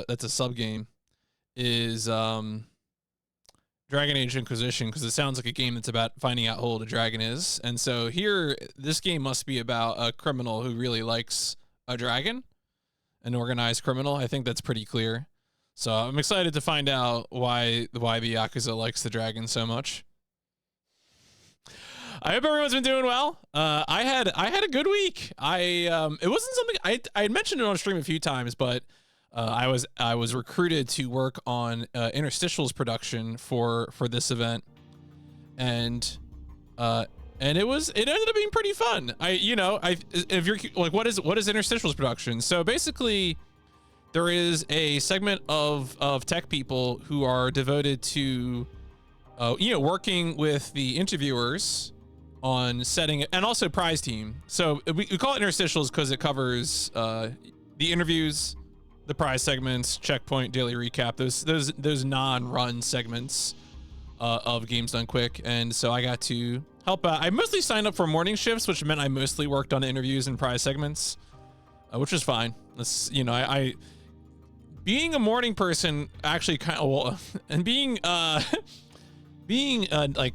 that's a sub game is Dragon Age Inquisition, because it sounds like a game that's about finding out how old a dragon is. And so here, this game must be about a criminal who really likes a dragon, an organized criminal. I think that's pretty clear. So I'm excited to find out why the Yakuza likes the dragon so much. I hope everyone's been doing well. I had a good week. It wasn't something I had mentioned it on stream a few times, but I was recruited to work on interstitials production for this event, and it ended up being pretty fun. If you're like, what is interstitials production? So basically, there is a segment of tech people who are devoted to working with the interviewers on setting, and also prize team. So we call it interstitials because it covers the interviews, the prize segments, checkpoint, daily recap, those non-run segments of Games Done Quick. And so I got to help out. I mostly signed up for morning shifts, which meant I mostly worked on interviews and prize segments, which is fine. That's, I being a morning person actually kind of, well, and being like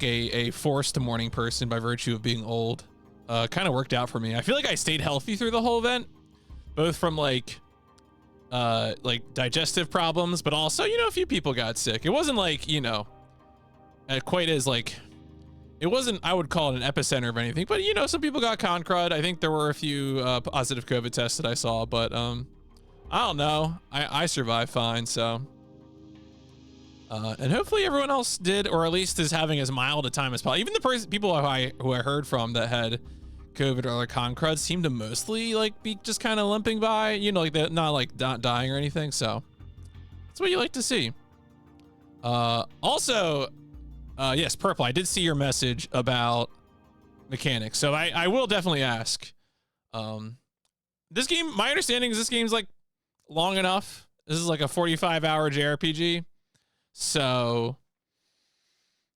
a forced morning person by virtue of being old, kind of worked out for me. I feel like I stayed healthy through the whole event, both from like digestive problems, but also, a few people got sick. It wasn't like, quite as like, it wasn't, I would call it an epicenter of anything, but some people got con crud. I think there were a few positive COVID tests that I saw, but I don't know. I survived fine, so. And hopefully everyone else did, or at least is having as mild a time as possible. Even the people who I heard from that had COVID or other con crud seemed to mostly like be just kind of limping by, like they're not like dying or anything. So that's what you like to see. Also, yes, Purple, I did see your message about mechanics. So I will definitely ask. This game, my understanding is this game's like long enough. This is like a 45-hour JRPG. So,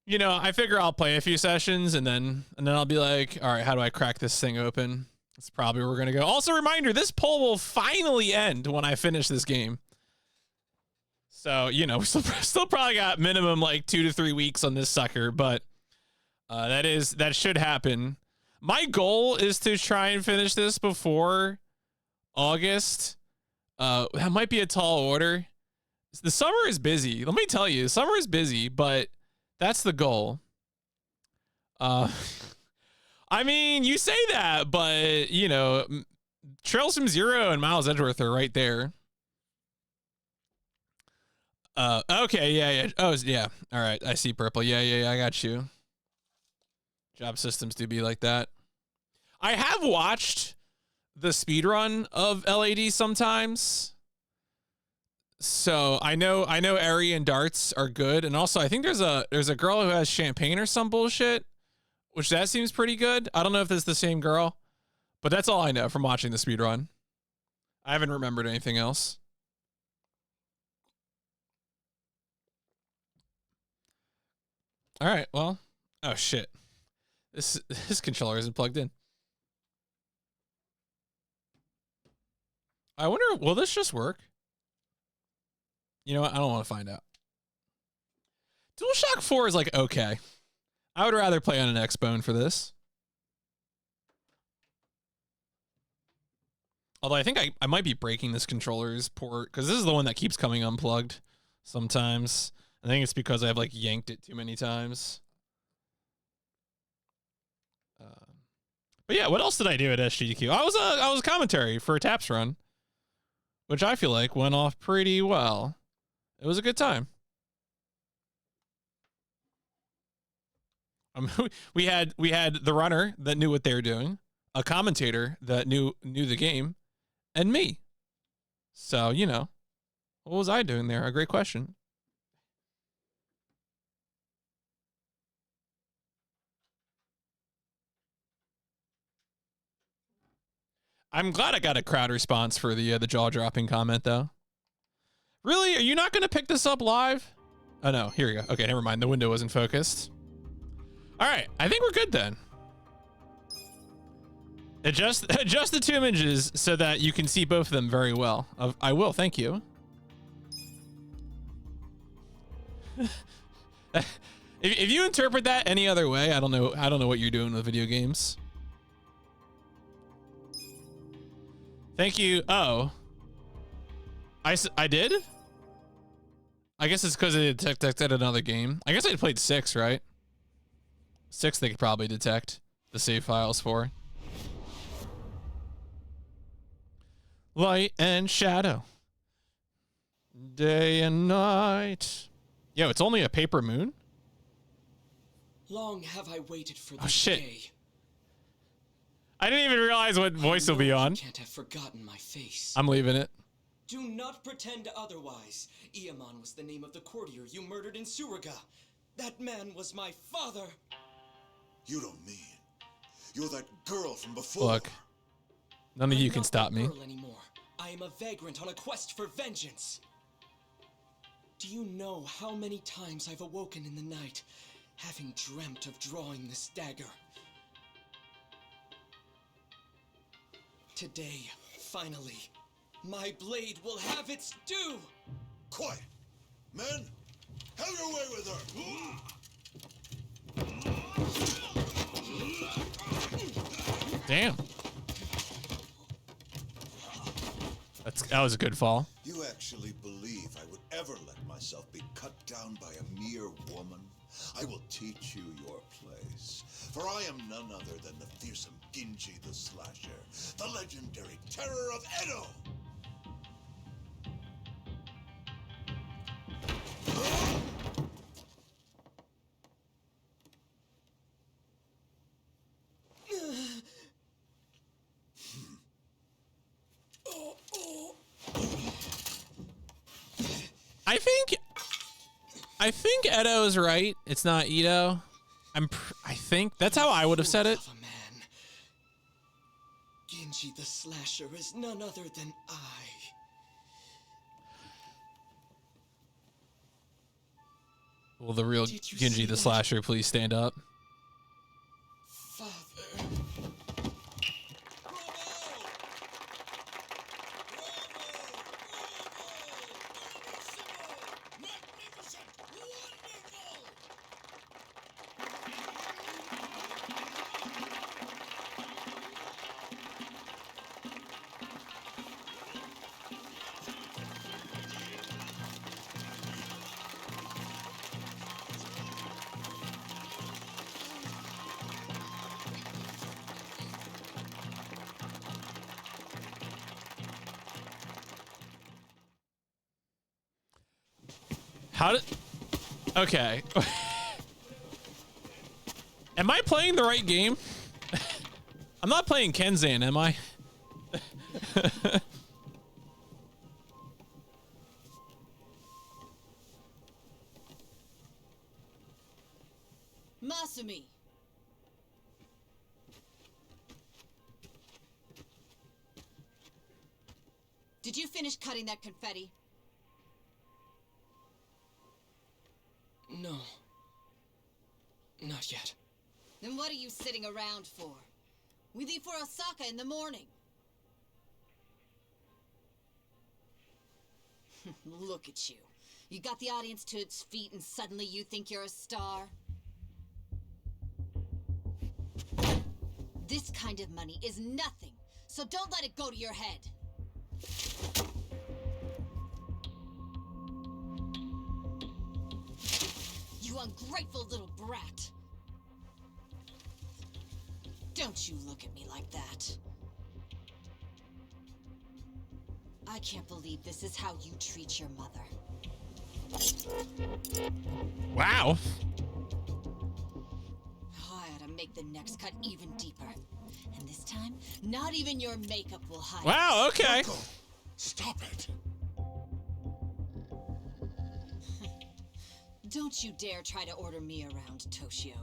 I figure I'll play a few sessions and then I'll be like, all right, how do I crack this thing open? That's probably where we're going to go. Also, reminder, this poll will finally end when I finish this game. So, we still probably got minimum like 2 to 3 weeks on this sucker, but that should happen. My goal is to try and finish this before August. That might be a tall order. The summer is busy. Let me tell you, summer is busy, but that's the goal. I mean, you say that, but Trails from Zero and Miles Edgeworth are right there. Okay, yeah. Oh, yeah. All right, I see Purple. Yeah, I got you. Job systems do be like that. I have watched the speedrun of LAD sometimes. So I know Airy and darts are good, and also I think there's a girl who has champagne or some bullshit, which that seems pretty good. I don't know if it's the same girl, but that's all I know from watching the speedrun. I haven't remembered anything else. All right, well, oh shit, this controller isn't plugged in. I wonder, will this just work? You know what? I don't want to find out. DualShock 4 is like, okay. I would rather play on an Xbone for this. Although I think I might be breaking this controller's port, because this is the one that keeps coming unplugged sometimes. I think it's because I've like yanked it too many times. But yeah, what else did I do at SGDQ? I was commentary for a TAPS run, which I feel like went off pretty well. It was a good time. We had the runner that knew what they were doing, a commentator that knew the game, and me. So, what was I doing there? A great question. I'm glad I got a crowd response for the jaw-dropping comment, though. Really? Are you not going to pick this up live? Oh, no. Here we go. Okay, never mind. The window wasn't focused. All right. I think we're good then. Adjust the two images so that you can see both of them very well. I will. Thank you. If you interpret that any other way, I don't know. I don't know what you're doing with video games. Thank you. Oh, I did. I guess it's because it detected another game. I guess I played 6, right? 6 they could probably detect the save files for. Light and shadow. Day and night. Yo, it's only a paper moon? Long have I waited for this day. I didn't even realize what voice will be on. You can't have forgotten my face. I'm leaving it. Do not pretend otherwise. Iamon was the name of the courtier you murdered in Suriga. That man was my father. You don't mean you're that girl from before? Look, none of you can stop me. Anymore. I am a vagrant on a quest for vengeance. Do you know how many times I've awoken in the night, having dreamt of drawing this dagger? Today, finally, my blade will have its due! Quiet! Men, have your way with her! Damn. That was a good fall. You actually believe I would ever let myself be cut down by a mere woman? I will teach you your place, for I am none other than the fearsome Genji the Slasher, the legendary terror of Edo! I think Edo is right. It's not Ito. I think that's how I would have said it. Genji the Slasher is none other than I. Will the real Genji the Slasher please stand up? Father. How did... Okay. Am I playing the right game? I'm not playing Kenzan, am I? Masumi. Did you finish cutting that confetti? No. Not yet. Then what are you sitting around for? We leave for Osaka in the morning. Look at you. You got the audience to its feet and suddenly you think you're a star? This kind of money is nothing, so don't let it go to your head. You ungrateful little brat. Don't you look at me like that. I can't believe this is how you treat your mother. Wow. Oh, I ought to make the next cut even deeper. And this time, not even your makeup will hide. Wow, okay. Marco, stop it. Don't you dare try to order me around, Toshio.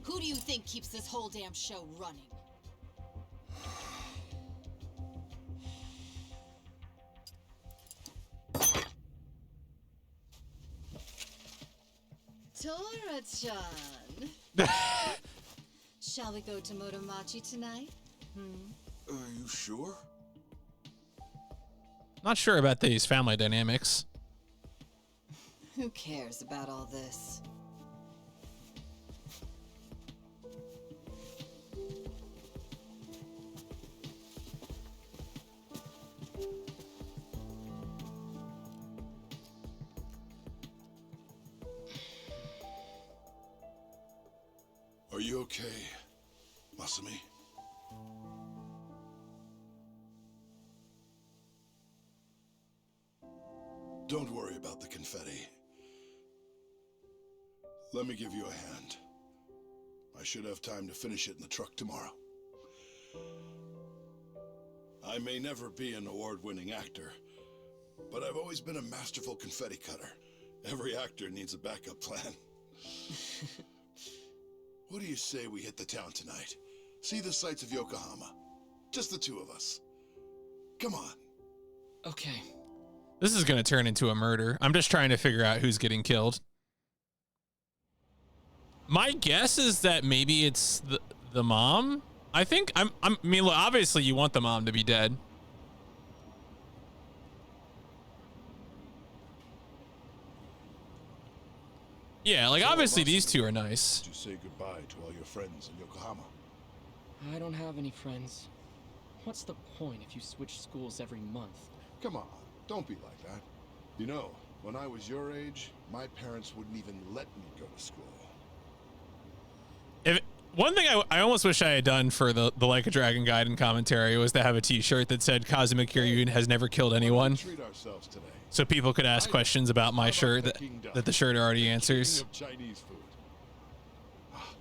Who do you think keeps this whole damn show running? Tora-chan. Shall we go to Motomachi tonight? Are you sure? Not sure about these family dynamics. Who cares about all this? Are you okay, Masumi? Don't worry about the confetti. Let me give you a hand. I should have time to finish it in the truck tomorrow. I may never be an award-winning actor, but I've always been a masterful confetti cutter. Every actor needs a backup plan. What do you say we hit the town tonight? See the sights of Yokohama. Just the two of us. Come on. Okay. This is going to turn into a murder. I'm just trying to figure out who's getting killed. My guess is that maybe it's the mom. I mean, look, obviously you want the mom to be dead. Yeah, like obviously these two are nice. Did you say goodbye to all your friends in Yokohama? I don't have any friends. What's the point if you switch schools every month? Come on, don't be like that. You know, when I was your age, my parents wouldn't even let me go to school. One thing I almost wish I had done for the Like a Dragon guide and commentary was to have a t-shirt that said Kazuma Kiryuin has never killed anyone. Treat ourselves today. So people could ask questions about my shirt that the shirt already answers. Chinese food.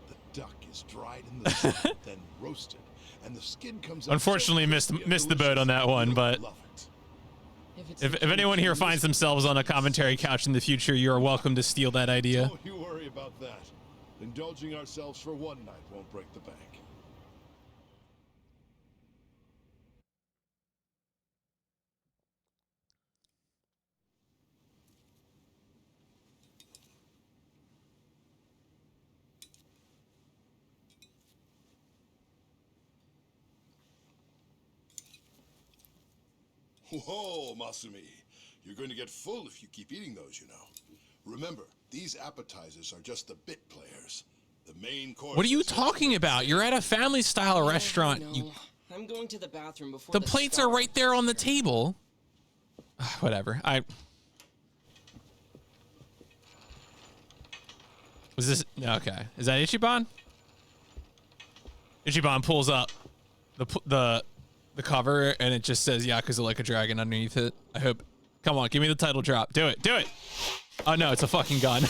The duck is dried in the sun, then roasted, and the skin comes out. Unfortunately, missed the boat on that one, but if anyone here finds themselves on a commentary couch in the future, you are welcome to steal that idea. Don't you worry about that. Indulging ourselves for one night won't break the bank. Whoa, Masumi. You're going to get full if you keep eating those, you know. Remember, these appetizers are just the bit players. The main course. What are you talking about? You're at a family-style restaurant. I'm going to the bathroom before The plates are right there on the table. Whatever. Was this okay? Is that Ichiban? Ichiban pulls up the cover and it just says Yakuza Like a Dragon underneath it. I hope. Come on, give me the title drop. Do it. Do it. Oh no, it's a fucking gun.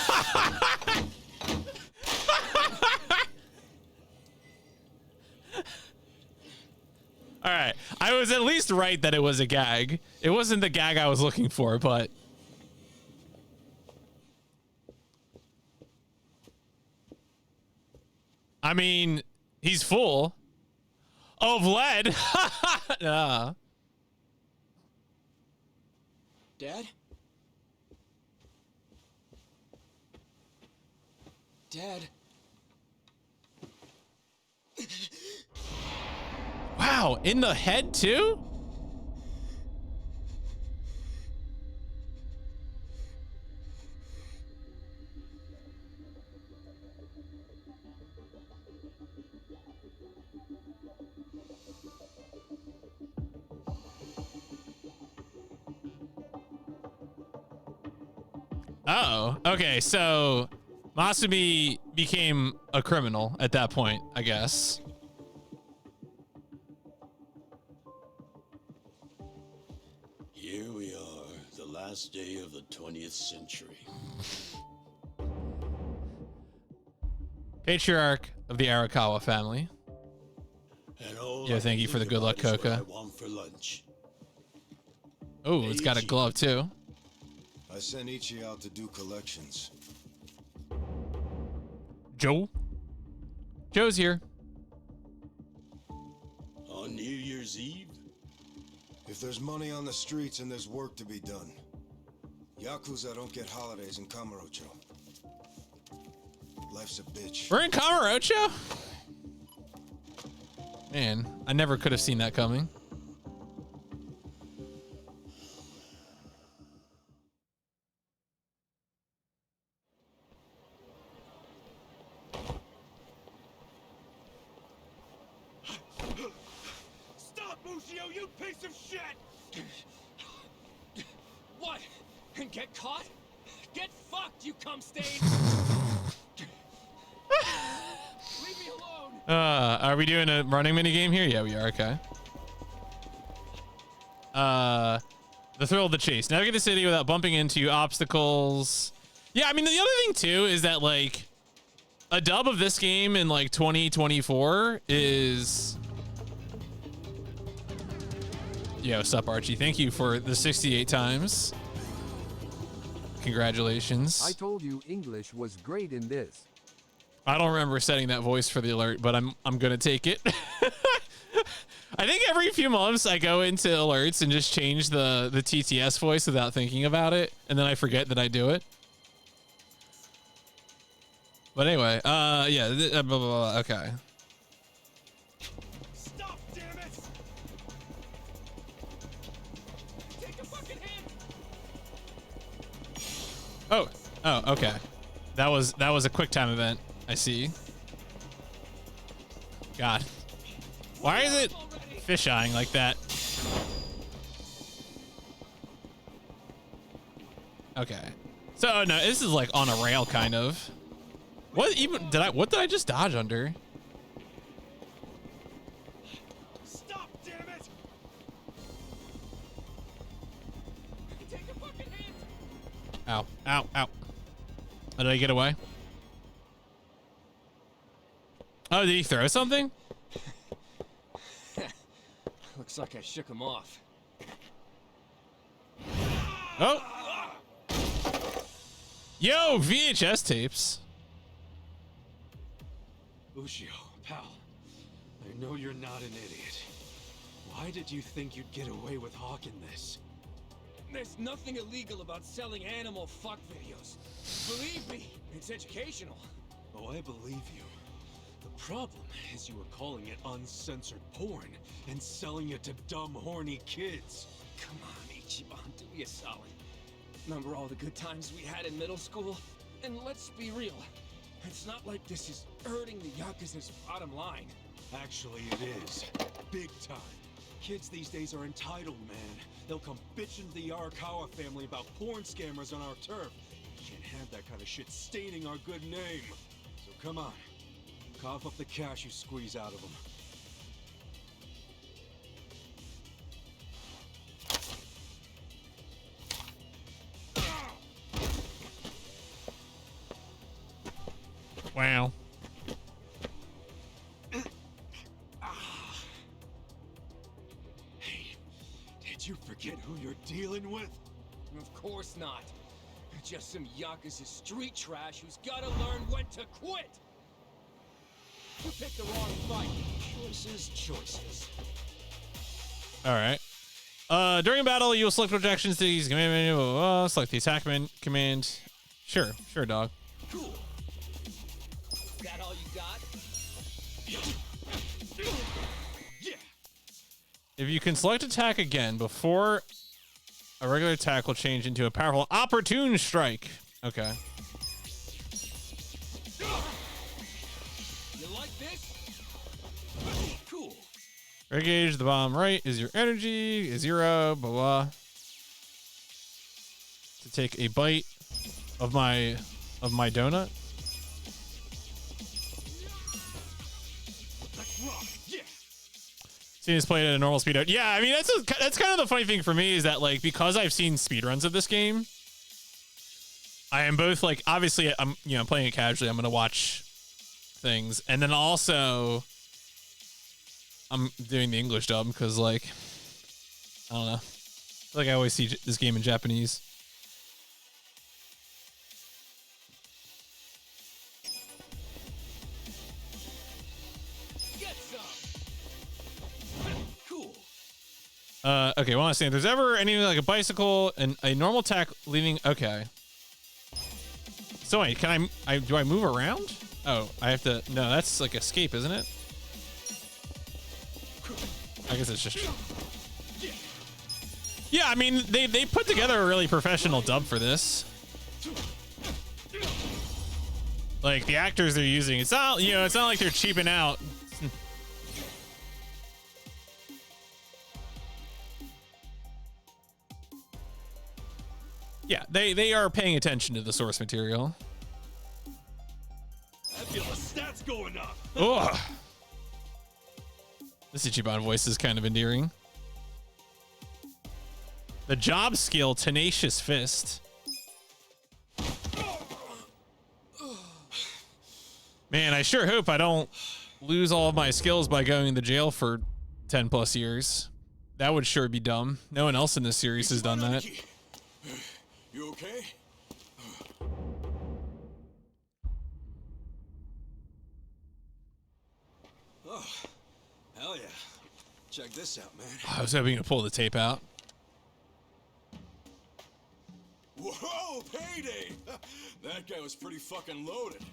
All right. I was at least right that it was a gag. It wasn't the gag I was looking for, but I mean, he's full of lead. Dad? Dad? Wow, in the head too? Oh, okay, so Masumi became a criminal at that point, I guess. Here we are, the last day of the 20th century. Patriarch of the Arakawa family. And all Yeah, I thank you can for the think good luck, about is what Coca. I want for lunch. Oh, it's got a glove too. I sent Ichi out to do collections. Joe? Joe's here. On New Year's Eve? If there's money on the streets and there's work to be done. Yakuza don't get holidays in Kamurocho. Life's a bitch. We're in Kamurocho? Man, I never could have seen that coming. shit! What? And get caught? Get fucked, you cum stain! Leave me alone! Are we doing a running mini game here? Yeah, we are. Okay. The thrill of the chase. Navigate the city without bumping into obstacles. Yeah, I mean, the other thing too is that like a dub of this game in like 2024 is. Yo, sup, Archie? Thank you for the 68 times. Congratulations. I told you English was great in this. I don't remember setting that voice for the alert, but I'm gonna take it. I think every few months I go into alerts and just change the TTS voice without thinking about it, and then I forget that I do it. But anyway, yeah, blah, blah, blah, okay. Stop, damn it! Take a fucking hint! Oh, okay. That was a quick time event. I see. God. Why is it fish-eyeing like that? Okay. So no, this is like on a rail kind of. What did I just dodge under? Stop, damn it! Take a fucking hint! Ow, ow, ow. Oh, did I get away? Oh, did he throw something? Looks like I shook him off. Oh. Yo, VHS tapes. Ushio, pal, I know you're not an idiot. Why did you think you'd get away with hawking this? There's nothing illegal about selling animal fuck videos. Believe me, it's educational. Oh, I believe you. The problem is you were calling it uncensored porn and selling it to dumb, horny kids. Come on, Ichiban, do me a solid. Remember all the good times we had in middle school? And let's be real, it's not like this is hurting the Yakuza's bottom line. Actually, it is. Big time. Kids these days are entitled, man. They'll come bitching to the Arakawa family about porn scammers on our turf. We can't have that kind of shit staining our good name. So come on. Cough up the cash you squeeze out of them. Wow. Hey, did you forget who you're dealing with? Of course not. Just some Yakuza street trash who's gotta learn when to quit! You picked the wrong fight. Choices, choices. All right. During battle, you will select which actions to use command menu. Select the attack command. Sure, dog. Cool. Is that all you got? Yeah. If you can select attack again before a regular attack will change into a powerful opportune strike. Okay. You like this? Cool. Gauge the bottom right is your energy, is 0, blah blah. To take a bite of my donut. Let's rock. Yeah. Seeing this played at a normal speed. Yeah, I mean that's kind of the funny thing for me is that like because I've seen speedruns of this game, I am both like obviously I'm playing it casually. I'm gonna watch things, and then also I'm doing the English dub because like I don't know, I feel like I always see this game in Japanese. Get some. Cool. Okay, one last thing. If there's ever any like a bicycle and a normal attack leaving. Okay. So wait, can do I move around? Oh, I have to. No, that's like escape, isn't it? I guess it's just. Yeah, I mean they put together a really professional dub for this. Like the actors they're using, it's not like they're cheaping out. Yeah, they are paying attention to the source material. I feel the stats going up. Ugh. The Ichiban voice is kind of endearing. The job skill, Tenacious Fist. Man, I sure hope I don't lose all of my skills by going to jail for 10 plus years. That would sure be dumb. No one else in this series has done that. You okay? Oh, hell yeah. Check this out, man. I was hoping to pull the tape out. Whoa, payday! That guy was pretty fucking loaded.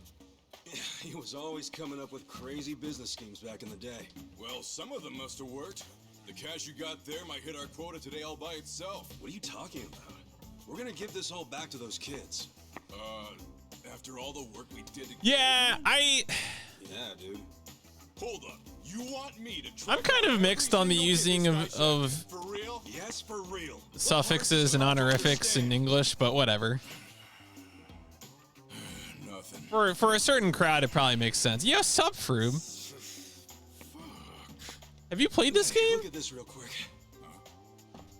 Yeah, he was always coming up with crazy business schemes back in the day. Well, some of them must have worked. The cash you got there might hit our quota today all by itself. What are you talking about? We're gonna give this all back to those kids. After all the work we did to Yeah, Yeah, dude. Hold up. You want me to try I'm kind of mixed on the using of for real? Yes, for real. suffixes and honorifics in English, but whatever. Nothing. For a certain crowd, it probably makes sense. Yeah, sup, Froob. Have you played this game? Look at this real quick.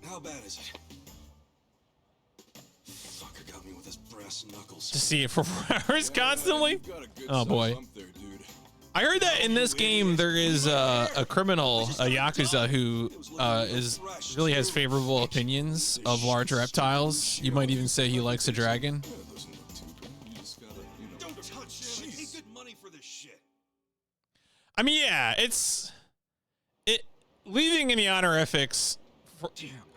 How bad is it? Fucker got me with his brass knuckles. To see it for 4 hours constantly? You've got a good Oh boy. size hump there, dude. I heard that in this game there is a criminal, a Yakuza, who really has favorable opinions of large reptiles. You might even say he likes a dragon. Yeah, it doesn't look too bad. You just gotta, Don't touch him. I paid good money for this shit. I mean, yeah, leaving in the honorifics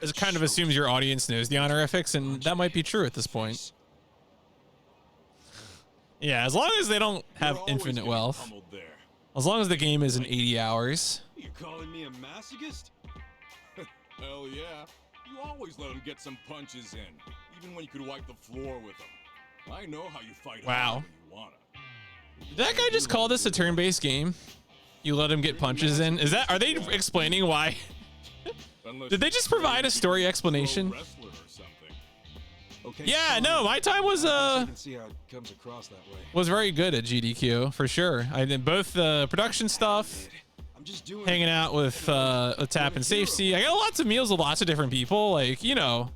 is kind of assumes your audience knows the honorifics, and that might be true at this point. Yeah, as long as they don't have infinite wealth. As long as the game isn't 80 hours. You calling me a masochist? Hell yeah. You always let him get some punches in, even when you could wipe the floor with him. I know how you fight Wow. hard when you wanna. Did that guy just call this a turn-based game? You let him get punches in? Are they explaining why? Unless Did they just provide a story explanation? pro wrestler or something. Okay, Yeah, fine. no, my time was I can see how it comes across that way. very good at GDQ for sure. I did both the production stuff, I'm just doing hanging out with Tap and Safety. I got lots of meals with lots of different people. Like, you know,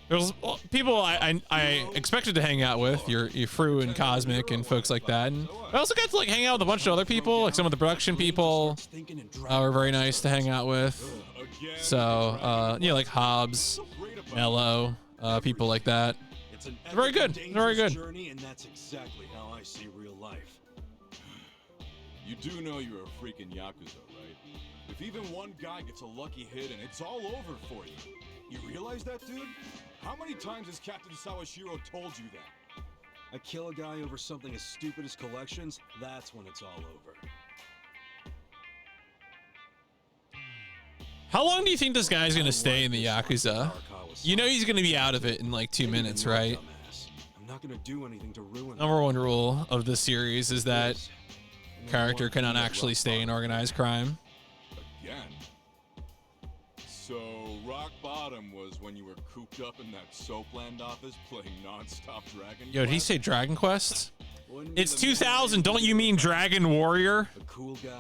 there's people I expected to hang out with, your Fru and Cosmic and folks like that. And I also got to like hang out with a bunch of other people, like some of the production people were very nice to hang out with. So, you know, like Hobbs, Mello, people like that. It's an Very epic good. and Very dangerous good. journey, and that's exactly how I see real life. You do know you're a freaking Yakuza, right? If even one guy gets a lucky hit and it's all over for you. You realize that, dude? How many times has Captain Sawashiro told you that? I kill a guy over something as stupid as collections, that's when it's all over. How long do you think this guy's gonna stay in the Yakuza? You know he's gonna be out of it in like 2 minutes, right? I'm not gonna do anything to ruin Number one rule of this series is that character cannot actually stay in organized crime. Again? So, rock bottom was when you were cooped up in that Soapland office playing non-stop Dragon Yo, did he Quest? say Dragon Quest? Wouldn't be It's the 2000. Don't you mean Dragon Warrior? A cool guy.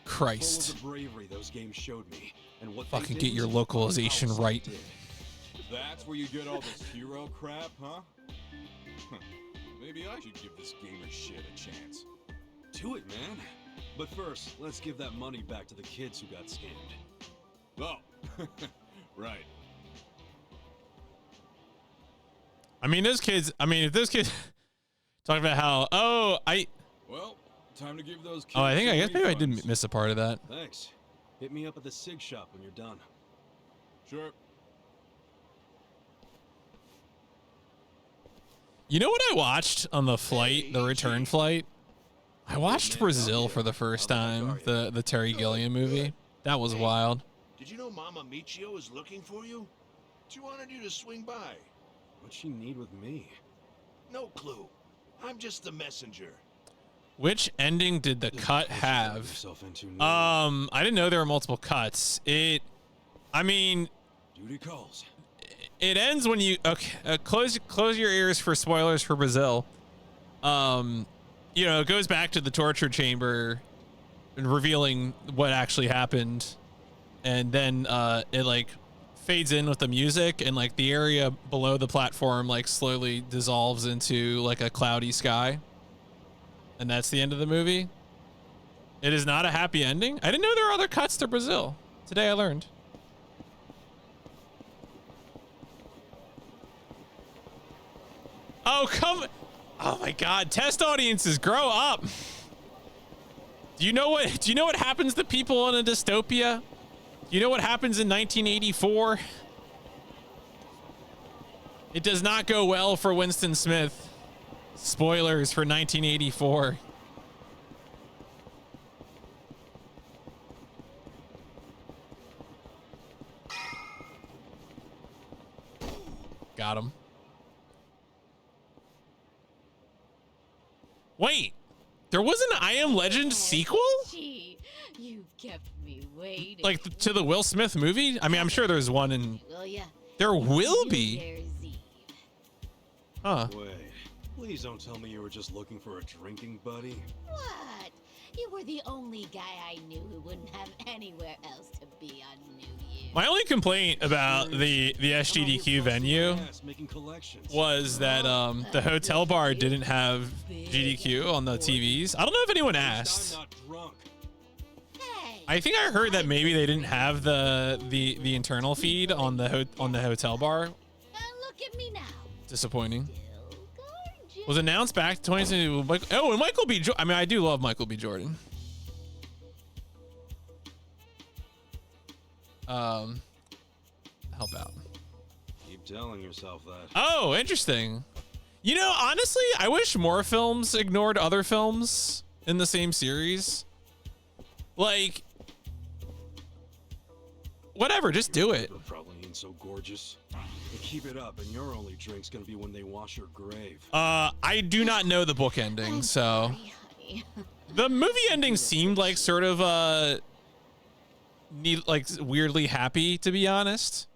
Christ. Full of the bravery those games showed me. And what Fucking they get did your was localization what right. did. That's where you get all this hero crap, huh? Huh. Maybe I should give this gamer shit a chance. Do it, man. But first, let's give that money back to the kids who got scammed. Oh, right. I mean, those kids. I mean, if those kids talking about how, Well, time to give those kids I think I some guess maybe I refunds. did miss a part of that. Thanks. Hit me up at the SIG shop when you're done. Sure. You know what I watched on the flight, the return flight? I watched Brazil for the first time, the Terry Gilliam movie. That was wild. Did you know Mama Michio is looking for you? She wanted you to swing by. What'd she need with me? No clue. I'm just the messenger. Which ending did the cut have? Yourself into now. I didn't know there were multiple cuts. I mean, Duty calls. it ends when you close your ears for spoilers for Brazil. You know, it goes back to the torture chamber and revealing what actually happened, and then it like fades in with the music, and like the area below the platform like slowly dissolves into like a cloudy sky, and that's the end of the movie. It is not a happy ending. I didn't know there were other cuts to Brazil. Today I learned. Oh, oh my God, test audiences, grow up. Do you know what happens to people in a dystopia? Do you know what happens in 1984? It does not go well for Winston Smith. Spoilers for 1984. Got him. Wait, there was an I Am Legend sequel? Gee, you kept me waiting. Like to the Will Smith movie? I mean, I'm sure there's one in. Well, yeah. There will New be. Year's Eve. Huh. Wait, please don't tell me you were just looking for a drinking buddy. What? You were the only guy I knew who wouldn't have anywhere else to be on New Year. My only complaint about the SGDQ venue was that the hotel bar didn't have GDQ on the TVs. I don't know if anyone asked. I think I heard that maybe they didn't have the internal feed on the hotel bar. And look at me now. Disappointing. Still gorgeous. Was announced back to 2022. Oh, and Michael B. I mean, I do love Michael B. Jordan. Help out. Keep telling yourself that. Oh, interesting. You know, honestly, I wish more films ignored other films in the same series. Like, whatever, just do it. Probably ain't so gorgeous. But keep it up, and your only drink's gonna be when they wash your grave. I do not know the book ending, so Sorry, honey. the movie ending seemed like sort of like weirdly happy, to be honest.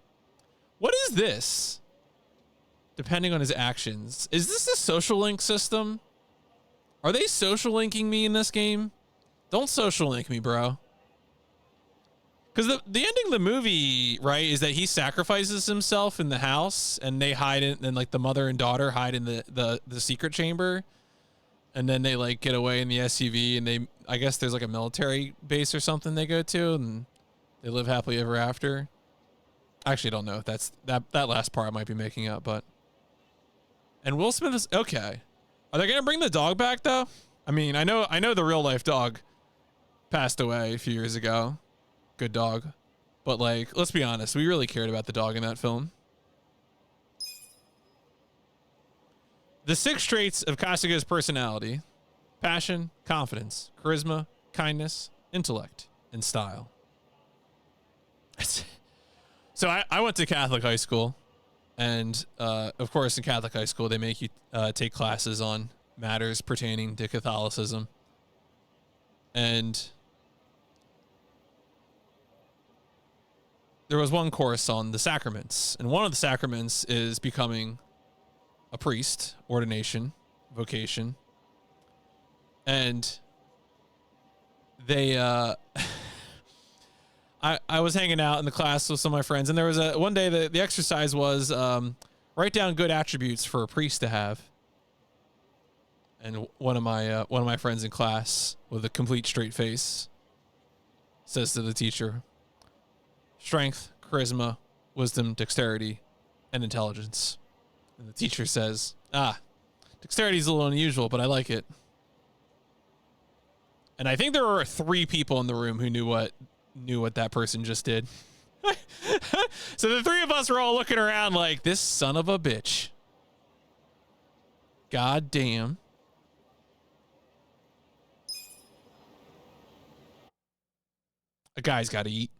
What is this? Depending on his actions, is this a social link system? Are they social linking me in this game? Don't social link me, bro. Because the ending of the movie, right, is that he sacrifices himself in the house, and they hide in, and like the mother and daughter hide in the secret chamber, and then they like get away in the SUV, and I guess there's like a military base or something they go to, and they live happily ever after. I actually don't know if that's that last part I might be making up, but. And Will Smith is okay. Are they gonna bring the dog back though? I mean, I know the real life dog passed away a few years ago. Good dog. But like, let's be honest, we really cared about the dog in that film. The 6 traits of Kasuga's personality: passion, confidence, charisma, kindness, intellect, and style. So I went to Catholic high school, and of course in Catholic high school they make you take classes on matters pertaining to Catholicism. And there was one course on the sacraments, and one of the sacraments is becoming a priest, ordination, vocation. And they I was hanging out in the class with some of my friends, and there was one day the exercise was write down good attributes for a priest to have. And one of my friends in class with a complete straight face says to the teacher, strength, charisma, wisdom, dexterity, and intelligence. And the teacher says, dexterity is a little unusual, but I like it. And I think there were 3 people in the room who knew what that person just did. So the 3 of us were all looking around like, this son of a bitch. God damn. A guy's got to eat.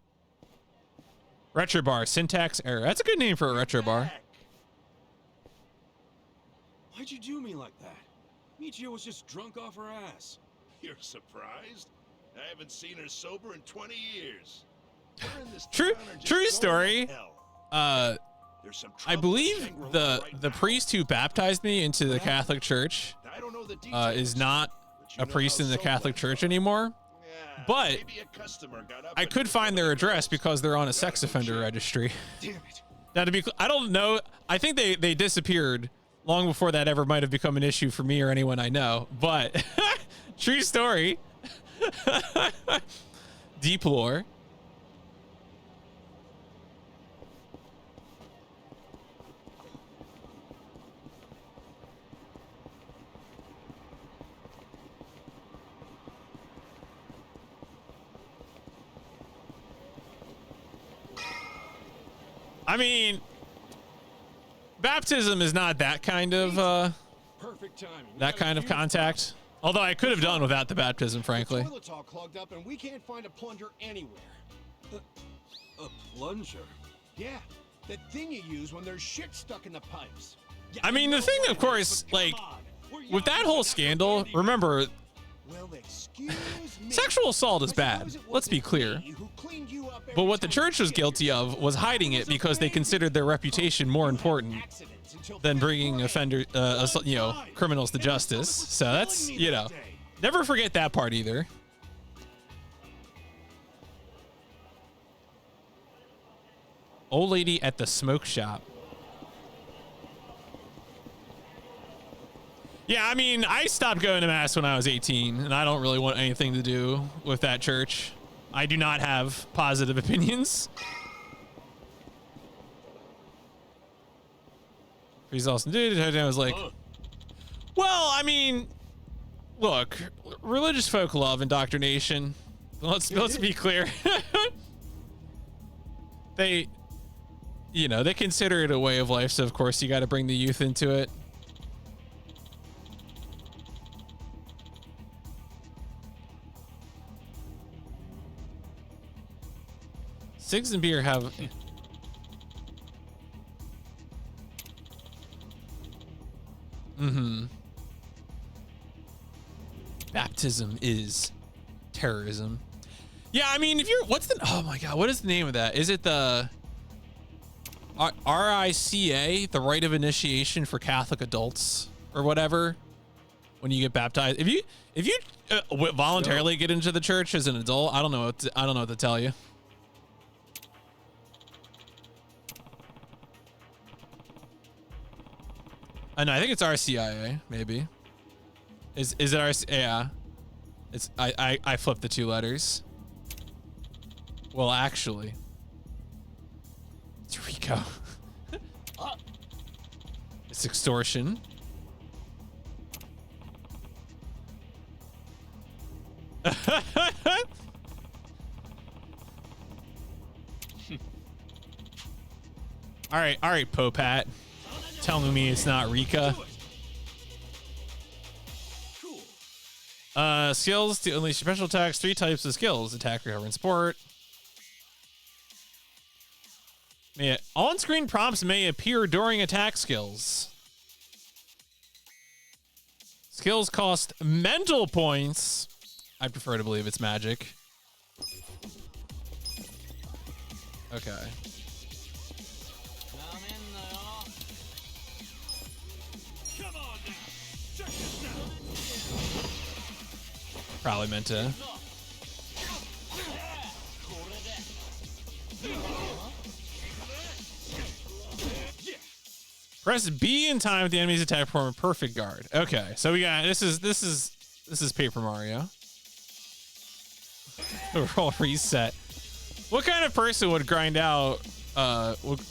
Retro bar, syntax error. That's a good name for a retro bar. Why'd you do me like that? Michio was just drunk off her ass. You're surprised? I haven't seen her sober in 20 years. We're in this True town or just true going to story. hell. There's some I trouble believe in Shangri-La the right the now. priest who baptized me into the Catholic Church I don't know the details, is not but you a know priest how in the soap Catholic operas Church are. anymore. Yeah, But maybe a customer got up I and could moved find one of their the address girls. because they're on a Gotta sex go offender check. registry. Damn it. Now, to be clear, I don't know. I think they disappeared long before that ever might have become an issue for me or anyone I know. But true story. Deplore. I mean, baptism is not that kind of Perfect timing. We that got a kind of huge contact. Although I could have done without the baptism, frankly. The toilet's all clogged up and we can't find a plunger anywhere. A plunger? Yeah, that thing you use when there's shit stuck in the pipes. Yeah, I mean, the know thing, what of it course, is, but come like, on. We're with that young, whole we're not scandal, handy. remember, Well, excuse me. sexual assault is I bad. suppose it Let's be wasn't clear. me who cleaned you up But every what the time church you was shit guilty yourself. of was hiding it because they considered their reputation more important Accidents until than fifth bringing grade. offender, criminals to justice. So that's, never forget that part either. Old lady at the smoke shop. Yeah, I mean, I stopped going to mass when I was 18, and I don't really want anything to do with that church. I do not have positive opinions. He's awesome. Dude, I was like, well, I mean, look, religious folk love indoctrination. Let's be clear. They consider it a way of life, so of course you got to bring the youth into it. Cigs and beer have... Baptism is terrorism. Yeah, I mean, if you're... Oh my god, what is the name of that? Is it the... RICA, the rite of initiation for Catholic adults or whatever, when you get baptized? If you voluntarily get into the church as an adult, I don't know what to tell you. No, I think it's RCIA, maybe. Is it RCIA? Yeah. It's I flipped the two letters. Well, actually, it's Rico. It's extortion. All right, Popat. Telling me it's not Rika. Skills to unleash special attacks. 3 types of skills: attack, recover, and support. On-screen prompts may appear during attack skills. Skills cost mental points. I prefer to believe it's magic. Okay. Probably meant to. Press B in time with the enemy's attack perform a perfect guard. Okay, so we got this is Paper Mario. Roll reset. What kind of person would grind out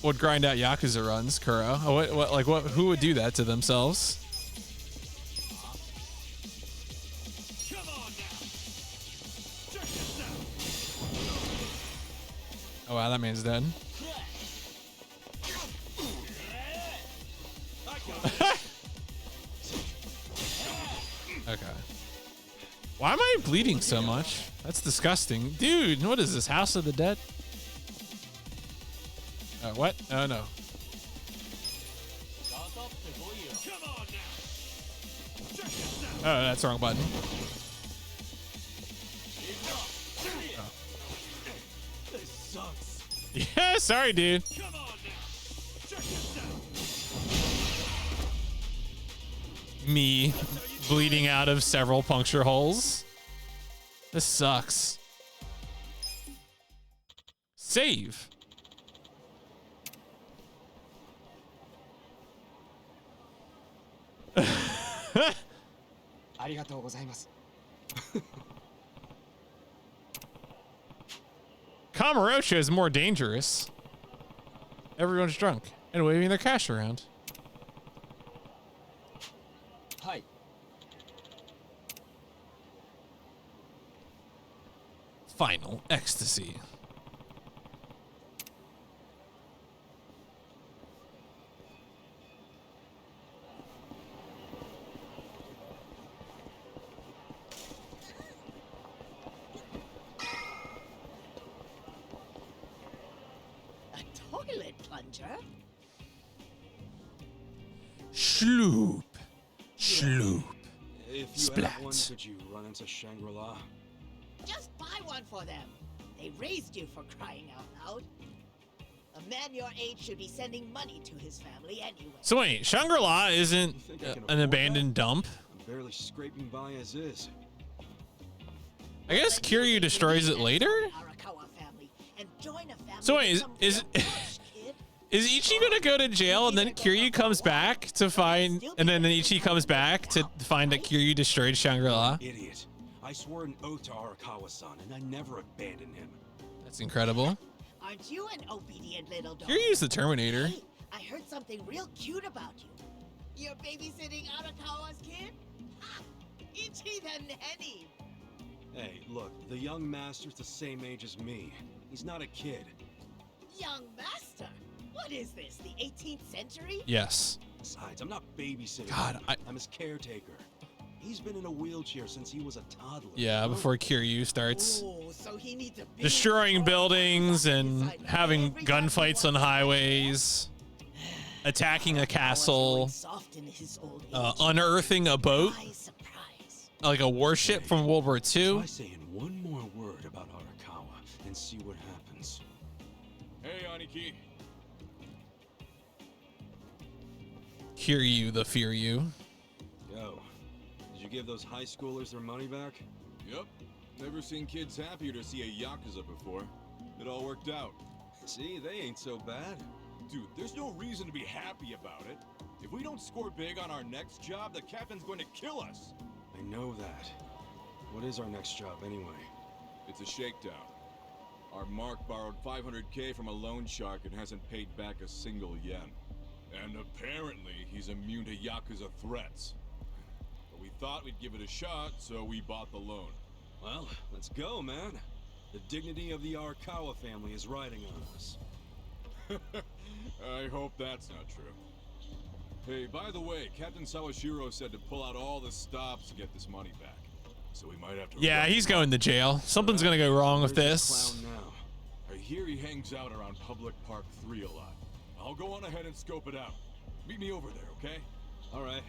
would grind out Yakuza runs, Kuro? Who would do that to themselves? Oh wow, that man's dead. Okay. Why am I bleeding so much? That's disgusting. Dude, what is this? House of the Dead? What? Oh, no. Oh, that's the wrong button. This sucks. Yeah, sorry, dude. Come on now. Check me bleeding out of several puncture holes. This sucks. Save. Kamurocho is more dangerous. Everyone's drunk and waving their cash around. Hi. Final ecstasy. Toilet plunger? Sloop. Sloop. If you have one, could you run into Shangri-La? Just buy one for them. They raised you for crying out loud. A man your age should be sending money to his family anyway. So wait, Shangri-La isn't an abandoned dump? I'm barely scraping by as is. I guess Kiryu destroys it later? So wait, is Ichi gonna go to jail and then Kiryu comes back to find, and then Ichi comes back to find that Kiryu destroyed Shangri-La? Idiot. I swore an oath to Arakawa-san and I never abandoned him. That's incredible. Aren't you an obedient little dog? Kiryu's the Terminator. Hey, I heard something real cute about you. You're babysitting Arakawa's kid? Ha! Ichi the nanny. Hey, look, the young master's the same age as me. He's not a kid. Young master? What is this, the 18th century? Yes. Besides, I'm not babysitting God, him. I'm his caretaker. He's been in a wheelchair since he was a toddler. Yeah, before Kiryu starts So he needs a destroying buildings and having gunfights on highways, attacking a castle, unearthing a boat, like a warship from World War II. Try saying one more word about Arakawa and see what happens. Hey, Aniki. Kiryu the Fear You. Yo, did you give those high schoolers their money back? Yep. Never seen kids happier to see a Yakuza before. It all worked out. See, they ain't so bad. Dude, there's no reason to be happy about it. If we don't score big on our next job, the captain's going to kill us. I know that. What is our next job, anyway? It's a shakedown. Our Mark borrowed 500K from a loan shark and hasn't paid back a single yen. And apparently, he's immune to Yakuza threats. But we thought we'd give it a shot, so we bought the loan. Well, let's go, man. The dignity of the Arakawa family is riding on us. I hope that's not true. Hey, by the way, Captain Sawashiro said to pull out all the stops to get this money back. So we might have to... Yeah, he's going to jail. Something's gonna go wrong with Where's this. clown now? I hear he hangs out around Public Park 3 a lot. I'll go on ahead and scope it out. Meet me over there, okay? All right.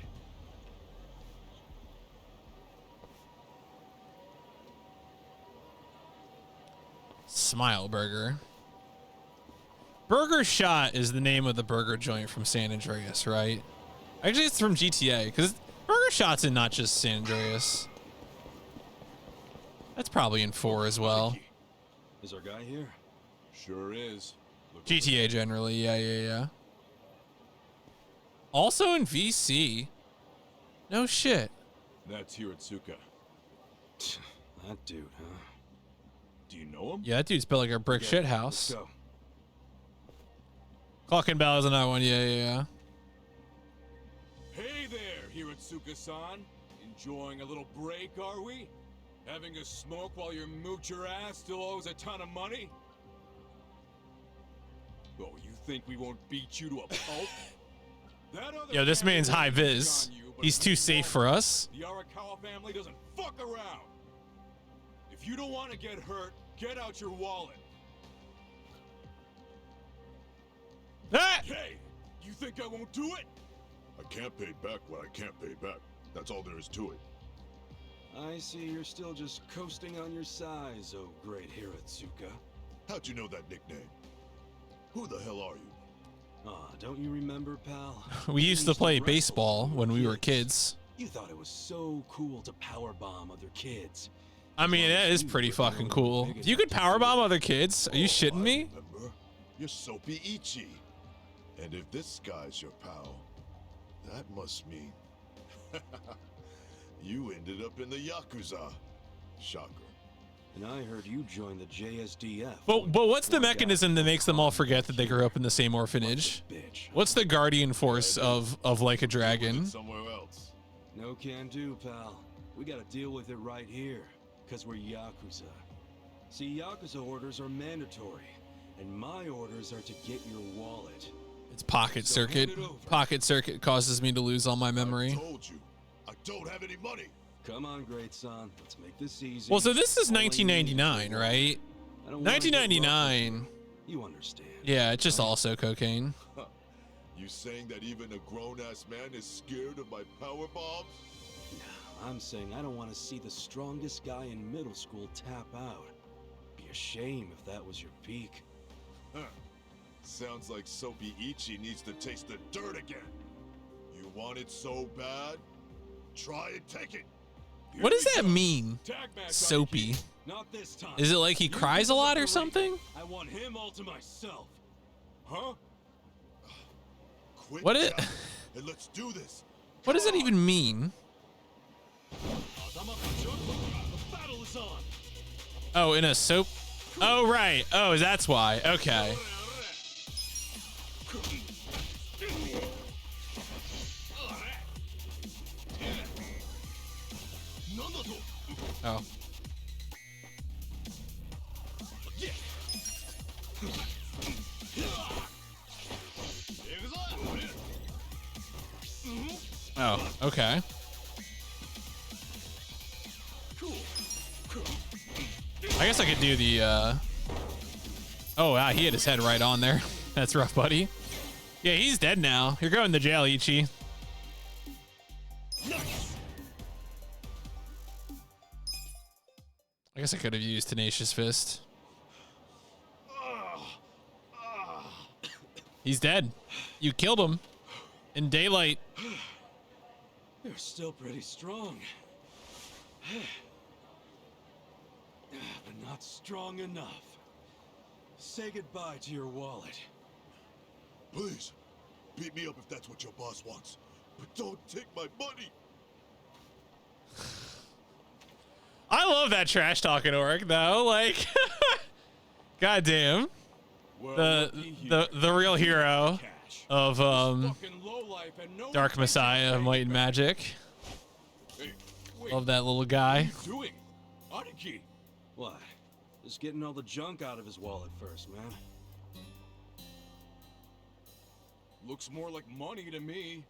Smile Burger. Burger Shot is the name of the burger joint from San Andreas, right? Actually, it's from GTA, because Burger Shot's in not just San Andreas. That's probably in 4 as well. Is our guy here? Sure is. Look GTA generally, yeah. Also in VC. No shit. That's Hiratsuka. That dude, huh? Do you know him? Yeah, that dude's built like a brick shit Let's house. go. Clock and Bell is another one, yeah. Hey there, Hiratsuka-san. Enjoying a little break, are we? Having a smoke while your moocher ass still owes a ton of money? Oh, you think we won't beat you to a pulp? That other Yo, this man's high candidate vis. on you, but He's if too you safe want for it, us. The Arakawa family doesn't fuck around. If you don't want to get hurt, get out your wallet. Ah! Hey, you think I won't do it? I can't pay back what I can't pay back. That's all there is to it. I see you're still just coasting on your size, oh great Hiratsuka. How'd you know that nickname? Who the hell are you? Ah, don't you remember, pal? We used to play wrestle baseball when we were kids. You thought it was so cool to powerbomb other kids. I mean, that is pretty fucking cool. If you could powerbomb other kids, are you shitting me? Remember? You're Soapy Ichi. And if this guy's your pal, that must mean you ended up in the Yakuza. Shocker. And I heard you joined the JSDF. But what's the mechanism that makes them all forget that they grew up in the same orphanage? Bitch. What's the guardian force of Like a Dragon? Somewhere else. No can do, pal. We gotta deal with it right here, because we're Yakuza. See, Yakuza orders are mandatory, and my orders are to get your wallet. It's Pocket So hand Circuit. it over. Pocket Circuit causes me to lose all my memory. I told you, I don't have any money. Come on, great son. Let's make this easy. Well, so this is All I need 1999, right? I don't wanna get rough with 1999. you. You understand. Yeah, it's just also cocaine. You saying that even a grown-ass man is scared of my power bombs? I'm saying I don't want to see the strongest guy in middle school tap out. Be a shame if that was your peak. Huh. Sounds like Soapy Ichi needs to taste the dirt again. You want it so bad? Try and take it. What does that mean? Tag match, Soapy. Ikey. Not this time. Is it like he You cries a give lot up or the something? ring. I want him all to myself. Huh? Quit What it- shouting, and let's do this. What does that even mean? The battle is on. Oh, in a soap? Oh, right. Oh, that's why. Okay. Oh. Oh, okay. I guess I could do the, Oh, wow, he had his head right on there. That's rough, buddy. Yeah, he's dead now. You're going to jail, Ichi. I guess I could have used Tenacious Fist. He's dead. You killed him. In daylight. You're still pretty strong. But not strong enough. Say goodbye to your wallet. Please, beat me up if that's what your boss wants. But don't take my money. I love that trash talking orc though. Like, goddamn, Well, the real hero cash. of Fucking lowlife and no Dark attention Messiah of paid Might and back. Magic. Hey, wait, Love that little what are guy. you doing? Aniki! What? Just getting all the junk out of his wallet first, man. Looks more like money to me.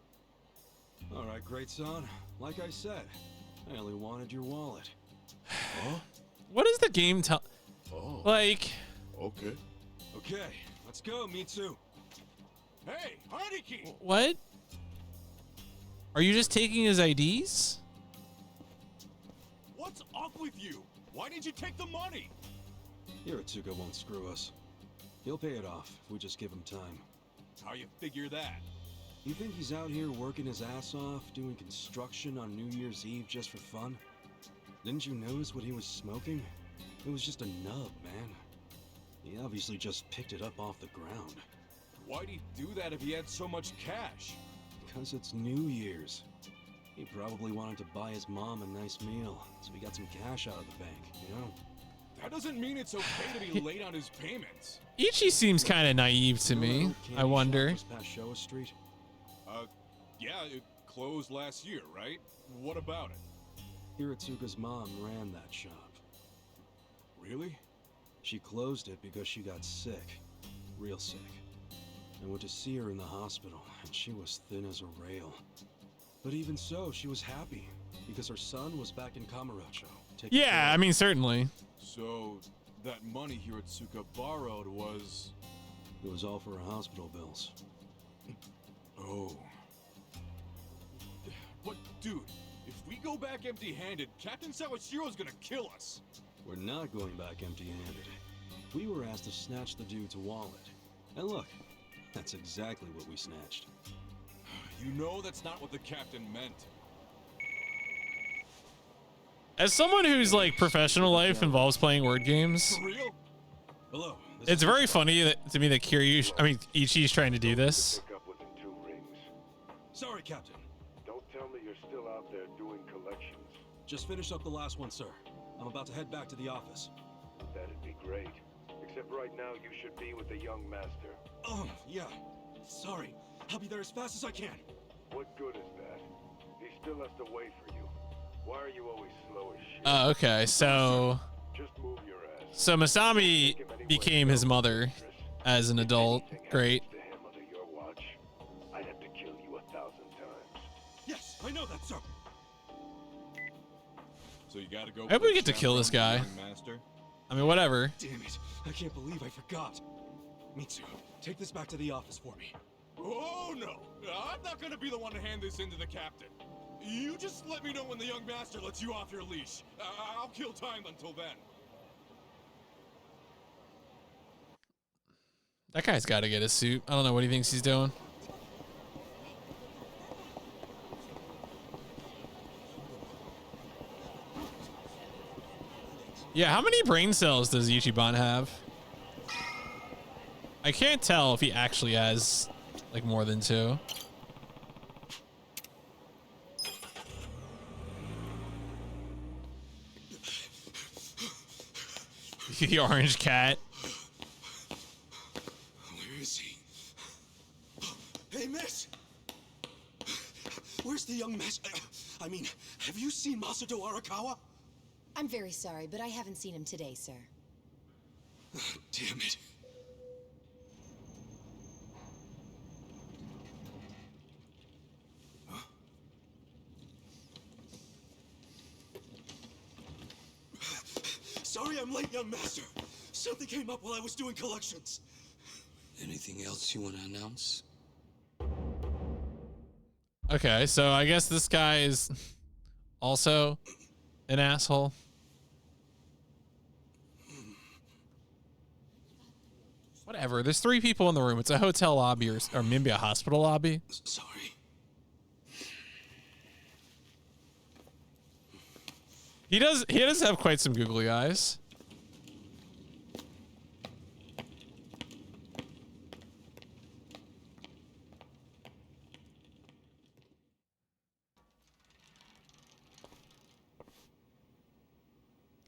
All right, great son. Like I said, I only wanted your wallet. What does the game tell? Oh, Like, okay. Okay, let's go, Mitsu. Hey, Aniki! what? Are you just taking his IDs? What's up with you? Why did you take the money? Hiratsuka won't screw us. He'll pay it off if we just give him time. How you figure that? You think he's out here working his ass off, doing construction on New Year's Eve just for fun? Didn't you notice what he was smoking? It was just a nub, man. He obviously just picked it up off the ground. Why'd he do that if he had so much cash? Because it's New Year's. He probably wanted to buy his mom a nice meal, so he got some cash out of the bank, you know? That doesn't mean it's okay to be late on his payments. Ichi seems kind of naive to me. I wonder. Past Showa Street? Yeah, it closed last year, right? What about it? Hiratsuka's mom ran that shop. Really? She closed it because she got sick. Real sick. I went to see her in the hospital, and she was thin as a rail. But even so, she was happy, because her son was back in Kamurocho. taking care Yeah, of I mean, certainly. So, that money Hiratsuka borrowed was... It was all for her hospital bills. Oh. But, dude, if we go back empty-handed, Captain Sawashiro's gonna kill us. We're not going back empty-handed. We were asked to snatch the dude's wallet. And look, that's exactly what we snatched. You know that's not what the captain meant. As someone whose like professional life involves playing word games, For real? Hello. it's very funny that, to me that Ichi's trying to do this. Pick up within 2 rings. Sorry, Captain. Don't tell me you're still out there doing collections. Just finished up the last one, sir. I'm about to head back to the office. That'd be great. Except right now you should be with the young master. Oh, yeah. Sorry. I'll be there as fast as I can. What good is that? He still has to wait for you. Why are you always slow as shit? Okay, so Just move your ass. so Masami became his mother as an adult. Great. To him under your watch, I'd have to kill you 1,000 times. Yes, I know that, sir. So you gotta go. I hope we get to kill this guy. Master. I mean, whatever. Damn it. I can't believe I forgot. Mitsu, take this back to the office for me. Oh no! I'm not gonna be the one to hand this in to the captain. You just let me know when the young master lets you off your leash. I'll kill time until then. That guy's got to get his suit. I don't know what he thinks he's doing. Yeah, how many brain cells does Ichiban have? I can't tell if he actually has like more than 2. The orange cat. Where is he? Hey, miss! Where's the young master? I mean, have you seen Masato Arakawa? I'm very sorry, but I haven't seen him today, sir. Damn it. Sorry I'm late, young master. Something came up while I was doing collections. Anything else you want to announce? Okay, so I guess this guy is also an asshole. Whatever. There's 3 people in the room. It's a hotel lobby or maybe a hospital lobby. Sorry. He does have quite some googly eyes.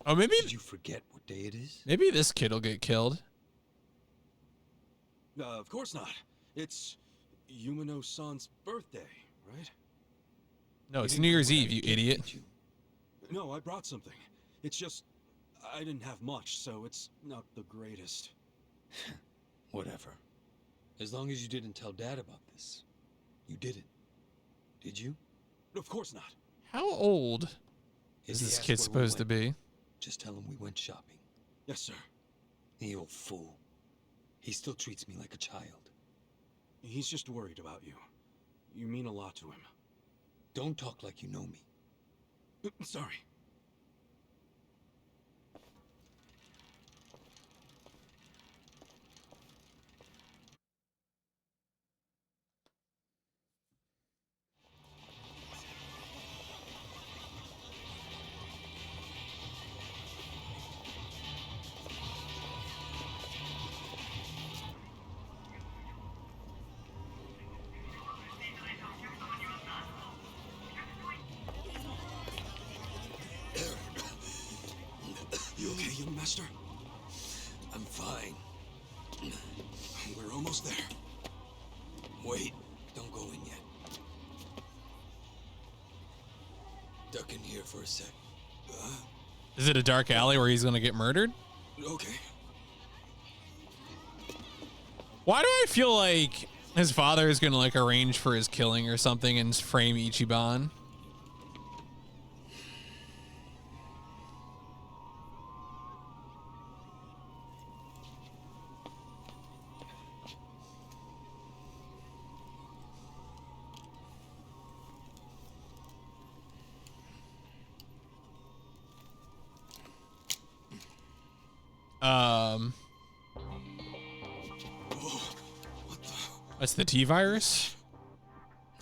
Oh, maybe Did you forget what day it is? maybe this kid will get killed. Of course not. It's Yumino-san's birthday, right? No, it's New Year's Eve, you idiot. No, I brought something. It's just, I didn't have much, so it's not the greatest. Whatever. As long as you didn't tell Dad about this. You didn't. Did you? Of course not. How old If is he this asks kid where we supposed to went, be? Just tell him we went shopping. Yes, sir. The old fool. He still treats me like a child. He's just worried about you. You mean a lot to him. Don't talk like you know me. Sorry. You okay, young master? I'm fine. We're almost there. Wait, don't go in yet. Duck in here for a sec. Is it a dark alley where he's gonna get murdered? Okay. Why do I feel like his father is gonna like arrange for his killing or something and frame Ichiban? That's the T virus?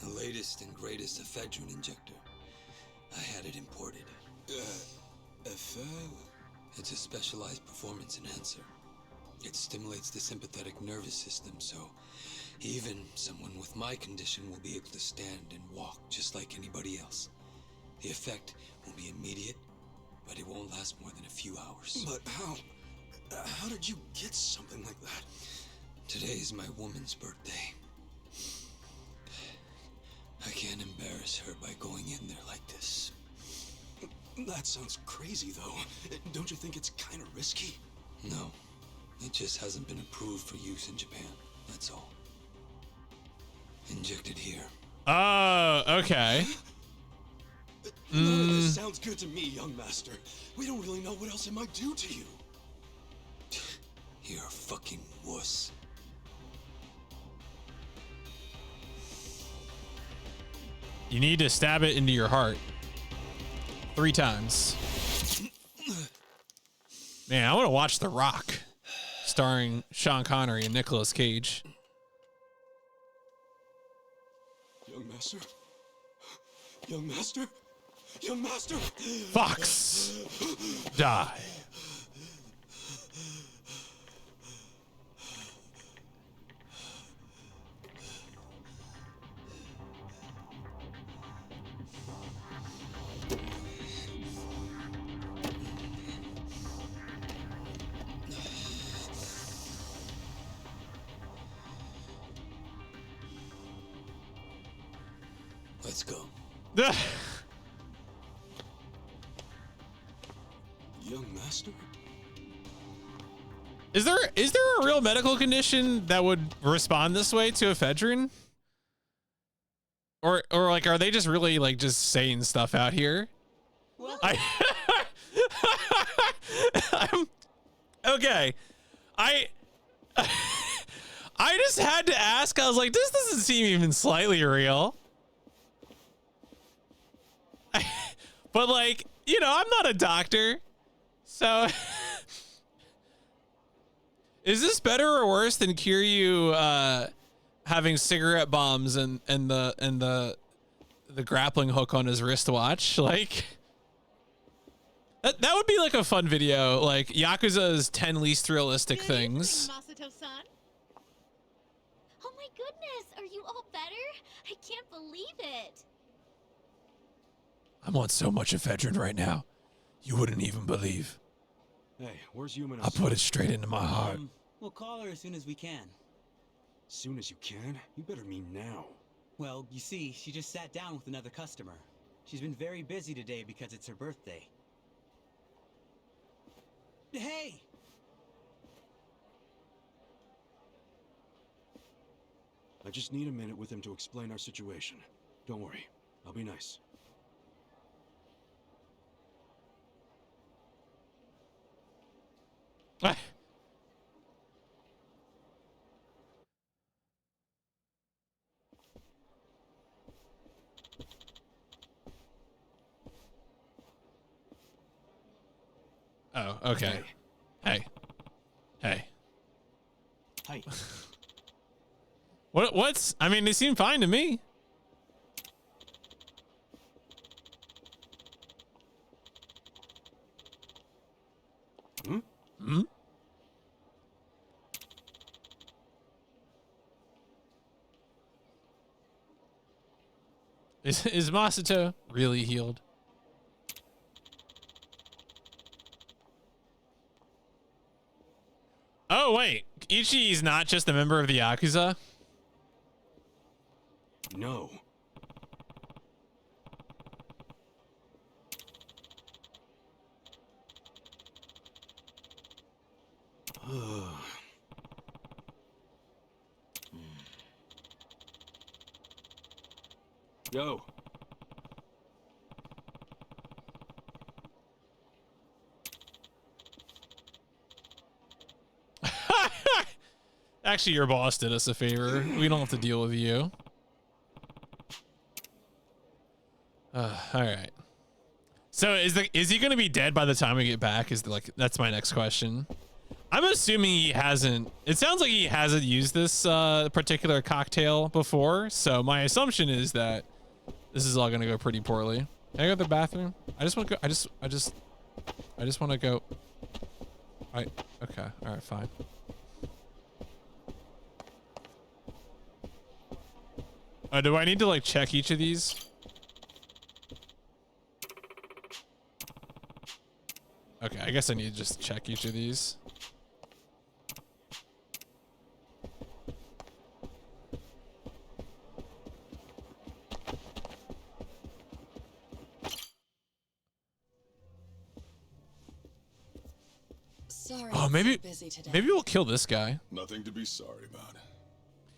The latest and greatest ephedrine injector. I had it imported. It's a specialized performance enhancer. It stimulates the sympathetic nervous system, so even someone with my condition will be able to stand and walk just like anybody else. The effect will be immediate, but it won't last more than a few hours. But how did you get something like that? Today is my woman's birthday. I can't embarrass her by going in there like this. That sounds crazy, though. Don't you think it's kind of risky? No. It just hasn't been approved for use in Japan. That's all. Inject it here. Oh, okay. None of this sounds good to me, young master. We don't really know what else it might do to you. You're a fucking wuss. You need to stab it into your heart 3 times. Man, I want to watch The Rock, starring Sean Connery and Nicolas Cage. Young master? Young master? Young master! Fox, die. Let's go. Young master? Is there a real medical condition that would respond this way to ephedrine? Or like, are they just really like just saying stuff out here? Well, Okay. I just had to ask. I was like, this doesn't seem even slightly real. But like, you know, I'm not a doctor. So is this better or worse than Kiryu having cigarette bombs and the grappling hook on his wristwatch? Like that would be like a fun video, like Yakuza's 10 least realistic things. Masato-san? Oh my goodness, are you all better? I can't believe it. I'm on so much ephedrine right now, you wouldn't even believe. Hey, where's Yumino? I put it straight into my heart. We'll call her as soon as we can. Soon as you can? You better mean now. Well, you see, she just sat down with another customer. She's been very busy today because it's her birthday. Hey! I just need a minute with him to explain our situation. Don't worry, I'll be nice. Oh, okay. Hey. Hey. What's, I mean, they seem fine to me. Hmm? Is Masato really healed? Oh, wait. Ichi's not just a member of the Yakuza? No. Yo. Actually, your boss did us a favor. We don't have to deal with you. All right. So is he going to be dead by the time we get back? That's my next question. I'm assuming he hasn't. It sounds like he hasn't used this particular cocktail before. So my assumption is that this is all going to go pretty poorly. Can I go to the bathroom? I just want to go. I just I just want to go. Okay. All right, fine. Do I need to like check each of these? Okay, I guess I need to just check each of these. Sorry, Oh, I'm maybe so busy today. maybe we'll kill this guy. Nothing to be sorry about.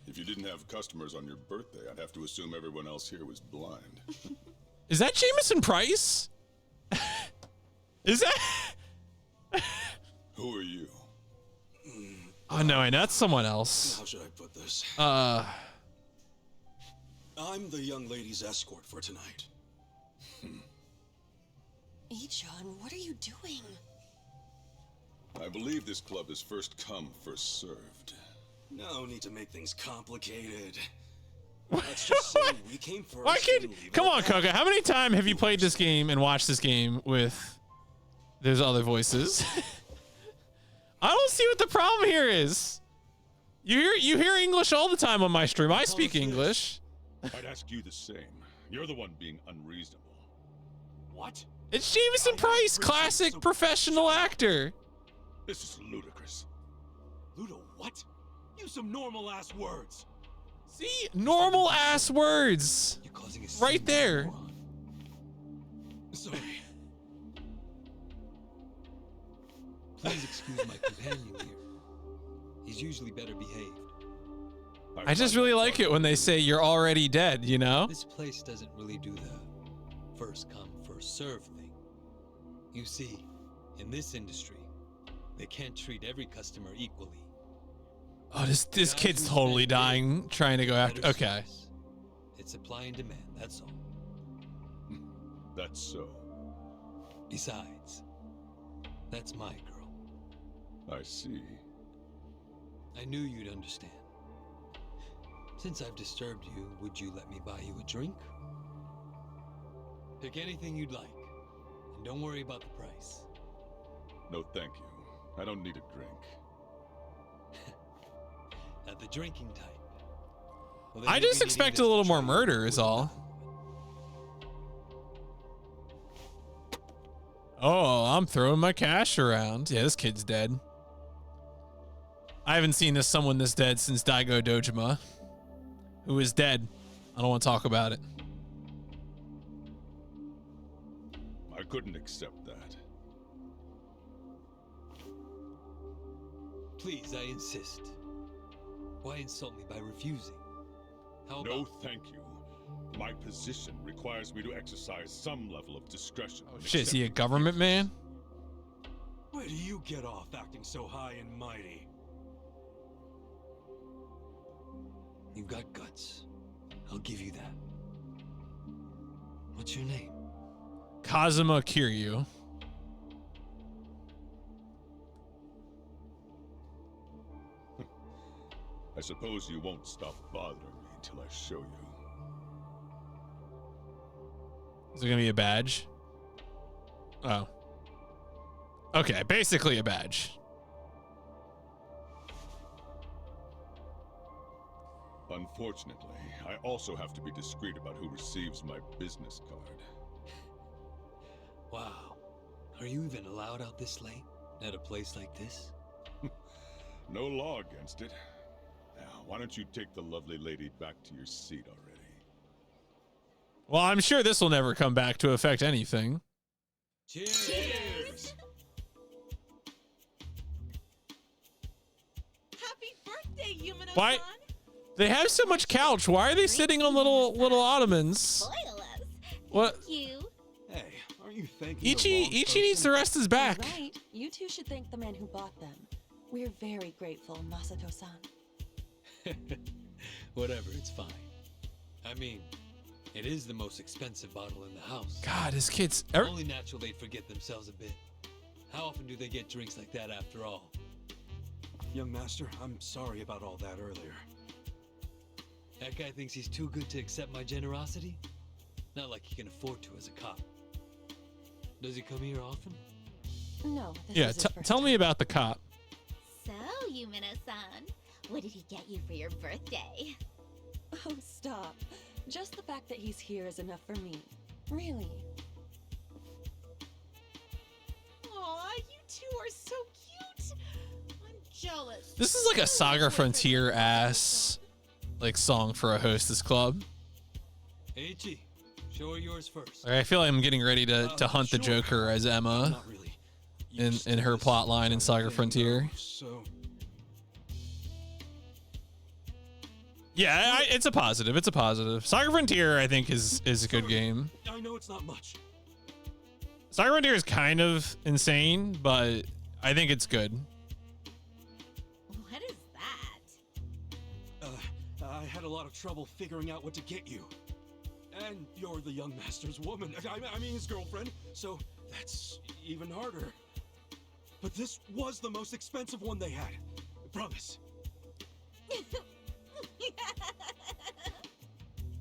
If you didn't have customers on your birthday, I'd have to assume everyone else here was blind. Is that Jameson Price? Is that? Who are you? Oh no, and that's someone else. How should I put this? I'm the young lady's escort for tonight. Ichon, what are you doing? I believe this club is first come, first served. No need to make things complicated. Let's just say we came first. Why can't? and leave it Come at on, that. Coca. How many times have you played this game and watched this game with those other voices? I don't see what the problem here is. You hear English all the time on my stream. I speak English. I'd ask you the same. You're the one being unreasonable. What? It's Jameson Price, classic professional actor. This is ludicrous. Ludo, what? Use some normal ass words. See, normal ass words. You're causing a right there. Sorry. Please excuse my companion here. He's usually better behaved. I just really like it when they say you're already dead, you know? This place doesn't really do the first come, first serve thing. You see, in this industry, they can't treat every customer equally. Oh, this kid's totally dying trying to go after. Okay. It's supply and demand, that's all. That's so. Besides, that's my girl. I see. I knew you'd understand. Since I've disturbed you, would you let me buy you a drink? Pick anything you'd like, and don't worry about the price. No, thank you. I don't need a drink. Not the drinking type. Well, then I you'll just be needing expect this a to little more train murder is with all. enough. Oh, I'm throwing my cash around. Yeah, this kid's dead. I haven't seen someone this dead since Daigo Dojima, who is dead. I don't want to talk about it. I couldn't accept that. Please, I insist. Why insult me by refusing? How No, about... thank you. My position requires me to exercise some level of discretion. Oh shit, is he a government man? Where do you get off acting so high and mighty? You've got guts. I'll give you that. What's your name? Kazuma Kiryu. I suppose you won't stop bothering me until I show you. Is it gonna be a badge? Oh. Okay, basically a badge. Unfortunately, I also have to be discreet about who receives my business card. Wow. Are you even allowed out this late? At a place like this? No law against it. Now, why don't you take the lovely lady back to your seat already? Well, I'm sure this will never come back to affect anything. Cheers! Cheers! Happy birthday, Yumino-san! Why? They have so much couch. Why are they sitting on little ottomans? Spoil us. What? Thank you. Hey, aren't you thanking Ichi needs to rest his back. You're right. You two should thank the man who bought them. We're very grateful, Masato-san. Whatever, it's fine. I mean, it is the most expensive bottle in the house. God, his kids. Only natural they'd forget themselves a bit. How often do they get drinks like that after all? Young master, I'm sorry about all that earlier. That guy thinks he's too good to accept my generosity? Not like he can afford to as a cop. Does he come here often? No, this Yeah, was his first tell me about the cop. So, Yumina-san, what did he get you for your birthday? Oh, stop. Just the fact that he's here is enough for me. Really. Aw, you two are so cute. I'm jealous. This is like a Saga Frontier ass like song for a hostess club. Eiichi, show her yours first. Like, I feel like I'm getting ready to hunt the Joker as Emma Not really. in her plot line in Saga Frontier. So, Yeah, it's a positive. It's a positive. Saga Frontier, I think, is a good game. I know it's not much. Saga Frontier is kind of insane, but I think it's good. What is that? I had a lot of trouble figuring out what to get you. And you're the young master's woman. I mean his girlfriend, so that's even harder. But this was the most expensive one they had. I promise.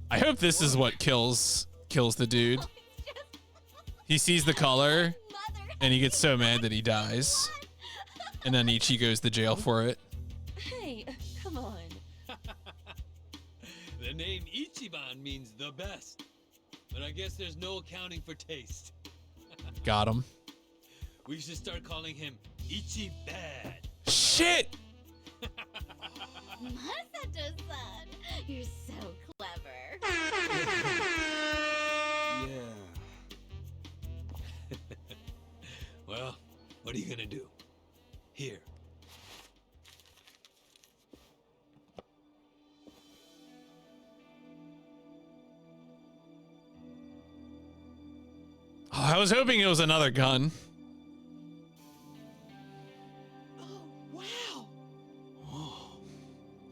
I hope this is what kills the dude. He sees the color, and he gets so mad that he dies. And then Ichi goes to jail for it. Hey, come on. The name Ichiban means the best. But I guess there's no accounting for taste. Got him. We should start calling him Ichibad. Shit! Masato-san, you're so clever. Yeah. Well, what are you gonna do? Here. Oh, I was hoping it was another gun.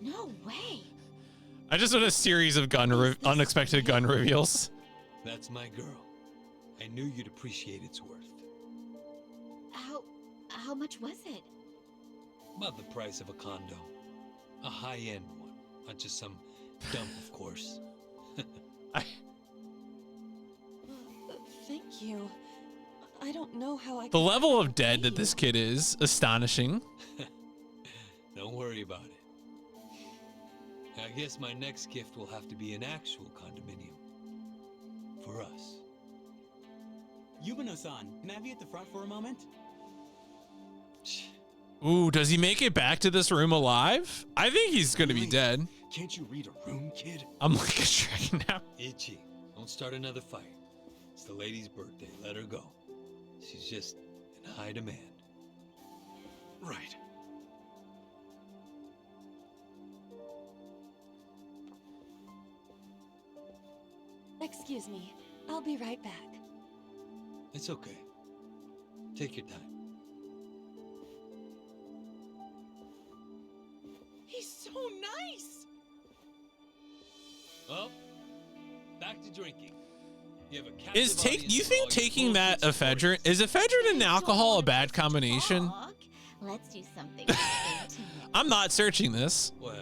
No way. I just want a series of unexpected gun reveals. That's my girl. I knew you'd appreciate its worth. How much was it? About the price of a condo. A high-end one, not just some dump, of course. Thank you. I don't know how I The level of dead that this kid is astonishing. Don't worry about it. I guess my next gift will have to be an actual condominium. For us. Yumino-san, can I have you at the front for a moment? Ooh, does he make it back to this room alive? I think he's gonna be dead. Can't you read a room, kid? I'm like a dragon now. Ichi, don't start another fight. It's the lady's birthday. Let her go. She's just in high demand. Right. Excuse me. I'll be right back. It's okay. Take your time. He's so nice. Well, back to drinking. You have a You think taking that ephedrine is ephedrine and alcohol a bad combination? Let's do something. I'm not searching this. Well,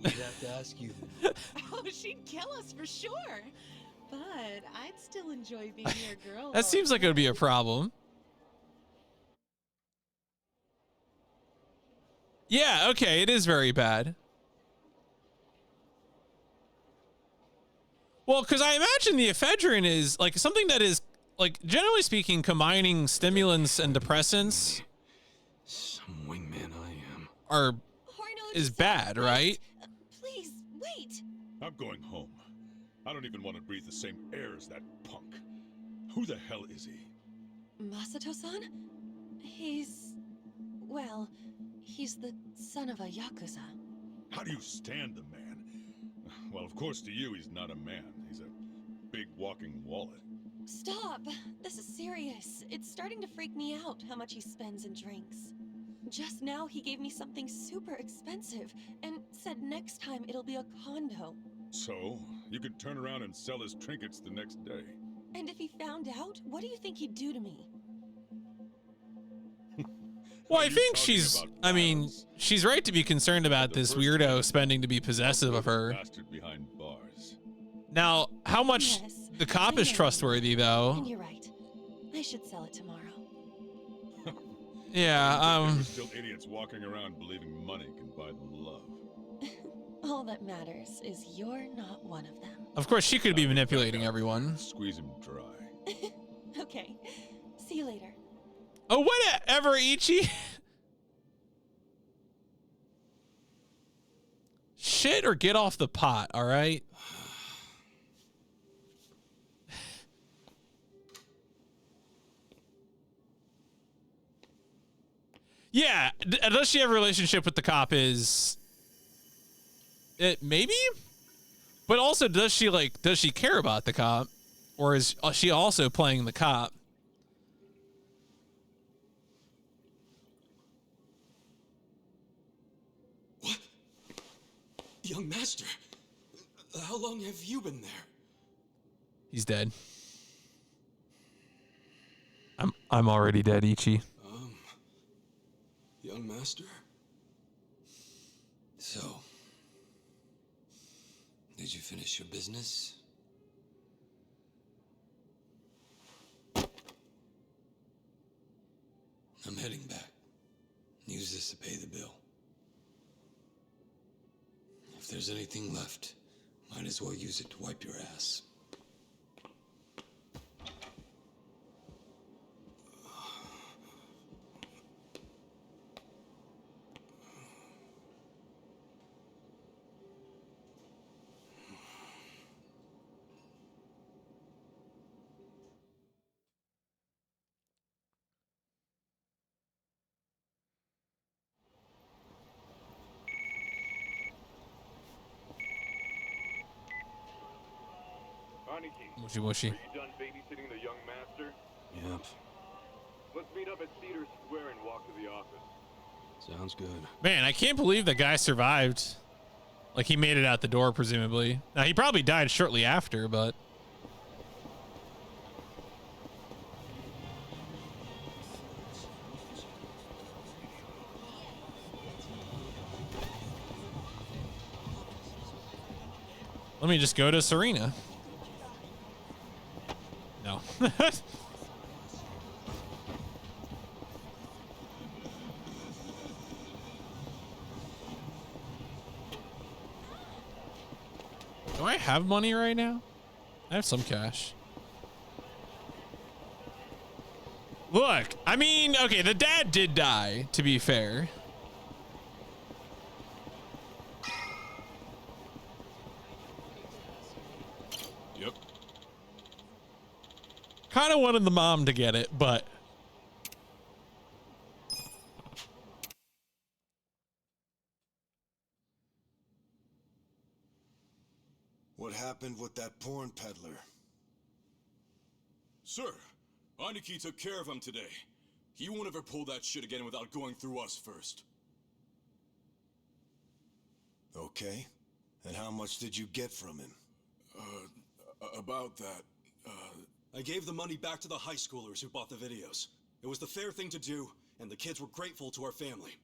we'd have to ask you then. Oh, she'd kill us for sure. But I'd still enjoy being your girl. That seems like it would be a problem. Yeah, okay, it is very bad. Well, because I imagine the ephedrine is like something that is, like, generally speaking, combining stimulants and depressants Some wingman I am. is bad, right? Please, wait. I'm going home. I don't even want to breathe the same air as that punk. Who the hell is he? Masato-san? Well, he's the son of a Yakuza. How do you stand the man? Well, of course, to you, he's not a man. He's a big walking wallet. Stop! This is serious. It's starting to freak me out how much he spends and drinks. Just now, he gave me something super expensive and said next time it'll be a condo. So, you could turn around and sell his trinkets the next day. And if he found out, what do you think he'd do to me? Well, I think she's right to be concerned about this weirdo spending to be possessive of her. Bastard behind bars. Now, how much the cop is trustworthy, though? And you're right. I should sell it tomorrow. Yeah, There's still idiots walking around believing money can buy them love. All that matters is you're not one of them. of course she could be manipulating everyone. Squeeze him dry. Okay, see you later. Oh, whatever, Ichi. Shit or get off the pot, all right? Yeah, does she have a relationship with the cop is it maybe? But also does she care about the cop? Or is she also playing the cop? What? Young master, how long have you been there? He's dead. I'm already dead, Ichi. Young master? So, did you finish your business? I'm heading back. Use this to pay the bill. If there's anything left, might as well use it to wipe your ass. Mushy mushy. Are you done babysitting the young master? Yep. Let's meet up at Cedar Square and walk to the office. Sounds good. Man, I can't believe the guy survived. Like, he made it out the door, presumably. Now, he probably died shortly after, but... Let me just go to Serena. No. Do I have money right now? I have some cash. Look, I mean, okay, the dad did die, to be fair. Yep. Kind of wanted the mom to get it, but... What happened with that porn peddler? Sir, Aniki took care of him today. He won't ever pull that shit again without going through us first. Okay. And how much did you get from him? About that, I gave the money back to the high schoolers who bought the videos. It was the fair thing to do, and the kids were grateful to our family.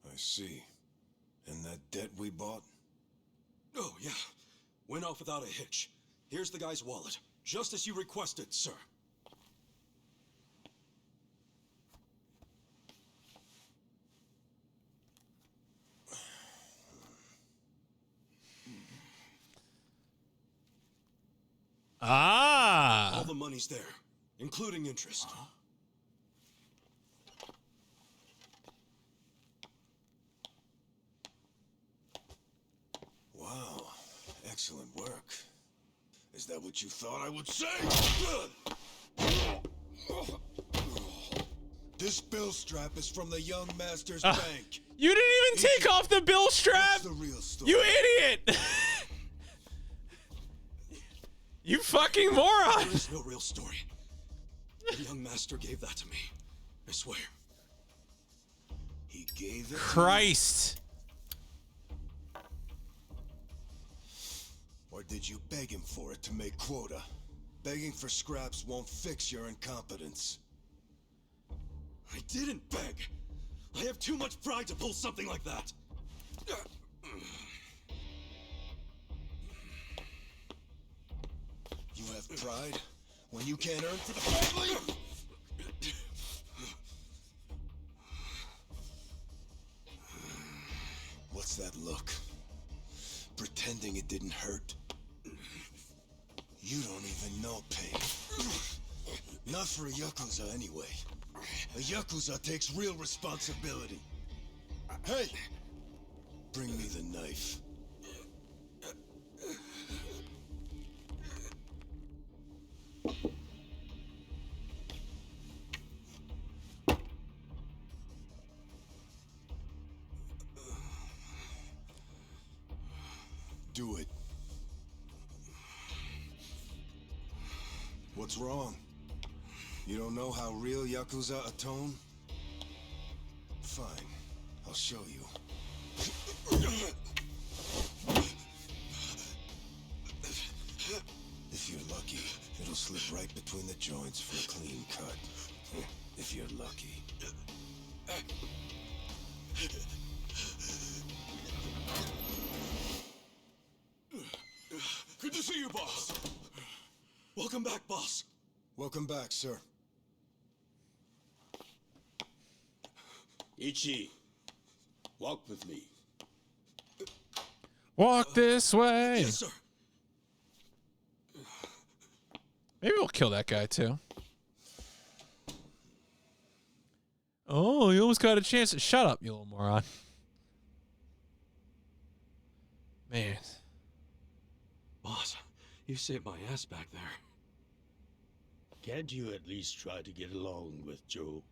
I see. And that debt we bought? Oh, yeah. Went off without a hitch. Here's the guy's wallet. Just as you requested, sir. Ah! All the money's there, including interest. Wow. Excellent work. Is that what you thought I would say? This bill strap is from the young master's bank. You didn't even take off the bill strap! The real story. You idiot! You fucking moron! There is no real story. The young master gave that to me. I swear. He gave it Christ. Or did you beg him for it to make quota? Begging for scraps won't fix your incompetence. I didn't beg. I have too much pride to pull something like that. You have pride when you can't earn for the family? it didn't hurt? You don't even know pain. Not for a Yakuza, anyway. A Yakuza takes real responsibility. Hey! Bring me the knife. Do it. What's wrong? You don't know how real Yakuza atone? Fine. I'll show you. If you're lucky, it'll slip right between the joints for a clean cut. If you're lucky. Good to see you, boss. Welcome back, boss. Welcome back, sir. Ichi, walk with me. Walk this way. Yes, sir. Maybe we'll kill that guy too. Oh, you almost got a chance. Shut up, you little moron. Man. Boss, you saved my ass back there. Can't you at least try to get along with Joe?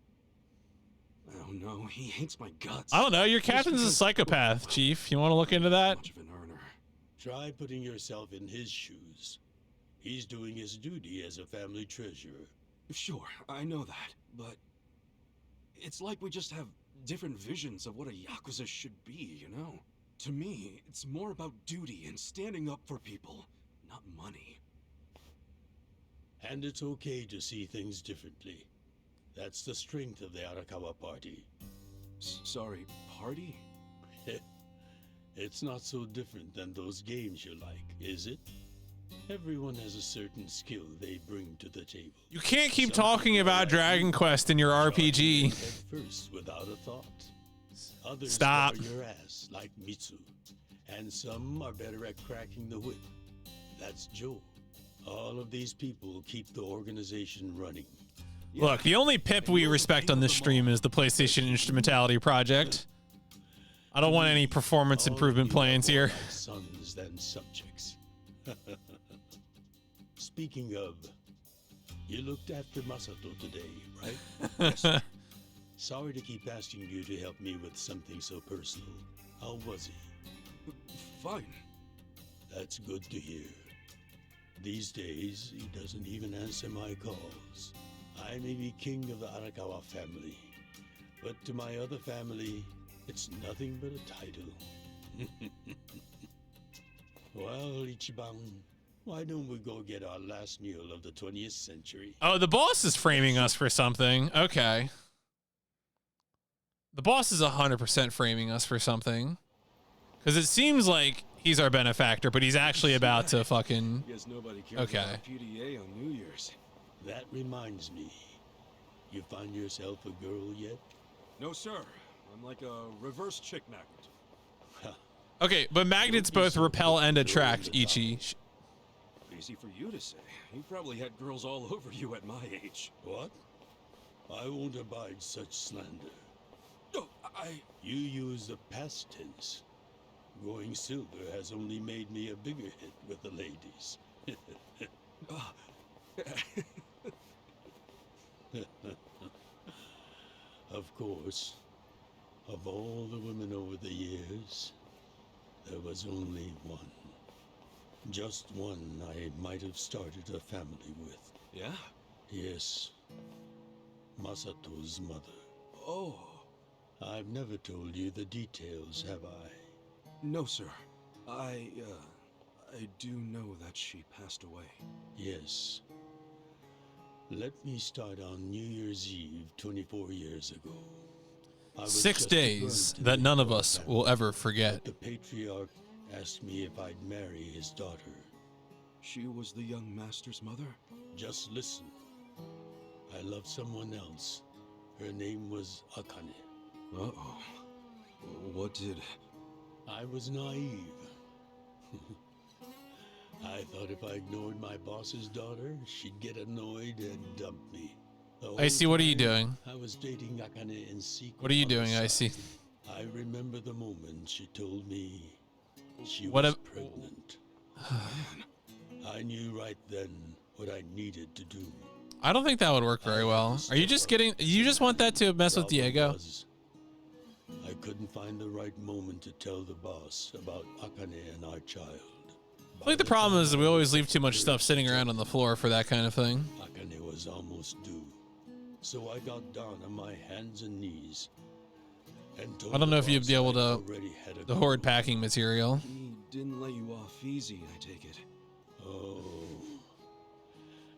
Oh no, he hates my guts. I don't know. Your captain's a psychopath, Chief. You want to look into that? Much of an earner. Try putting yourself in his shoes. He's doing his duty as a family treasurer. Sure, I know that, but it's like we just have different visions of what a Yakuza should be, you know? To me, it's more about duty and standing up for people, not money. And it's okay to see things differently. That's the strength of the Arakawa Party. Sorry, party? It's not so different than those games you like, is it? Everyone has a certain skill they bring to the table. You can't keep talking about Dragon Quest in your RPG. At first, without a thought. Others Stop. cover your ass, like Mitsu. And some are better at cracking the whip. That's Joe. All of these people keep the organization running. Look, the only pip we respect on this stream is the PlayStation Instrumentality Project. I don't want any performance improvement plans here. Sons than subjects. Speaking of, you looked after Masato today, right? Yes. Sorry to keep asking you to help me with something so personal. How was he? Fine. That's good to hear. These days, he doesn't even answer my calls. I may be king of the Arakawa family, but to my other family, it's nothing but a title. Well, Ichiban, why don't we go get our last meal of the 20th century? Oh, the boss is framing us for something. Okay. The boss is 100% framing us for something. Because it seems like he's our benefactor, but he's actually about to fucking... Guess nobody cares about PDA on New Year's. That reminds me. You find yourself a girl yet? No, sir. I'm like a reverse chick magnet. Okay, but magnets both repel and attract, Ichi. Easy for you to say. You probably had girls all over you at my age. What? I won't abide such slander. No, You use the past tense. Going silver has only made me a bigger hit with the ladies. Of course, of all the women over the years, there was only one. Just one I might have started a family with. Yeah? Yes. Masato's mother. Oh. I've never told you the details, have I? No, sir. I do know that she passed away. Yes. Let me start on New Year's Eve 24 years ago. I was 6 just days about to that leave none of our us family, will ever forget. but the patriarch asked me if I'd marry his daughter. She was the young master's mother? Just listen. I loved someone else. Her name was Akane. Uh-oh. What did... I was naive. I thought if I ignored my boss's daughter, she'd get annoyed and dump me. I see. What are you doing? I was dating Akane in secret. What are you doing? I see. I remember the moment she told me she was pregnant. I knew right then what I needed to do. I don't think that would work very well. Are you just getting? You just want that to mess with Diego? I couldn't find the right moment to tell the boss about Akane and our child. I think the problem is that we always leave too much stuff sitting around on the floor for that kind of thing. Akane was almost due, so I got down on my hands and knees and told I don't know if you'd be able I to already had a the horde packing material. He didn't let you off easy, I take it. Oh,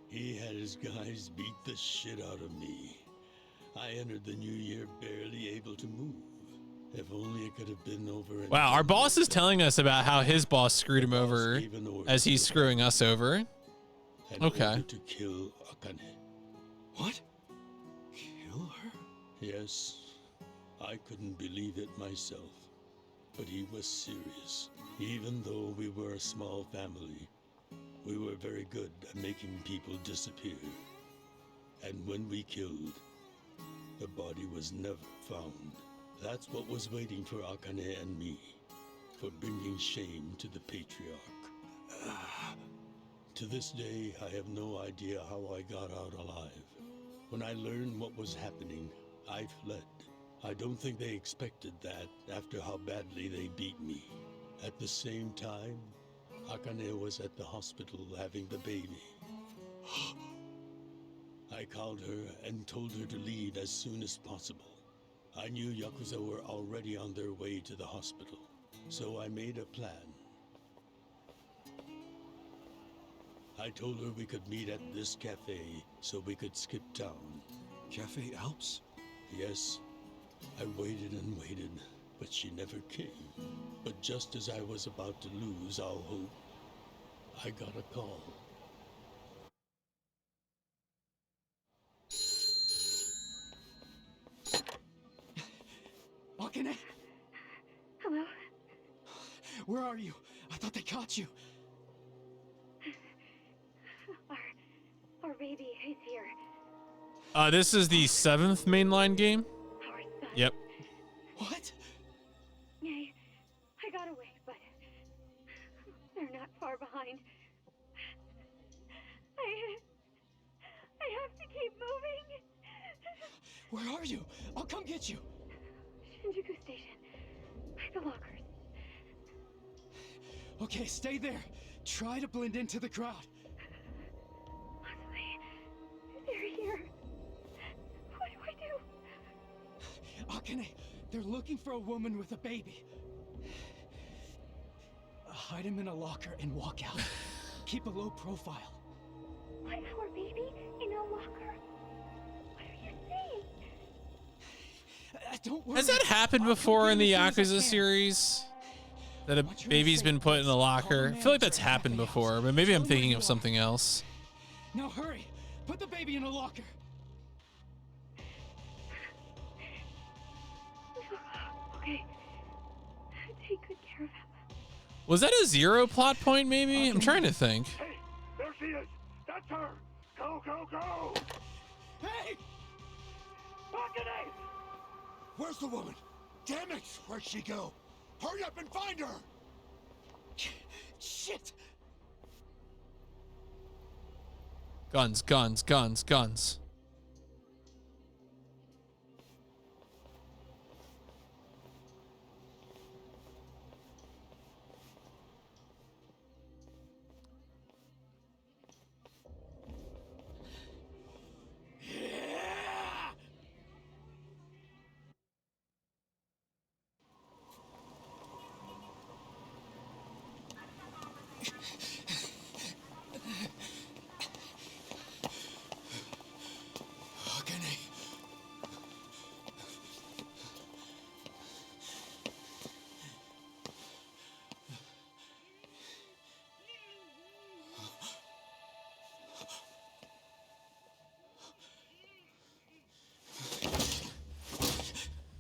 he had his guys beat the shit out of me. I entered the new year barely able to move. If only it could have been over. Wow, our boss is telling us about how his boss screwed him over as he's screwing us over. Okay. To kill Akane. What? Kill her? Yes. I couldn't believe it myself. But he was serious. Even though we were a small family, we were very good at making people disappear. And when we killed, the body was never found. That's what was waiting for Akane and me, for bringing shame to the patriarch. To this day, I have no idea how I got out alive. When I learned what was happening, I fled. I don't think they expected that after how badly they beat me. At the same time, Akane was at the hospital having the baby. I called her and told her to leave as soon as possible. I knew Yakuza were already on their way to the hospital, so I made a plan. I told her we could meet at this cafe so we could skip town. Cafe Alps? Yes. I waited and waited, but she never came. But just as I was about to lose all hope, I got a call. Akane? Hello? Where are you? I thought they caught you. Our baby is here. This is the 7th mainline game. Yep. What? I got away, but they're not far behind. I have to keep moving. Where are you? I'll come get you. Shinjuku Station. The lockers. Okay, stay there. Try to blend into the crowd. They're here. What do I do? Akane, they're looking for a woman with a baby. Hide him in a locker and walk out. Keep a low profile. Put our baby in a locker? What are you saying? Don't worry. Has that happened before in the Yakuza series? That a baby's been put in a locker? I feel like that's happened before, but maybe I'm thinking of something else. Now hurry. Put the baby in a locker. Okay. Take good care of him. Was that a Zero plot point, maybe? I'm trying to think. Hey, there she is. That's her. Go, go, go. Hey! Akane! Where's the woman? Damn it! Where'd she go? Hurry up and find her! Shit! Guns, guns, guns, guns.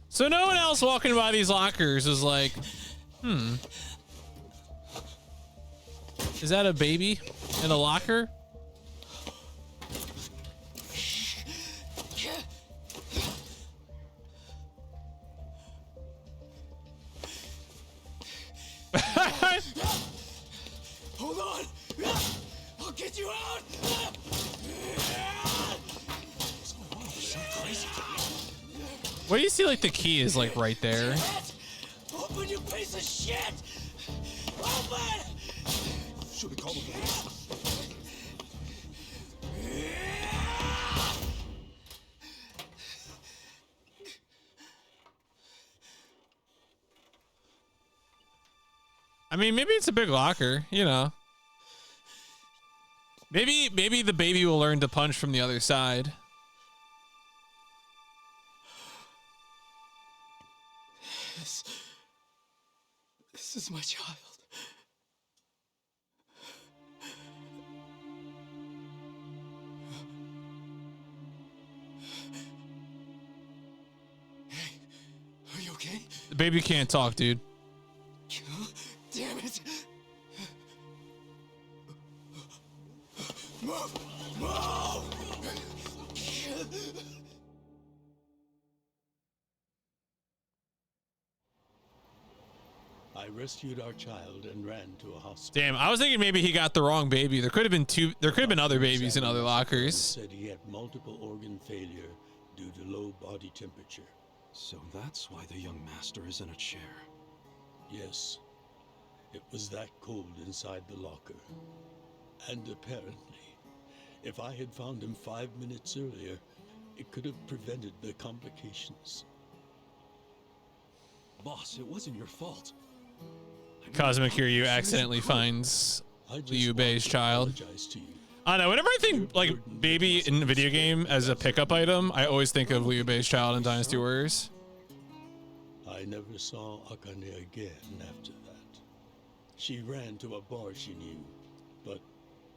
So no one else walking by these lockers is like, Is that a baby in a locker? Hold on! I'll get you out! Where do you see like the key is like right there? Open, you piece of shit! Open! Should we call the police? I mean, maybe it's a big locker, you know. Maybe the baby will learn to punch from the other side. This is my child. Hey, are you okay? The baby can't talk, dude. Damn it! Move! Move! I rescued our child and ran to a hospital. Damn, I was thinking maybe he got the wrong baby. There could have been two. There could have been other babies in other lockers. Said he had multiple organ failure due to low body temperature. So that's why the young master is in a chair. Yes. It was that cold inside the locker. And apparently, if I had found him 5 minutes earlier, it could have prevented the complications. Boss, it wasn't your fault. Cosmic Kiryu accidentally finds Liu Bei's child. I don't know. Whenever I think like baby in a video game as a pickup item, I always think of Liu Bei's child in Dynasty Warriors. I never saw Akane again after that. She ran to a bar she knew, but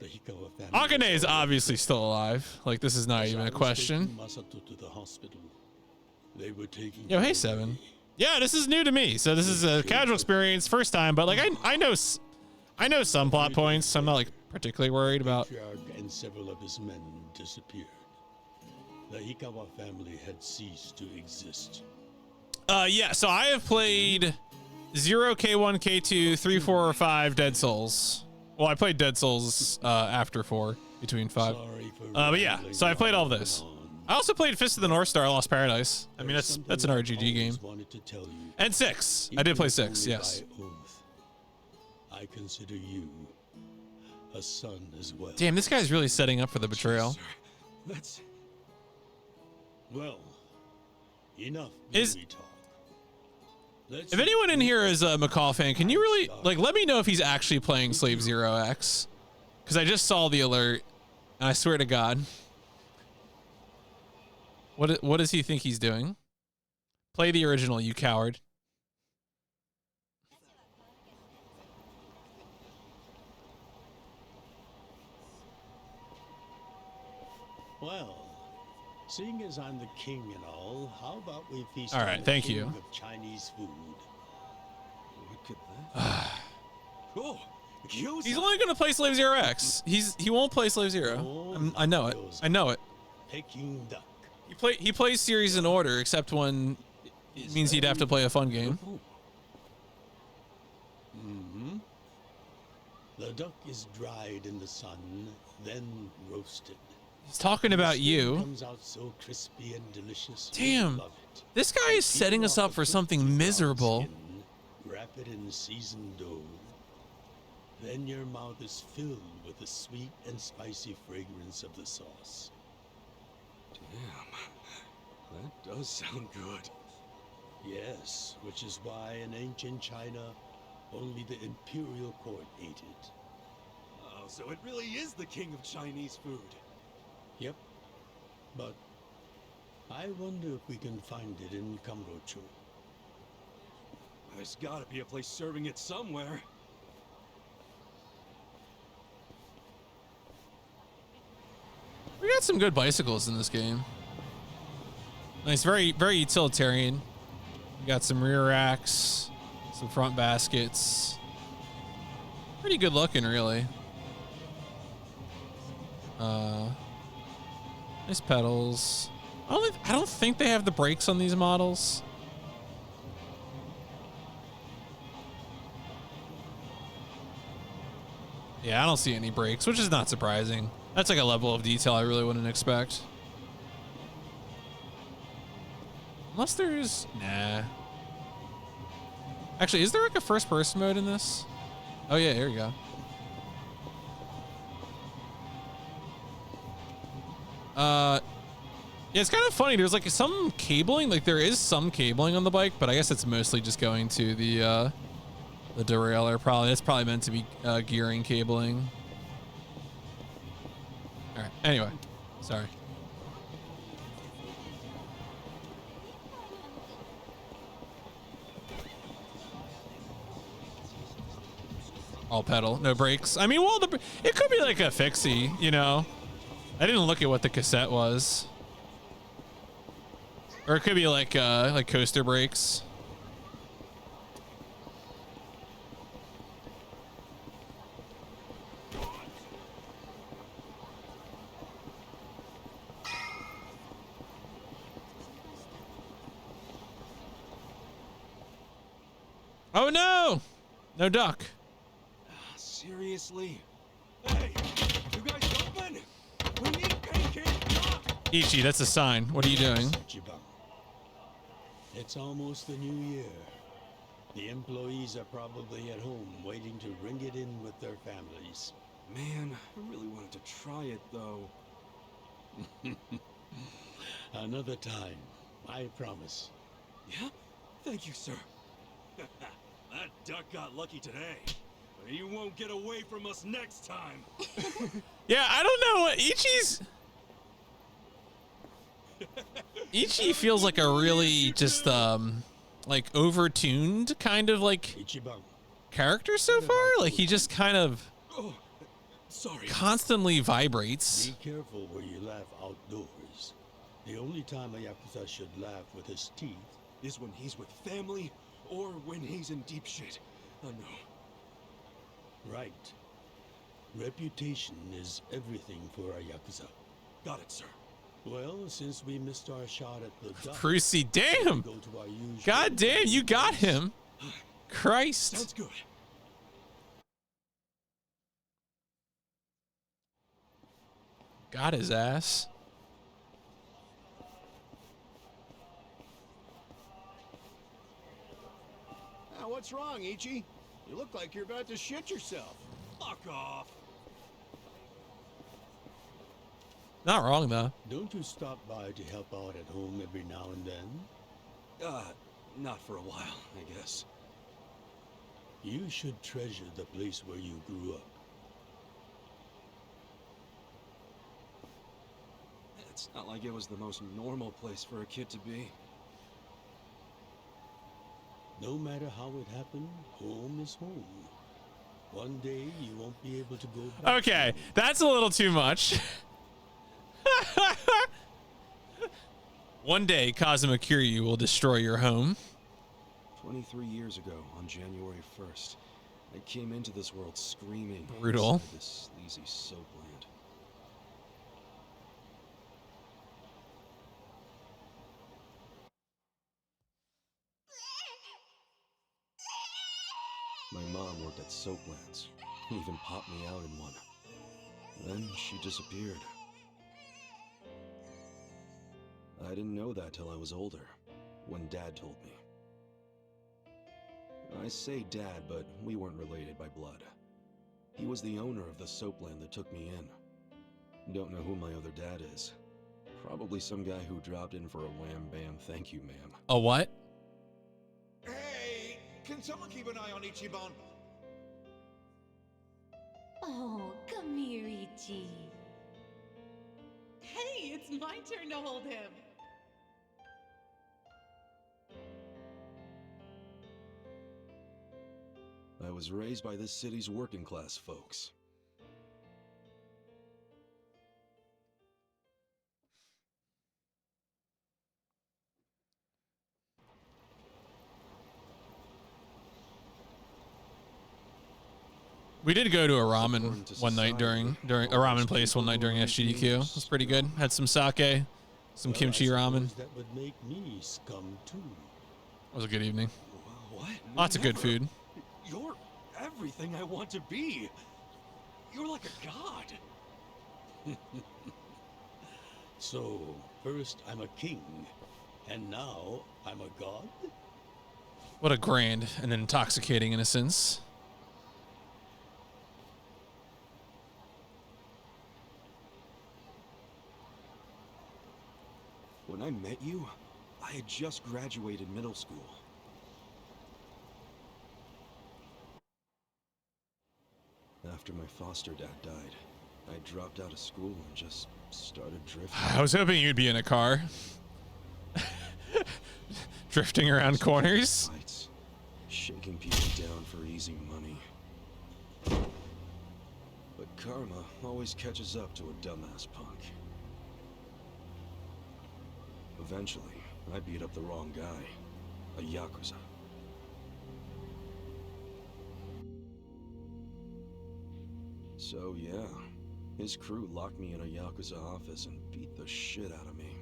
the Hikawa family... Akane is obviously still alive. Like, this is not even a question. Masato to the hospital. They were taking... Yo, hey, Seven. Yeah, this is new to me. So this is a casual experience, first time, but like I know some plot points. So I'm not like particularly worried about. And several of his men disappeared. The Hikawa family had ceased to exist. Yeah, so I have played 0, K1, K2, 3, 4, or 5 Dead Souls. Well, I played Dead Souls after 4, between 5. But yeah, so I played all of this. I also played Fist of the North Star: Lost Paradise. I mean, that's an RGG game. And 6. I did play 6. Yes. I consider you a son as well. Damn, this guy's really setting up for the betrayal. That's... Well, enough. If anyone in here is a McCall fan, can you really like let me know if he's actually playing Slave 0X? Because I just saw the alert, and I swear to God. What does he think he's doing? Play the original, you coward. Well, seeing as I'm the king and all, how about we feast All on right, the thank king you. of Chinese food? Look at that. Oh, He's only gonna play Slave 0X. He won't play Slave 0. I know it. I know it. Peking duck. He plays series in order, except when it means he'd have to play a fun game. Mm-hmm. The duck is dried in the sun, then roasted. He's talking about you. Comes out so crispy and delicious. Damn, this guy is setting us up for something miserable. Wrap it in seasoned dough. Then your mouth is filled with the sweet and spicy fragrance of the sauce. Damn, that does sound good. Yes, which is why in ancient China, only the imperial court ate it. Oh, so it really is the king of Chinese food. Yep, but I wonder if we can find it in Kamurocho. There's gotta be a place serving it somewhere. We got some good bicycles in this game. Nice, very utilitarian. We got some rear racks, some front baskets. Pretty good looking, really. Nice pedals. I don't think they have the brakes on these models. Yeah, I don't see any brakes, which is not surprising. That's like a level of detail I really wouldn't expect. Unless there's... Nah. Actually, is there like a first person mode in this? Oh yeah, here we go. Yeah, it's kind of funny. There's like some cabling, like there is some cabling on the bike, but I guess it's mostly just going to the derailleur. Probably that's probably meant to be gearing cabling. All right. Anyway, sorry. All pedal, no brakes. I mean, well, it could be like a fixie, you know. I didn't look at what the cassette was. Or it could be like coaster brakes. Oh no! No duck. Seriously? Hey, you guys open? We need pancake duck! Ichi, that's a sign. What are you doing? It's almost the new year. The employees are probably at home waiting to ring it in with their families. Man, I really wanted to try it though. Another time, I promise. Yeah? Thank you, sir. That duck got lucky today. But he won't get away from us next time. Yeah, I don't know what Ichi feels like a really just like overtuned kind of like character so far. Like he just kind of constantly vibrates. Be careful where you laugh outdoors. The only time a Yakuza should laugh with his teeth is when he's with family or when he's in deep shit. I know. Right. Reputation is everything for a Yakuza. Got it, sir. Well, since we missed our shot at the duck, Brucey, damn! God damn, you got him! Christ! Sounds good. Got his ass. What's wrong, Ichi? You look like you're about to shit yourself. Fuck off. Not wrong though. Don't you stop by to help out at home every now and then? Not for a while, I guess. You should treasure the place where you grew up. It's not like it was the most normal place for a kid to be. No matter how it happened, home is home. One day you won't be able to go back. Okay, that's a little too much. One day, Kazuma Kiryu will destroy your home. 23 years ago, on January 1st, I came into this world screaming. Brutal. Inside this sleazy soapland. My mom worked at Soaplands. Even popped me out in one. Then she disappeared. I didn't know that till I was older, when Dad told me. I say Dad, but we weren't related by blood. He was the owner of the soapland that took me in. Don't know who my other dad is. Probably some guy who dropped in for a wham bam thank you, ma'am. A what? Hey, can someone keep an eye on Ichiban? Oh, come here, Ichi. Hey, it's my turn to hold him. I was raised by this city's working class folks. We did go to a ramen one night during a ramen place one night during SGDQ. It was pretty good. Had some sake, some kimchi ramen. That would make me scum too. It was a good evening. What? Lots of good Never. food. You're everything I want to be. You're like a god. So, first I'm a king, and now I'm a god? What a grand and intoxicating innocence. When I met you, I had just graduated middle school. After my foster dad died, I dropped out of school and just started drifting. I was hoping you'd be in a car. Drifting around corners. Fights, shaking people down for easy money. But karma always catches up to a dumbass punk. Eventually, I beat up the wrong guy, a Yakuza. So yeah, his crew locked me in a Yakuza office and beat the shit out of me.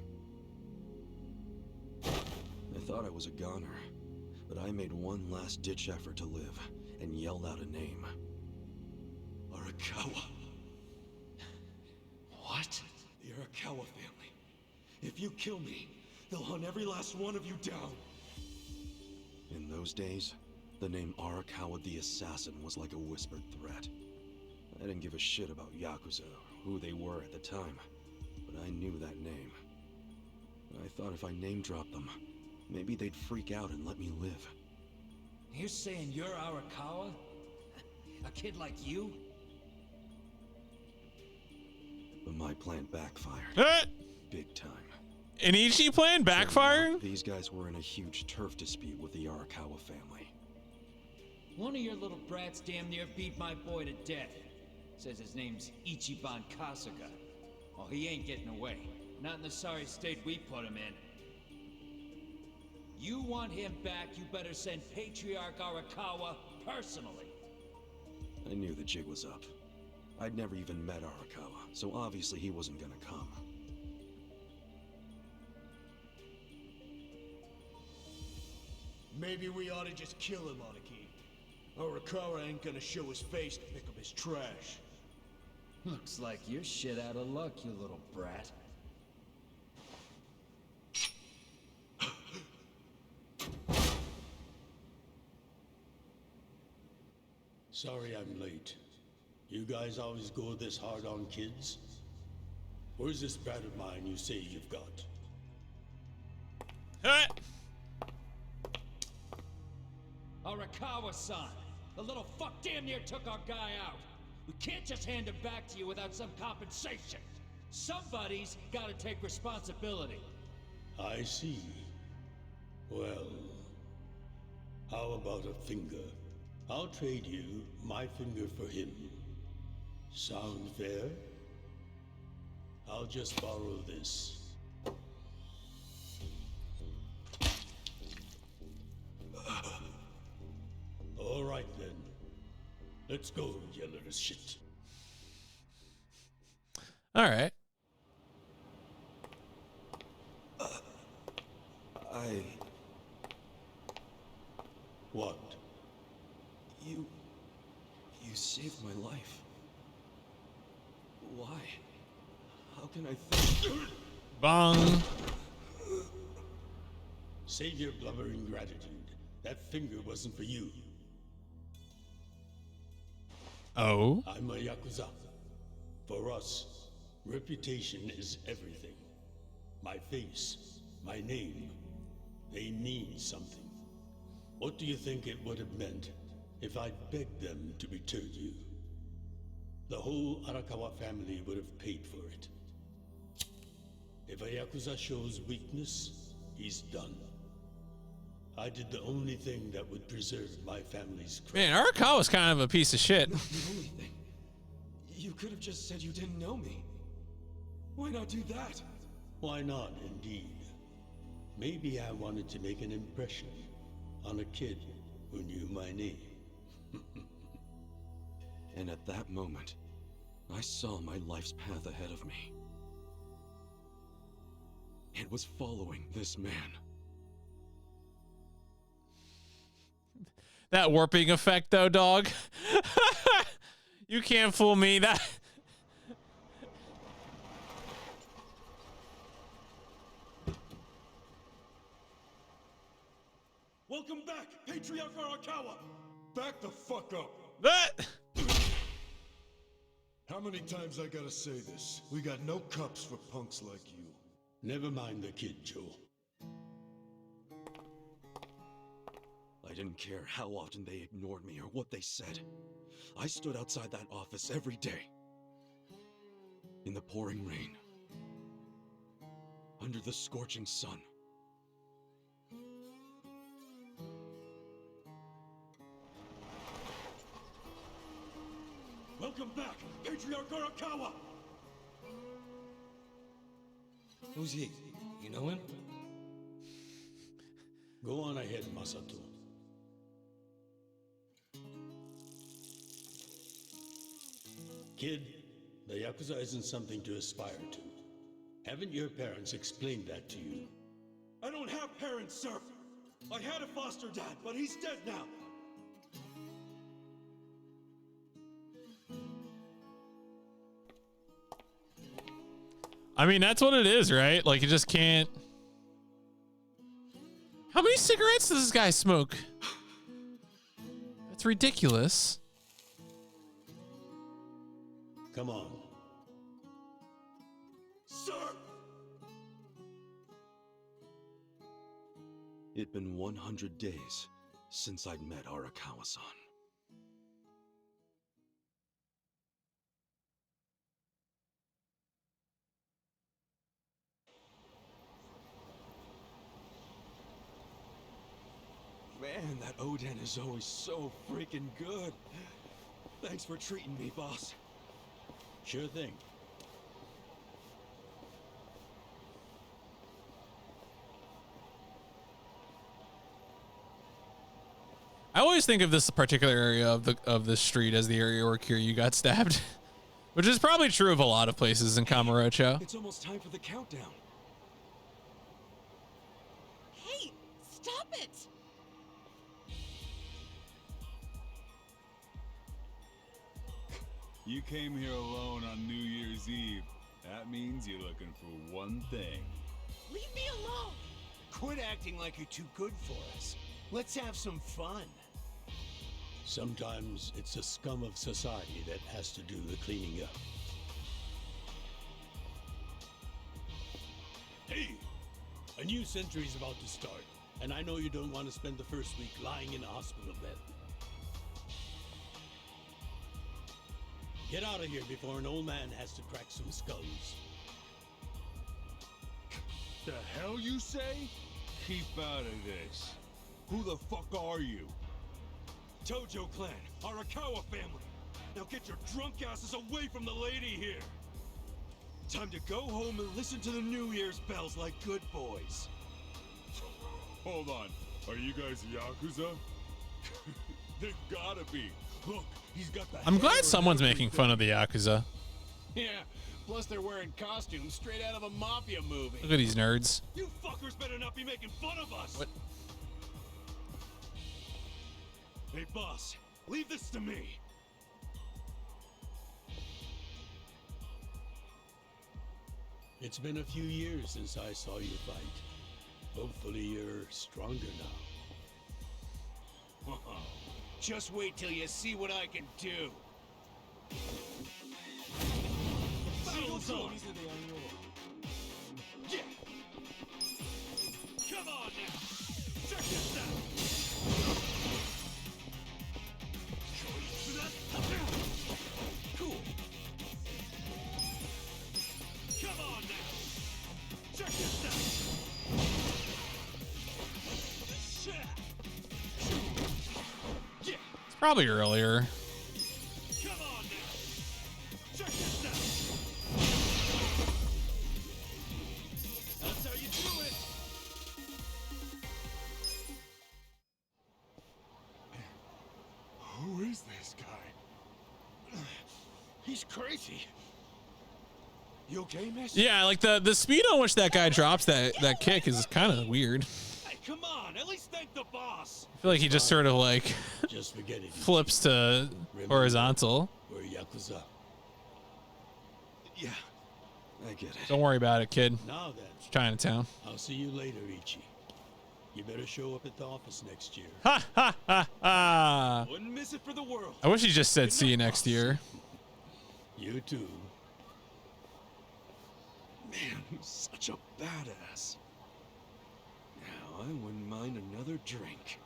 I thought I was a goner, but I made one last ditch effort to live and yelled out a name. Arakawa. What? The Arakawa family. If you kill me, they'll hunt every last one of you down. In those days, the name Arakawa the Assassin was like a whispered threat. I didn't give a shit about Yakuza or who they were at the time, but I knew that name. I thought if I name-dropped them, maybe they'd freak out and let me live. You're saying you're Arakawa? A kid like you? But my plan backfired. Big time. An Ichi plan backfiring? These guys were in a huge turf dispute with the Arakawa family. One of your little brats damn near beat my boy to death. Says his name's Ichiban Kasuga. Well, he ain't getting away. Not in the sorry state we put him in. You want him back, you better send Patriarch Arakawa personally. I knew the jig was up. I'd never even met Arakawa, so obviously he wasn't gonna come. Maybe we ought to just kill him, Aniki. Arakawa ain't gonna show his face to pick up his trash. Looks like you're shit out of luck, you little brat. Sorry I'm late. You guys always go this hard on kids? Where's this brat of mine you say you've got? Arakawa-san! The little fuck damn near took our guy out! We can't just hand him back to you without some compensation! Somebody's gotta take responsibility! I see. Well, how about a finger? I'll trade you my finger for him. Sound fair? I'll just borrow this. All right then. Let's go, you little shit. All right. What? You saved my life. Why? How can I thank you? Bong. Save your blubbering gratitude. That finger wasn't for you. Oh? I'm a Yakuza. For us, reputation is everything. My face, my name, they mean something. What do you think it would have meant if I'd begged them to return you? The whole Arakawa family would have paid for it. If a Yakuza shows weakness, he's done. I did the only thing that would preserve my family's credit. Man, Arakawa's kind of a piece of shit. Not the only thing. You could have just said you didn't know me. Why not do that? Why not, indeed? Maybe I wanted to make an impression on a kid who knew my name. And at that moment, I saw my life's path ahead of me. It was following this man. That warping effect, though, dog. You can't fool me. That. Welcome back, Patriarch Arakawa! Back the fuck up! That. How many times I gotta say this? We got no cups for punks like you. Never mind the kid, Joe. I didn't care how often they ignored me or what they said. I stood outside that office every day. In the pouring rain. Under the scorching sun. Welcome back, Patriarch Arakawa! Who's he? You know him? Go on ahead, Masato. Kid, the Yakuza isn't something to aspire to. Haven't your parents explained that to you? I don't have parents, sir! I had a foster dad, but he's dead now! I mean, that's what it is, right? Like, you just can't. How many cigarettes does this guy smoke? That's ridiculous. Come on. Sir! It'd been 100 days since I'd met Arakawa-san. Man, that Oden is always so freaking good. Thanks for treating me, boss. Sure thing. I always think of this particular area of the street as the area where Kiryu got stabbed, which is probably true of a lot of places in Kamurocho. It's almost time for the countdown. Hey, stop it! You came here alone on New Year's Eve. That means you're looking for one thing. Leave me alone! Quit acting like you're too good for us. Let's have some fun. Sometimes it's the scum of society that has to do the cleaning up. Hey! A new century's about to start, and I know you don't want to spend the first week lying in a hospital bed. Get out of here before an old man has to crack some skulls. The hell you say? Keep out of this. Who the fuck are you? Tojo clan, Arakawa family. Now get your drunk asses away from the lady here. Time to go home and listen to the New Year's bells like good boys. Hold on. Are you guys Yakuza? They've gotta be. Look, he's got the I'm glad someone's making fun of the Yakuza. Yeah, plus they're wearing costumes straight out of a mafia movie. Look at these nerds. You fuckers better not be making fun of us! What? Hey boss, leave this to me! It's been a few years since I saw you fight. Hopefully you're stronger now. Just wait till you see what I can do. Battle's on! Yeah! Come on now! Check this out! Cool! Come on now! Check this out! Yeah! It's probably earlier. Come on now! Check this out! That's how you do it! Who is this guy? crazy. You okay, miss? Yeah, like the speed on which that guy drops that kick is kind of weird. Hey, come on, at least thank the boss. I feel like he just sort of like Just forget it. flips to horizontal. We're Yakuza. Yeah, I get it. Don't worry about it, kid. Now then, It's Chinatown. I'll see you later, Ichi. You better show up at the office next year. Ha ha ha ha! Wouldn't miss it for the world. I wish he just said see you next year. You too. Man, he's such a badass. Now, I wouldn't mind another drink.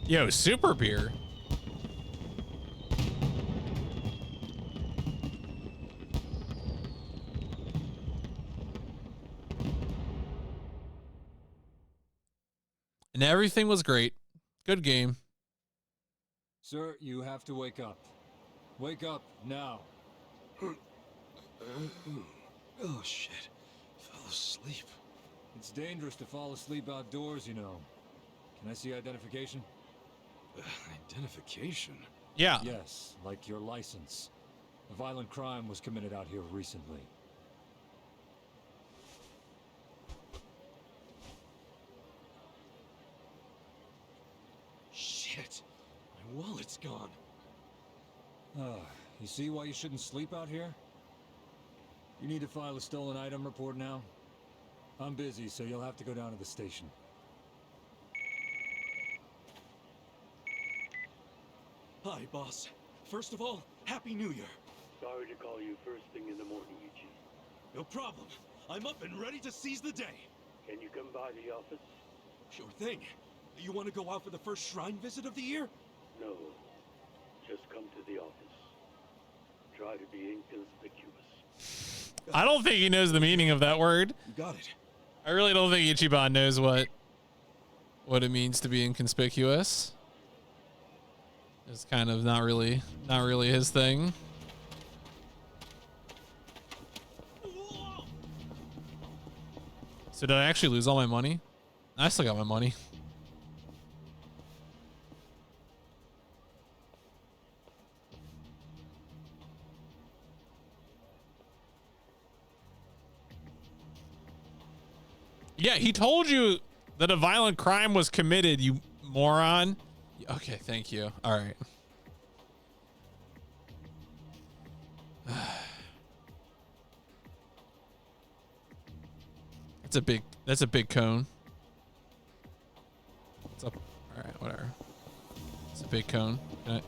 Yo, super beer. And everything was great. Good game. Sir, you have to wake up. Wake up now. Oh shit. Fell asleep. It's dangerous to fall asleep outdoors, you know. Can I see identification? Identification? Yeah. Yes, like your license. A violent crime was committed out here recently. Shit. My wallet's gone. You see why you shouldn't sleep out here? You need to file a stolen item report now? I'm busy, so you'll have to go down to the station. Hi, boss. First of all, Happy New Year. Sorry to call you first thing in the morning, Ichi. No problem. I'm up and ready to seize the day. Can you come by the office? Sure thing. You want to go out for the first shrine visit of the year? No. Just come to the office. Try to be inconspicuous. I don't think he knows the meaning of that word. You got it. I really don't think Ichiban knows what it means to be inconspicuous. It's kind of not really his thing. So did I actually lose all my money? I still got my money. Yeah, he told you that a violent crime was committed, you moron. Okay, thank you. All right. That's a big cone. What's up? All right, whatever. It's a big cone. All right.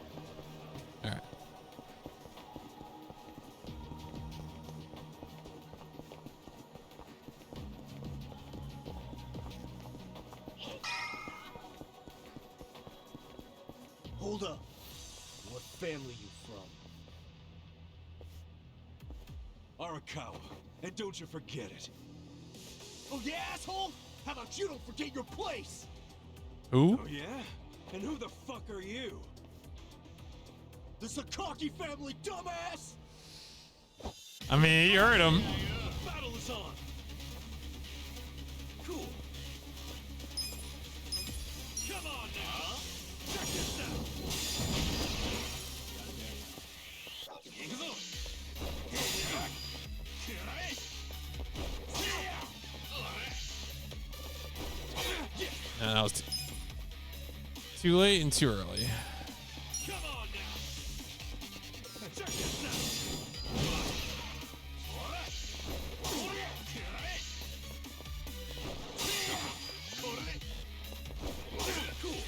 Hold up. What family you from? Arakawa, and don't you forget it. Oh, yeah, asshole? How about you don't forget your place? Who? Oh, yeah? And who the fuck are you? The Sakaki family, dumbass! I mean, you heard him. Battle is on! Cool. Come on now! Check this out! No, that was too late and too early. Come on now! Check this out! Cool.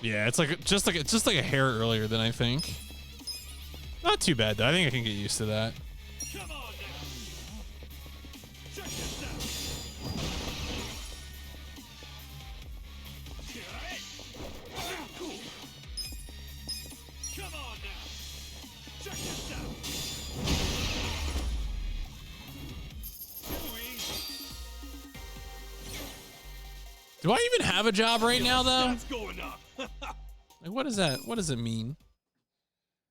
Yeah, it's just like a hair earlier than I think. Not too bad though. I think I can get used to that. Come on now. Check this out. Cool. Come on now. Check this out. Too easy. Do I even have a job right now though? That's going up. Like, what is that? What does it mean?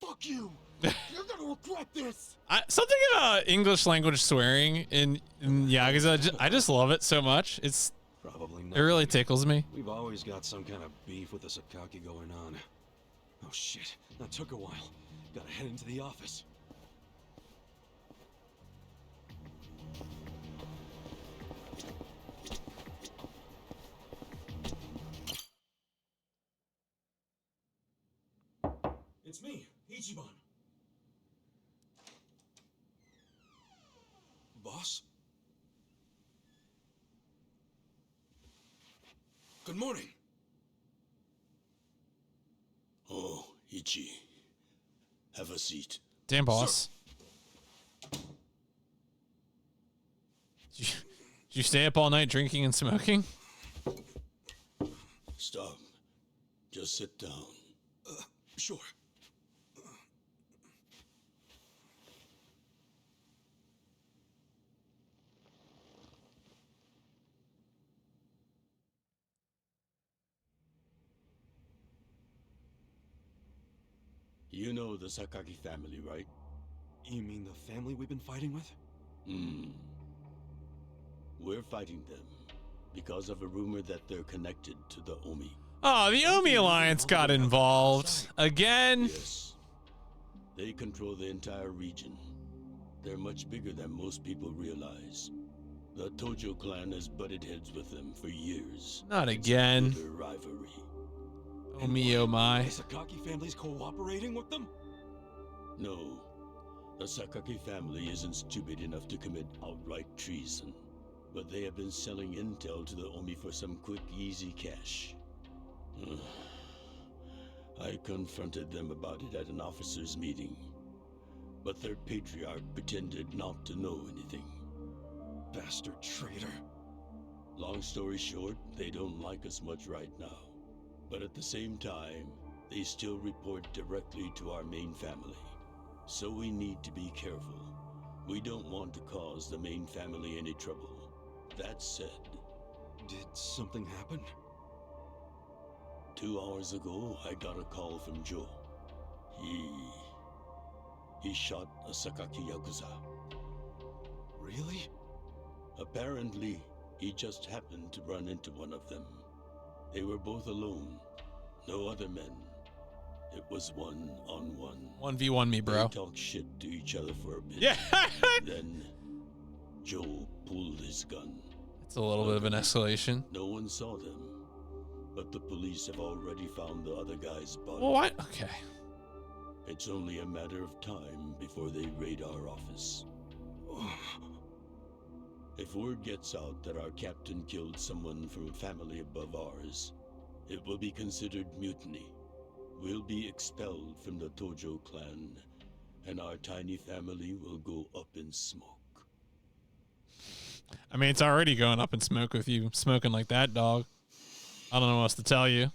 Fuck you. You're gonna regret this. Something about English language swearing in Yakuza, I just love it so much. Probably not. It really tickles me. We've always got some kind of beef with the Sakaki going on. Oh shit, that took a while. Gotta head into the office. It's me, Ichiban. Boss? Good morning. Oh, Ichi. Have a seat. Damn, boss. Did you stay up all night drinking and smoking? Stop. Just sit down. Sure. You know the Sakaki family, right? You mean the family we've been fighting with? We're fighting them because of a rumor that they're connected to the Omi. Oh, the Omi Alliance got involved again. Yes. They control the entire region. They're much bigger than most people realize. The Tojo clan has butted heads with them for years. Not again. It's a bitter rivalry. Oh me, oh my. The Sakaki family's cooperating with them? No. The Sakaki family isn't stupid enough to commit outright treason. But they have been selling intel to the Omi for some quick, easy cash. I confronted them about it at an officers' meeting. But their patriarch pretended not to know anything. Bastard traitor. Long story short, they don't like us much right now. But at the same time, they still report directly to our main family. So we need to be careful. We don't want to cause the main family any trouble. That said... Did something happen? 2 hours ago, I got a call from Joe. He shot a Sakaki Yakuza. Really? Apparently, he just happened to run into one of them. They were both alone. No other men. It was 1-on-1. 1v1 me, bro. They talked shit to each other for a bit. Yeah. Then Joe pulled his gun. It's a little bit of an escalation. No one saw them, but the police have already found the other guy's body. Well, what? Okay. It's only a matter of time before they raid our office. If word gets out that our captain killed someone from a family above ours, it will be considered mutiny. We'll be expelled from the Tojo clan, and our tiny family will go up in smoke. I mean, it's already going up in smoke with you smoking like that, dog. I don't know what else to tell you.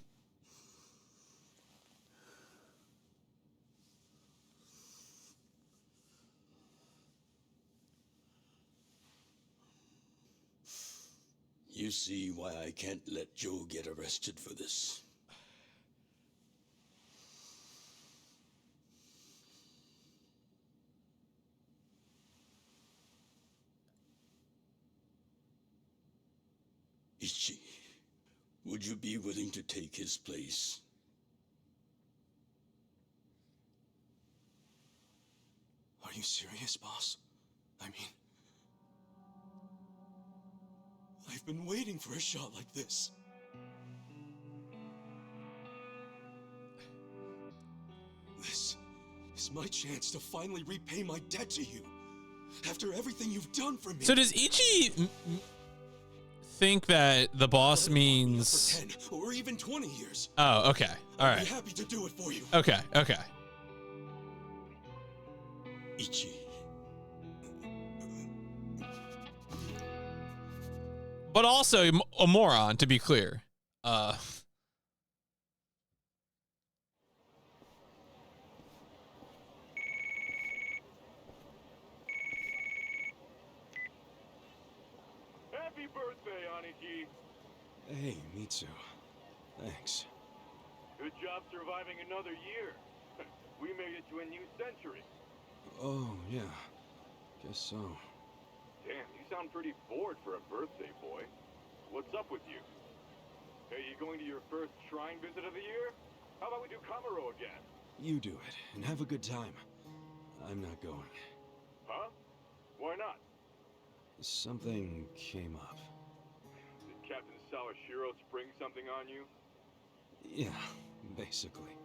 You see why I can't let Joe get arrested for this. Ichi, would you be willing to take his place? Are you serious, boss? I mean... I've been waiting for a shot like this. This is my chance to finally repay my debt to you. After everything you've done for me. So does Ichi think that the boss means 10 or even 20 years. Oh, okay. All I'll right. be happy to do it for you. Okay, okay. Ichi. But also a moron, to be clear. Happy birthday, Aniki. Hey, Mitsu. Thanks. Good job surviving another year. We made it to a new century. Oh, yeah. Guess so. Damn, you sound pretty bored for a birthday boy. What's up with you? Hey, you going to your first shrine visit of the year? How about we do Kamaro again? You do it, and have a good time. I'm not going. Huh? Why not? Something came up. Did Captain Sawashiro spring something on you? Yeah, basically.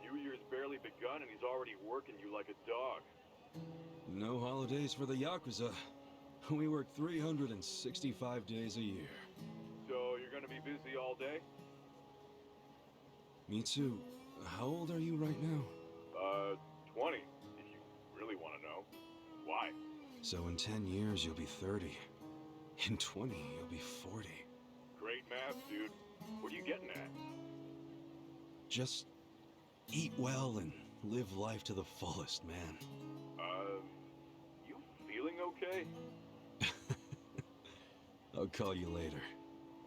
New Year's barely begun and he's already working you like a dog. No holidays for the Yakuza. We work 365 days a year. So you're gonna be busy all day? Mitsu, how old are you right now? 20, if you really want to know. Why? So in 10 years, you'll be 30. In 20, you'll be 40. Great math, dude. What are you getting at? Just eat well and live life to the fullest, man. You feeling okay? I'll call you later.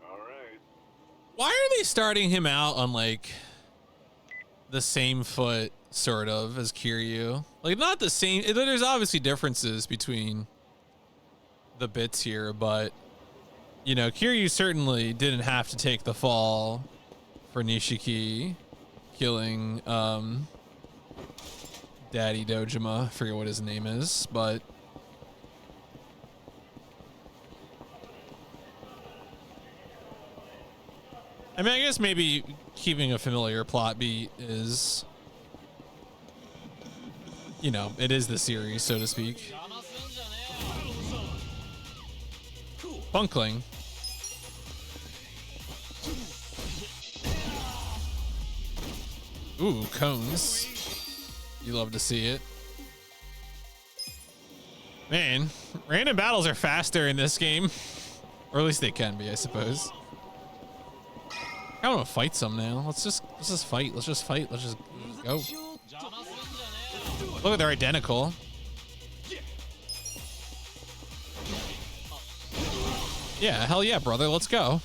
All right. Why are they starting him out on like the same foot, sort of, as Kiryu? Like, not the same. There's obviously differences between the bits here, but you know, Kiryu certainly didn't have to take the fall for Nishiki killing Daddy Dojima. I forget what his name is, but I mean, I guess maybe keeping a familiar plot beat is, you know, it is the series, so to speak. Bunkling. Ooh, cones. You love to see it. Man, random battles are faster in this game. Or at least they can be, I suppose. I want to fight some now. Let's just fight. Let's just fight. Let's just go. Look, they're identical. Yeah, hell yeah, brother. Let's go.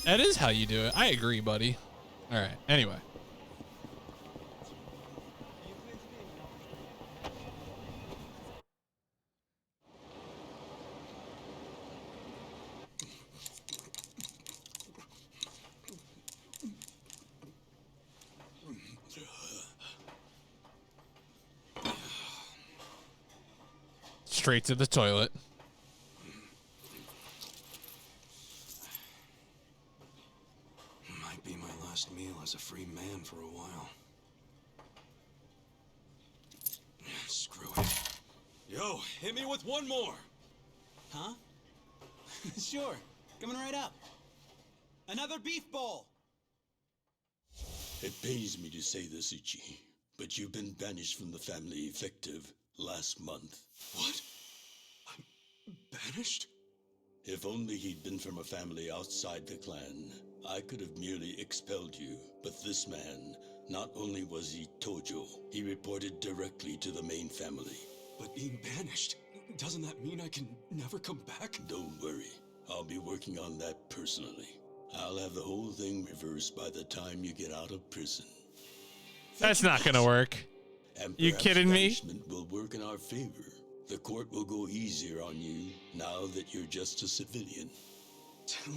That is how you do it. I agree, buddy. All right. Anyway. Straight to the toilet. Might be my last meal as a free man for a while. Screw it. Yo, hit me with one more. Huh? Sure. Coming right up. Another beef bowl. It pains me to say this, Ichi, but you've been banished from the family effective last month. What? I'm banished? If only he'd been from a family outside the clan, I could have merely expelled you. But this man, not only was he Tojo, he reported directly to the main family. But being banished, doesn't that mean I can never come back? Don't worry, I'll be working on that personally. I'll have the whole thing reversed by the time you get out of prison. That's not gonna work. And you kidding me? Banishment will work in our favor. The court will go easier on you now that you're just a civilian.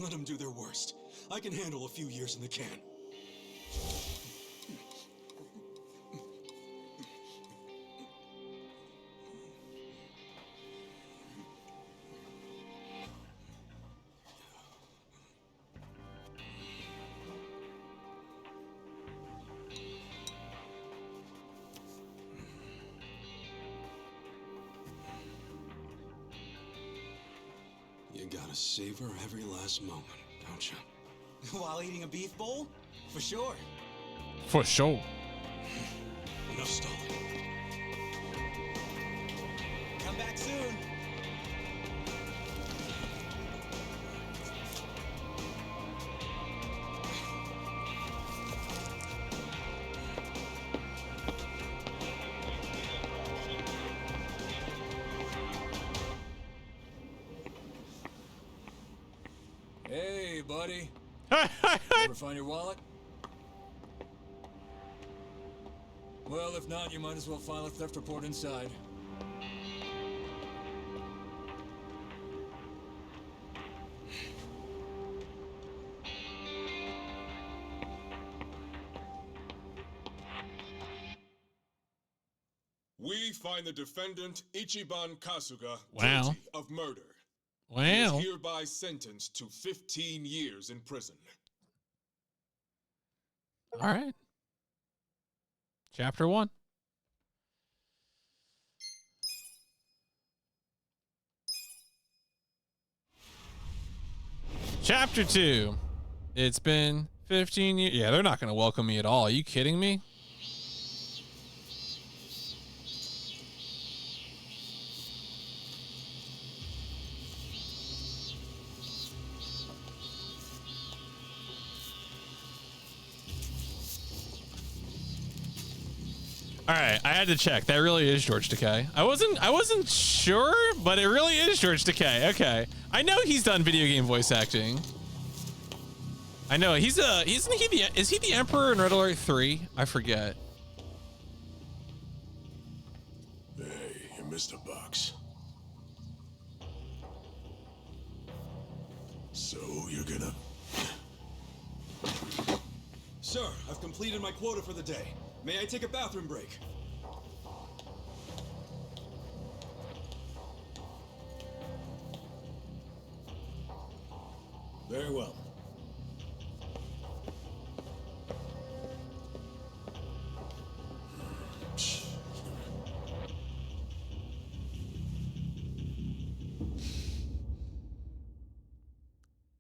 Let them do their worst. I can handle a few years in the can. You gotta savor every last moment, don't you? While eating a beef bowl? For sure. For sure. Enough stalling. Come back soon. Hey, buddy. Ever find your wallet? Well, if not, you might as well file a theft report inside. We find the defendant, Ichiban Kasuga, Wow. guilty of murder. He Wow. is hereby sentenced to 15 years in prison. All right. Chapter 1. Chapter 2. It's been 15 years. Yeah, they're not going to welcome me at all. Are you kidding me? All right, I had to check. That really is George Takei. I wasn't sure, but it really is George Takei. Okay, I know he's done video game voice acting. I know is he the Emperor in Red Alert 3? I forget. Hey, you missed a box. So you're gonna... Sir, I've completed my quota for the day. May I take a bathroom break? Very well.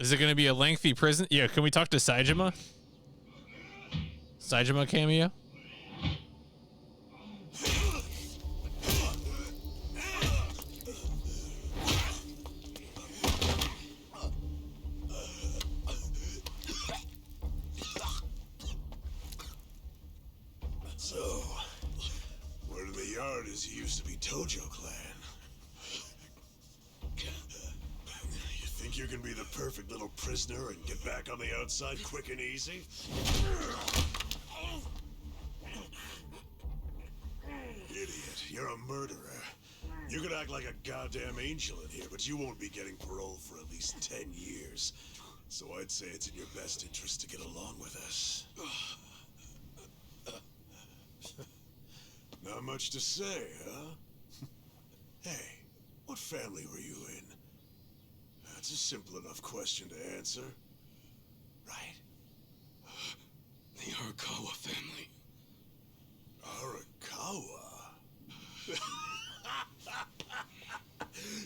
Is it going to be a lengthy prison? Yeah, can we talk to Saejima? Saejima cameo? So, word in the yard is you used to be Tojo Clan. You think you can be the perfect little prisoner and get back on the outside quick and easy? Idiot, you're a murderer. You could act like a goddamn angel in here, but you won't be getting parole for at least 10 years. So I'd say it's in your best interest to get along with us. Not much to say, huh? Hey, what family were you in? That's a simple enough question to answer. Right? The Arakawa family. Arakawa?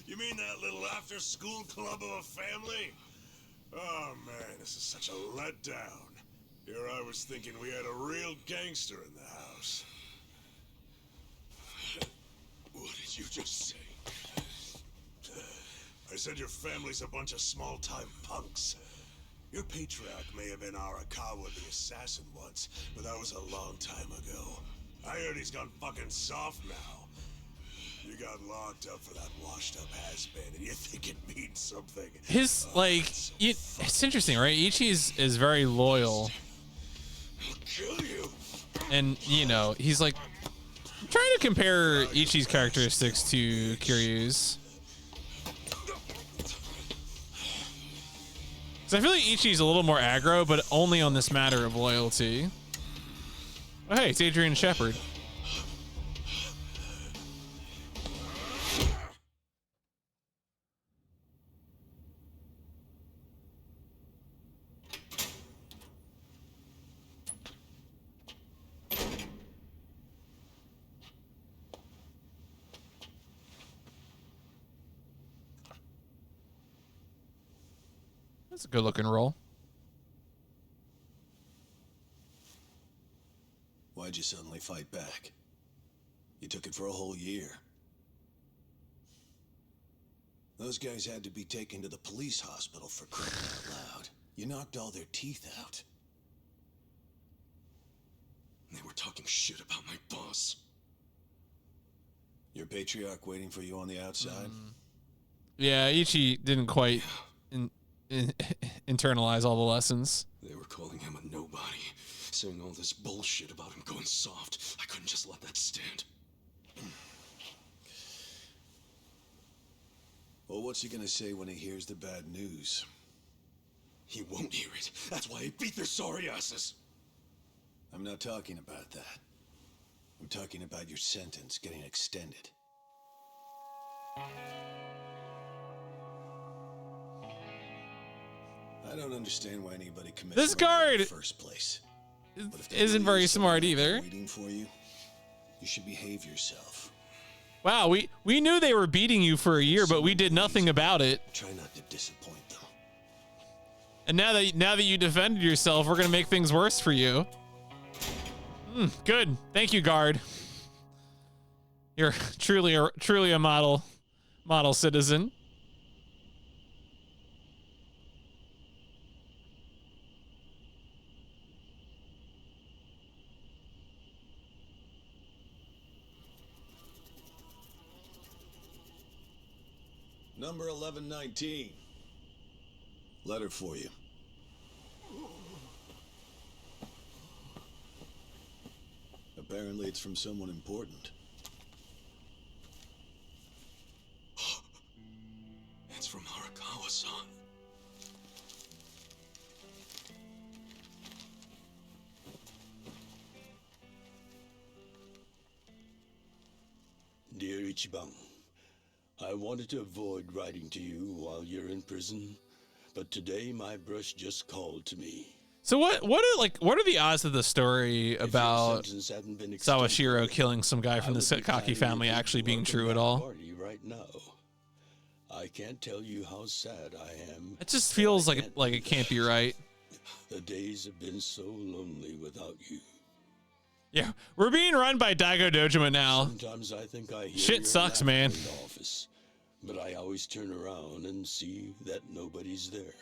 You mean that little after-school club of a family? Oh man, this is such a letdown. Here I was thinking we had a real gangster in the house. What did you just say? I said your family's a bunch of small-time punks. Your patriarch may have been Arakawa the assassin once, but that was a long time ago. I heard he's gone fucking soft now. You got locked up for that washed-up has-been, and you think it means something. His, like, it's interesting, right? Ichi is very loyal. I'll kill you. And, you know, he's like, I'm trying to compare Ichi's characteristics to Kiryu's. Because I feel like Ichi's a little more aggro, but only on this matter of loyalty. Oh, hey, it's Adrian Shepard. That's a good looking role. Why'd you suddenly fight back? You took it for a whole year. Those guys had to be taken to the police hospital for crying out loud. You knocked all their teeth out. They were talking shit about my boss. Your patriarch waiting for you on the outside? Yeah, Ichi didn't quite internalize all the lessons. They were calling him a nobody, saying all this bullshit about him going soft. I couldn't just let that stand. Well, what's he gonna say when he hears the bad news? He won't hear it. That's why he beat their sorry asses. I'm not talking about that. I'm talking about your sentence getting extended. I don't understand why anybody commits This murder guard in the first place. isn't very smart either. Waiting for you, you should behave yourself. Wow, we knew they were beating you for a year, but we did nothing about it. Try not to disappoint them. And now that you defended yourself, we're gonna make things worse for you. Good. Thank you, guard. You're truly a model citizen. Number 1119. Letter for you. Apparently it's from someone important. It's from Arakawa-san. Dear Ichiban, I wanted to avoid writing to you while you're in prison, but today my brush just called to me. So what are the odds of the story about Sawashiro killing some guy from the Sakaki family actually being true at all? Right now. I can't tell you how sad I am. It just feels like it can't be right. The days have been so lonely without you. Yeah, we're being run by Daigo Dojima now. Sometimes I think I hear Shit your sucks, laughter man. in the office, but I always turn around and see that nobody's there.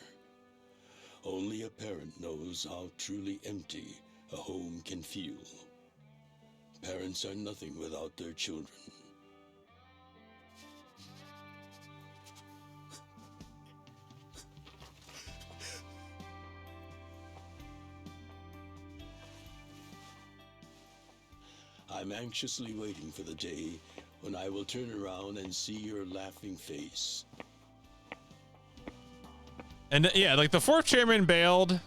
Only a parent knows how truly empty a home can feel. Parents are nothing without their children. I'm anxiously waiting for the day when I will turn around and see your laughing face. And yeah, like the fourth chairman bailed.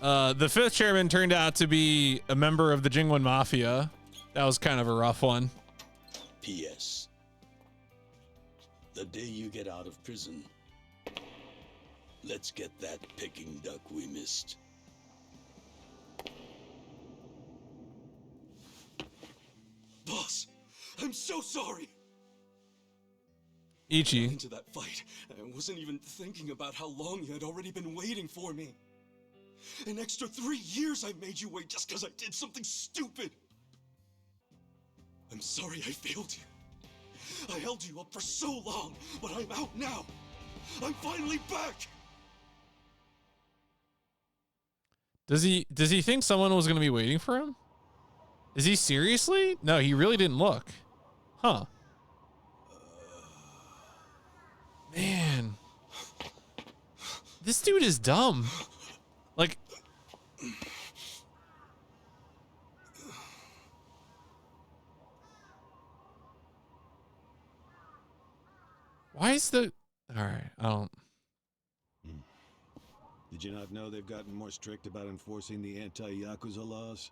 The fifth chairman turned out to be a member of the Jingwen Mafia. That was kind of a rough one. P.S. The day you get out of prison, let's get that Peking duck we missed. Boss, I'm so sorry. Ichi. Into that fight, I wasn't even thinking about how long you had already been waiting for me. An extra 3 years I made you wait just because I did something stupid. I'm sorry I failed you. I held you up for so long, but I'm out now. I'm finally back. Does he think someone was going to be waiting for him? Is he seriously? No, he really didn't look. Huh. Man. This dude is dumb. Like, why is the... All right, I don't... Did you not know they've gotten more strict about enforcing the anti-Yakuza laws?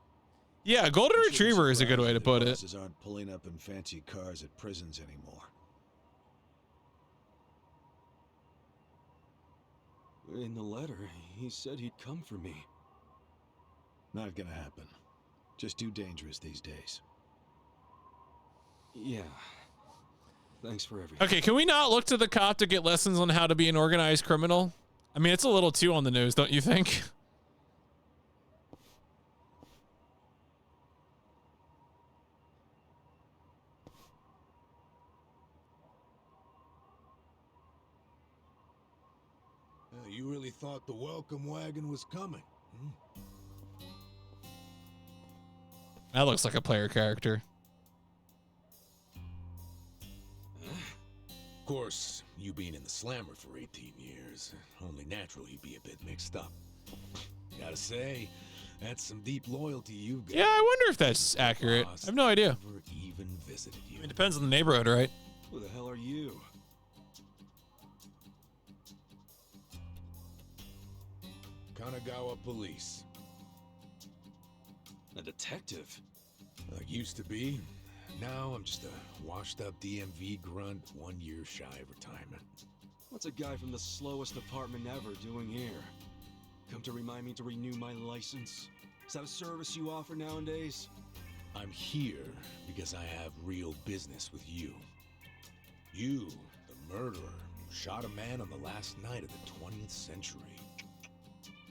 Yeah, golden retriever is a good way to put it. Bosses aren't pulling up in fancy cars at prisons anymore. In the letter, he said he'd come for me. Not gonna happen. Just too dangerous these days. Yeah. Thanks for everything. Okay, can we not look to the cop to get lessons on how to be an organized criminal? I mean, it's a little too on the nose, don't you think? You really thought the welcome wagon was coming? That looks like a player character. Of course, you being in the slammer for 18 years, only natural you'd be a bit mixed up. Gotta say, that's some deep loyalty you've got. Yeah, I wonder if that's accurate. I have no idea. Never even visited you. It depends on the neighborhood, right? Who the hell are you? Kanagawa Police. A detective? Used to be. Now I'm just a washed-up DMV grunt 1 year shy of retirement. What's a guy from the slowest department ever doing here? Come to remind me to renew my license? Is that a service you offer nowadays? I'm here because I have real business with you. You, the murderer who shot a man on the last night of the 20th century.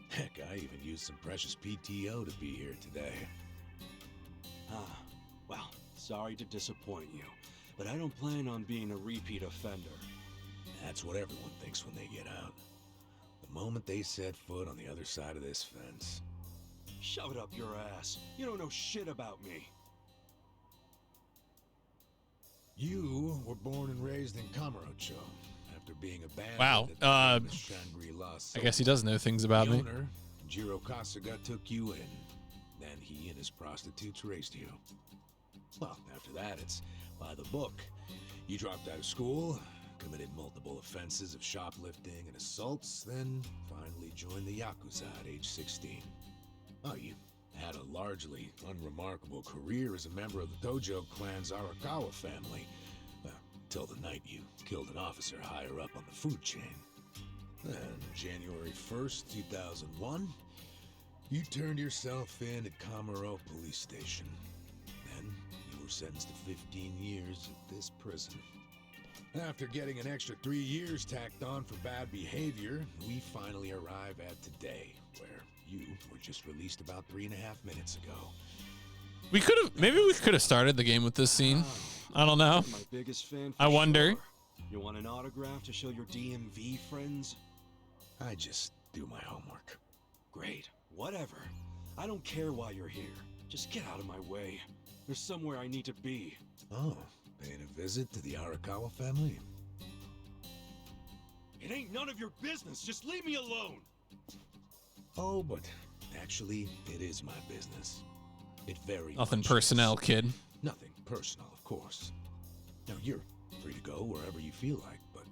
Heck, I even used some precious PTO to be here today. Well, sorry to disappoint you, but I don't plan on being a repeat offender. That's what everyone thinks when they get out. The moment they set foot on the other side of this fence. Shove it up your ass. You don't know shit about me. You were born and raised in Kamurocho after being abandoned. Wow. At the Shangri-La. I guess he does know things about the me. owner, Jiro Kasuga, took you in. Then he and his prostitutes raised you. Well, after that, it's by the book. You dropped out of school, committed multiple offenses of shoplifting and assaults, then finally joined the Yakuza at age 16. Oh, you had a largely unremarkable career as a member of the Tojo clan's Arakawa family, till the night you killed an officer higher up on the food chain. Then, January 1st, 2001, you turned yourself in at Kamuro Police Station. Then, you were sentenced to 15 years at this prison. After getting an extra 3 years tacked on for bad behavior, we finally arrive at today, where you were just released about 3.5 minutes ago. We could have, maybe we could have started the game with this scene. I don't know. My biggest fan for I wonder. sure. You want an autograph to show your DMV friends? I just do my homework. Great. Whatever. I don't care why you're here. Just get out of my way. There's somewhere I need to be. Oh, paying a visit to the Arakawa family? It ain't none of your business. Just leave me alone. Oh, but actually, it is my business. It very Nothing much personnel, is. kid. Nothing personal, of course. Now, you're free to go wherever you feel like, but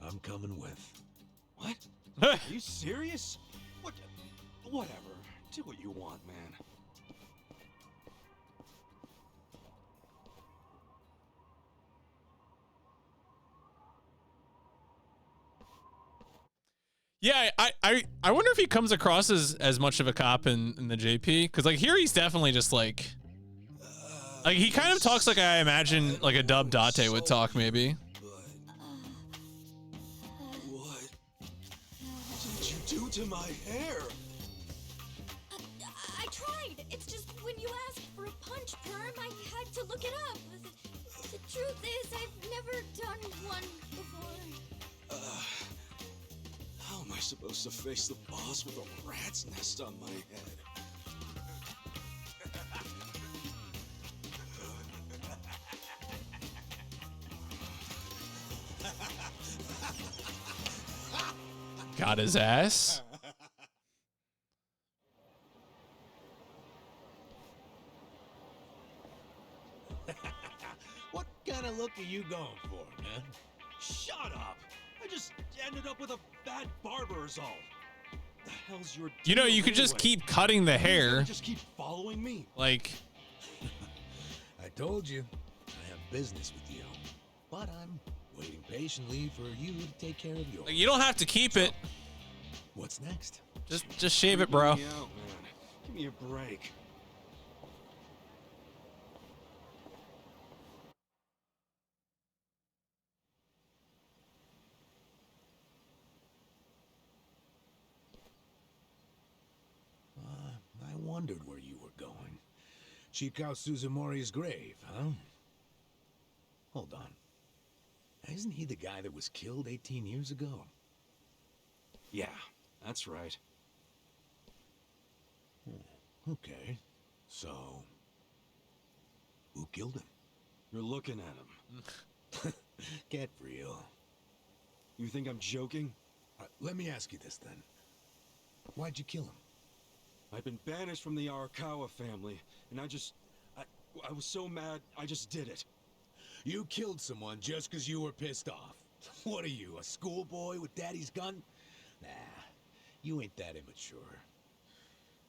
I'm coming with. What? Are you serious? What? Whatever. Do what you want, man. Yeah, I wonder if he comes across as much of a cop in the JP, because like here he's definitely just like he kind of talks like I imagine like a dub Date would talk maybe. What did you do to my hair? I tried. It's just when you asked for a punch perm, I had to look it up. The truth is, I've never done one before. How am I supposed to face the boss with a rat's nest on my head? Got his ass. What kind of look are you going for, man? Shut up! I just ended up with a bad barber is all. The hell's your You know, deal you could just anyway? keep cutting the You're gonna hair. Just keep following me. Like, I told you, I have business with you. But I'm waiting patiently for you to take care of yours. you don't have to keep it. What's next? Just shave it, bro. Get me out, man. Give me a break. wondered where you were going. Chikao Suzumori's grave, huh? Hold on. Isn't he the guy that was killed 18 years ago? Yeah, that's right. Okay. So, who killed him? You're looking at him. Get real. You think I'm joking? Let me ask you this then. Why'd you kill him? I've been banished from the Arakawa family, and I was so mad, I just did it. You killed someone just because you were pissed off. What are you, a schoolboy with daddy's gun? Nah, you ain't that immature.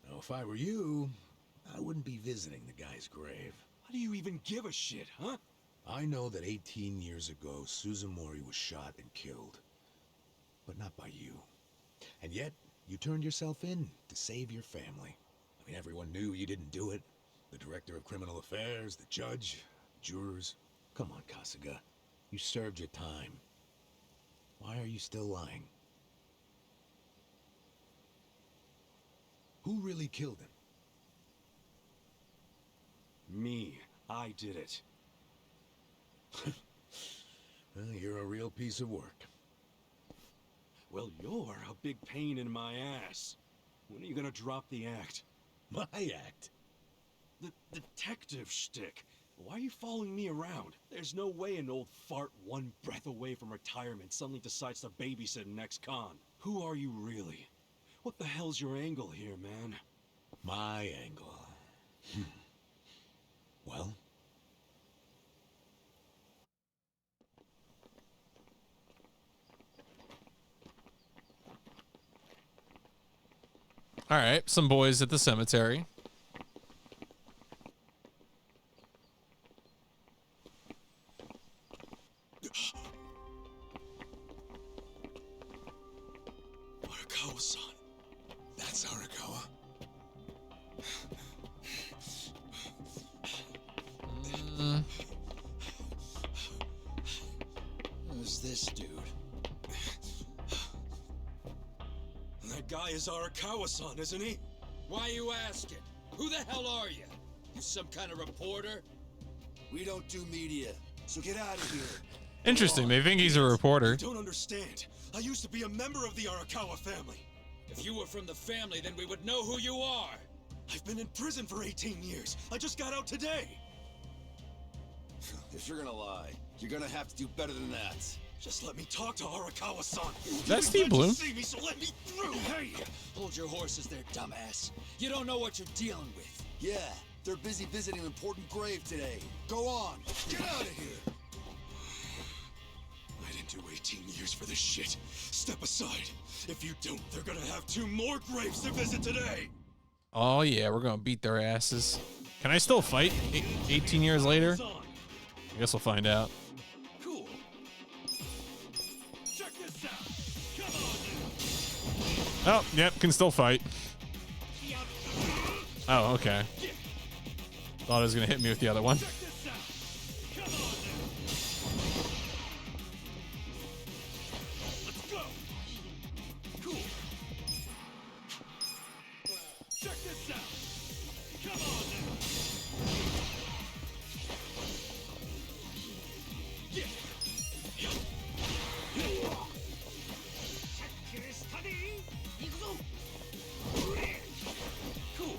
Now, if I were you, I wouldn't be visiting the guy's grave. Why do you even give a shit, huh? I know that 18 years ago, Suzumori was shot and killed. But not by you. And yet, you turned yourself in to save your family. I mean, everyone knew you didn't do it. The director of criminal affairs, the judge, jurors. Come on, Kasuga. You served your time. Why are you still lying? Who really killed him? Me. I did it. Well, you're a real piece of work. Well, you're a big pain in my ass. When are you gonna drop the act? My act? The detective shtick. Why are you following me around? There's no way an old fart one breath away from retirement suddenly decides to babysit an ex-con. Who are you really? What the hell's your angle here, man? My angle. Well? All right, some boys at the cemetery. Arakawa-san. That's Arakawa. Who's this dude? That guy is Arakawa-san, isn't he? Why you asking? Who the hell are you? You some kind of reporter? We don't do media, so get out of here. Interesting. They think he's a reporter. You don't understand. I used to be a member of the Arakawa family. If you were from the family, then we would know who you are. I've been in prison for 18 years. I just got out today. If you're gonna lie, you're gonna have to do better than that. Just let me talk to Arakawa-san. That's Steve Bloom. See me, so let me through. Hey, hold your horses there, dumbass. You don't know what you're dealing with. Yeah, they're busy visiting an important grave today. Go on, get out of here. I didn't do 18 years for this shit. Step aside. If you don't, they're gonna have 2 more graves to visit today. Oh yeah, we're gonna beat their asses. Can I still fight 18 years later? I guess we'll find out. Cool. Check this out. Come on. Oh, yep, can still fight. Oh, okay. Thought it was gonna hit me with the other one. Let's go. Cool. Check this out. Come on now. Yeah. Cool.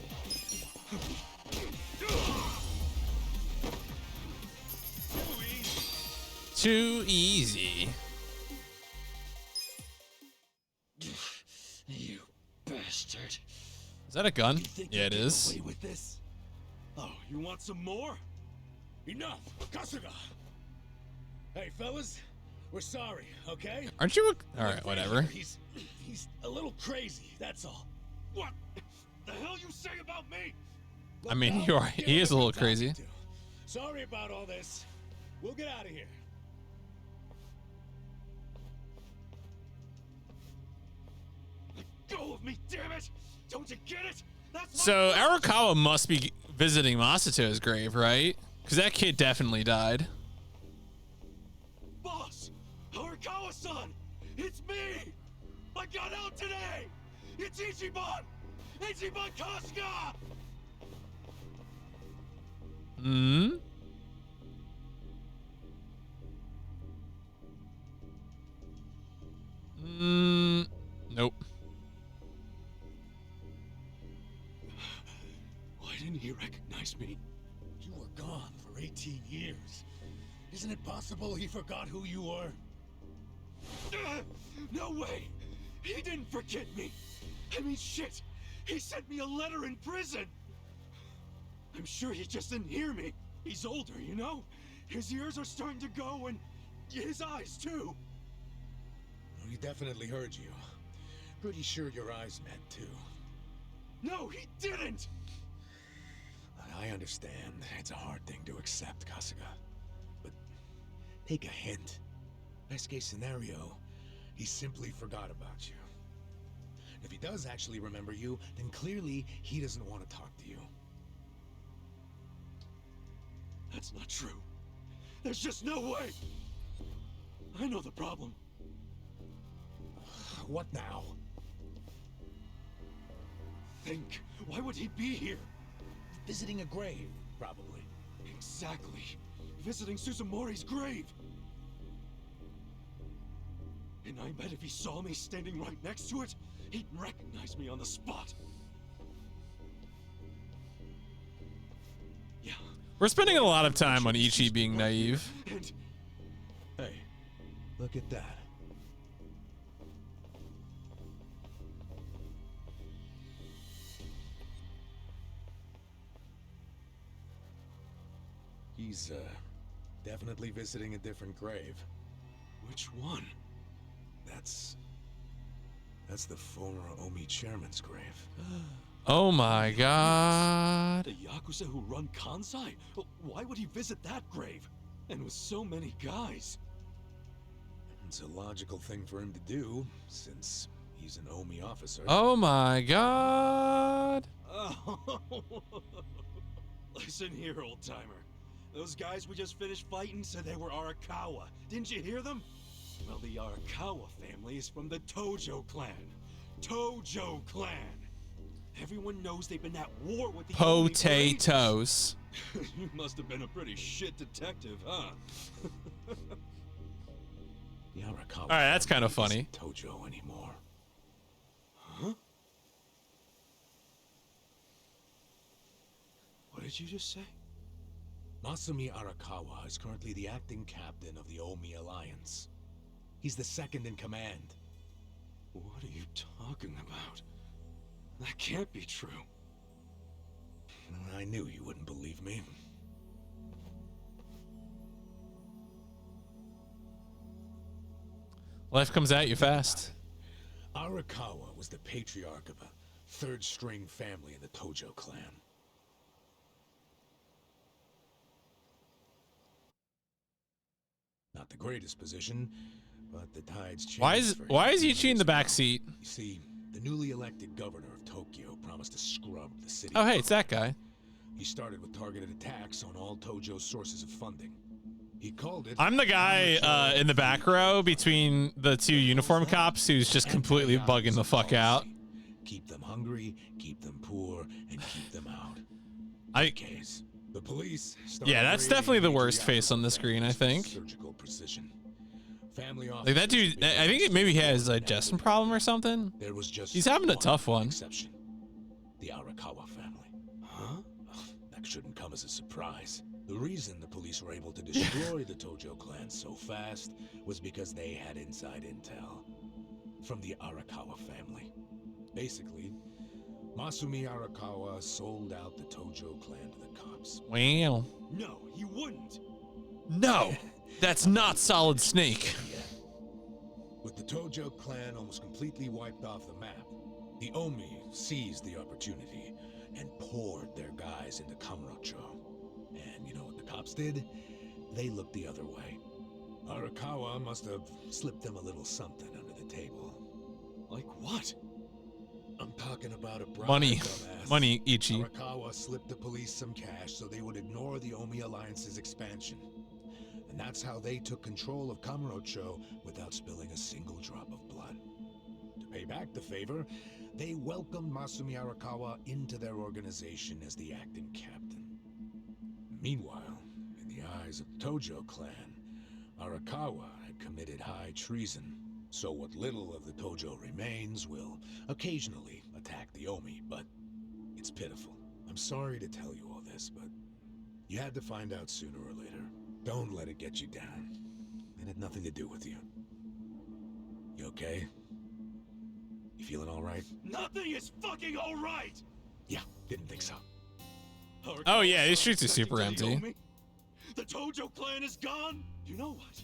Too easy. You bastard. Is that a gun? Yeah, it is. With this? Oh, you want some more? Enough! Kasuga! Hey, fellas, we're sorry, okay? Aren't you? All right, whatever. He's a little crazy, that's all. What the hell you say about me? I mean, you are. He is a little crazy. Sorry about all this. We'll get out of here. Let go of me, damn it! Don't you get it? That's So Arakawa must be visiting Masato's grave, right? Because that kid definitely died. Boss! Arakawa-san! It's me! I got out today! It's Ichiban! Ichiban Kasuga! Hmm? Nope. Why didn't he recognize me? You were gone for 18 years. Isn't it possible he forgot who you were? No way! He didn't forget me! I mean, shit! He sent me a letter in prison! I'm sure he just didn't hear me. He's older, you know? His ears are starting to go, and his eyes, too. He definitely heard you. Pretty sure your eyes met, too. No, he didn't! I understand. It's a hard thing to accept, Kasuga. But take a hint. Best case scenario, he simply forgot about you. If he does actually remember you, then clearly he doesn't want to talk to you. That's not true. There's just no way! I know the problem. What now? Think. Why would he be here? Visiting a grave, probably. Exactly. Visiting Suzumori's grave. And I bet if he saw me standing right next to it, he'd recognize me on the spot. Yeah. We're spending a lot of time on Ichi being naive. And hey, look at that. He's, definitely visiting a different grave. Which one? That's the former Omi chairman's grave. Oh my god. The Yakuza who run Kansai? Why would he visit that grave? And with so many guys? It's a logical thing for him to do, since he's an Omi officer. Oh my god. Oh. Listen here, old-timer. Those guys we just finished fighting said they were Arakawa. Didn't you hear them? Well, the Arakawa family is from the Tojo clan. Tojo clan. Everyone knows they've been at war with the Potatoes. You must have been a pretty shit detective, huh? The Arakawa All right, that's kind of funny. Isn't Tojo anymore. Huh? What did you just say? Masumi Arakawa is currently the acting captain of the Omi Alliance. He's the second in command. What are you talking about? That can't be true. I knew you wouldn't believe me. Life comes at you fast. Arakawa was the patriarch of a third-string family in the Tojo clan. Not the greatest position, but the tides changed. Why is Ichi in the back seat? You see, the newly elected governor of Tokyo promised to scrub the city. Oh, hey, it's that guy. He started with targeted attacks on all Tojo's sources of funding. He called it... I'm the guy in the back row between the two uniform cops who's just completely bugging the fuck out. Keep them hungry, keep them poor, and keep them out. The police. Yeah, that's definitely the worst face on the screen, I think. Surgical precision. Family Like that dude, I think maybe he has a digestion problem or something. There was just He's having a tough one. Exception. The Arakawa family. Huh? That shouldn't come as a surprise. The reason the police were able to destroy the Tojo clan so fast was because they had inside intel from the Arakawa family. Basically, Masumi Arakawa sold out the Tojo clan to the cops. Wow. No, he wouldn't. No, that's not Solid Snake. With the Tojo clan almost completely wiped off the map, the Omi seized the opportunity and poured their guys into Kamurocho. And you know what the cops did? They looked the other way. Arakawa must have slipped them a little something under the table. Like what? I'm talking about a bribe, Money. dumbass. Money, Ichi. Arakawa slipped the police some cash so they would ignore the Omi Alliance's expansion. And that's how they took control of Kamurocho without spilling a single drop of blood. To pay back the favor, they welcomed Masumi Arakawa into their organization as the acting captain. Meanwhile, in the eyes of the Tojo clan, Arakawa had committed high treason. So what little of the Tojo remains will occasionally attack the Omi, but it's pitiful. I'm sorry to tell you all this, but you had to find out sooner or later. Don't let it get you down. It had nothing to do with you. You okay? You feeling all right? Nothing is fucking all right. Yeah, didn't think so. Oh yeah, these streets are super empty. The Tojo clan is gone? You know what?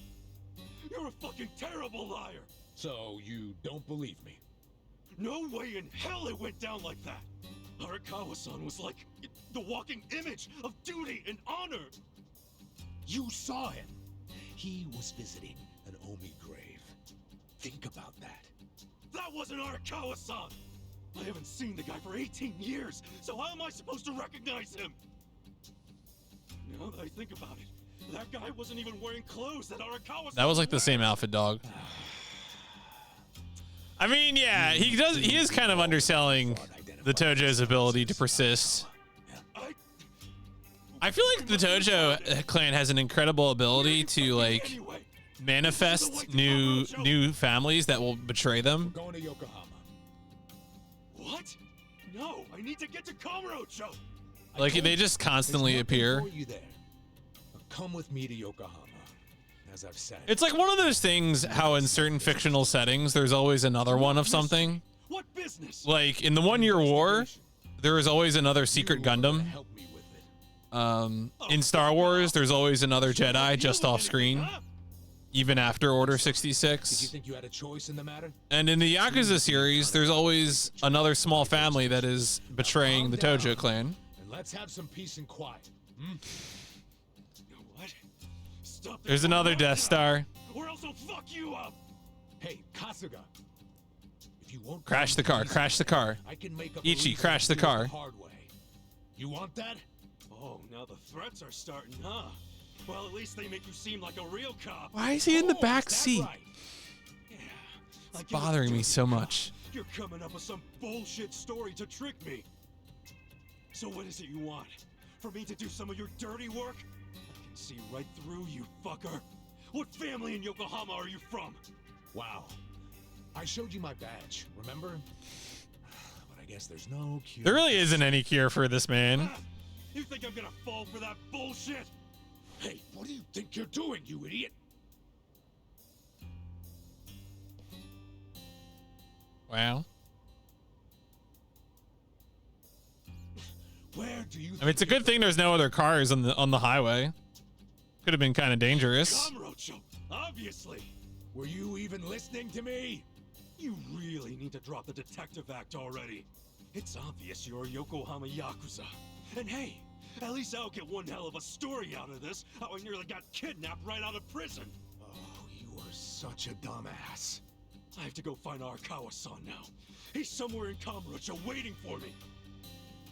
You're a fucking terrible liar. So you don't believe me? No way in hell it went down like that. Arakawa-san was like the walking image of duty and honor. You saw him. He was visiting an Omi grave. Think about that. That wasn't Arakawa-san. I haven't seen the guy for 18 years, so how am I supposed to recognize him? Now that I think about it, that guy wasn't even wearing clothes that Arakawa-san. That was like the same outfit, dog. I mean, yeah, he is kind of underselling the Tojo's ability to persist. I feel like the Tojo clan has an incredible ability to like manifest new families that will betray them. Going to Yokohama. What? No, I need to get to Kamurocho. Like they just constantly appear. You there. Come with me to Yokohama. As I've said. It's like one of those things how in certain fictional settings there's always another one of something. What business? Like in the 1 Year War, there is always another secret Gundam. In Star Wars, there's always another Jedi just off screen, even after Order 66. Did you think you had a choice in the matter? And in the Yakuza series, there's always another small family that is betraying the Tojo clan. And let's have some peace and quiet. What? Stop. There's another Death Star. Or else I'll fuck you up. Hey, Kasuga. If you won't Crash the car. Crash the car. I can make up Ichi, crash the car. Hard way. You want that? Oh, now the threats are starting, huh? Well, at least they make you seem like a real cop. Why is he in the back seat? Right? Yeah. It's bothering me so much. You're coming up with some bullshit story to trick me. So what is it you want? For me to do some of your dirty work? I can see right through you, fucker. What family in Yokohama are you from? Wow. I showed you my badge, remember? But I guess there's no cure. There really isn't any cure for this man. You think I'm gonna fall for that bullshit? Hey, what do you think you're doing, you idiot? Wow. Where do you I mean, it's a good thing there's no other cars on the highway. Could have been kind of dangerous. Kamurocho, obviously. Were you even listening to me? You really need to drop the detective act already. It's obvious you're a Yokohama Yakuza. And hey, at least I'll get one hell of a story out of this, how I nearly got kidnapped right out of prison. Oh, you are such a dumbass. I have to go find Arakawa-san now. He's somewhere in Kamurocho waiting for me.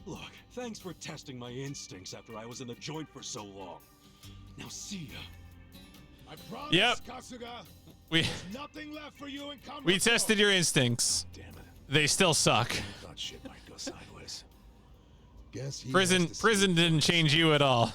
Look, thanks for testing my instincts after I was in the joint for so long. Now see ya. I promise, Yep. Kasuga, We nothing left for you in Kamurocho. we tested your instincts. Damn it. They still suck. I thought shit might go sideways. Guess he Prison didn't change you at all.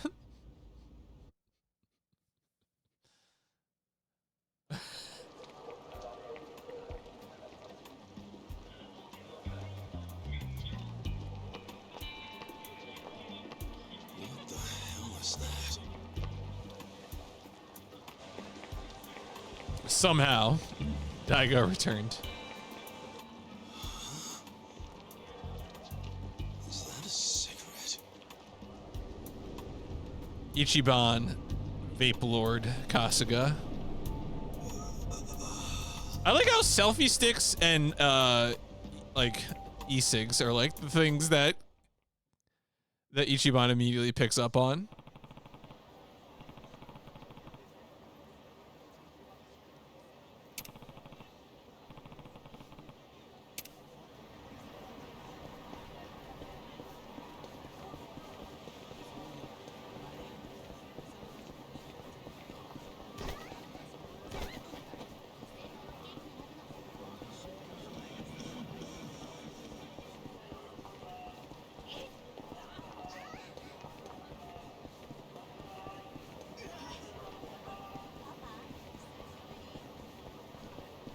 What the hell is that? Somehow, Daigo returned. Is that a cigarette? Ichiban, Vape Lord Kasuga. I like how selfie sticks and like e-cigs are like the things that Ichiban immediately picks up on.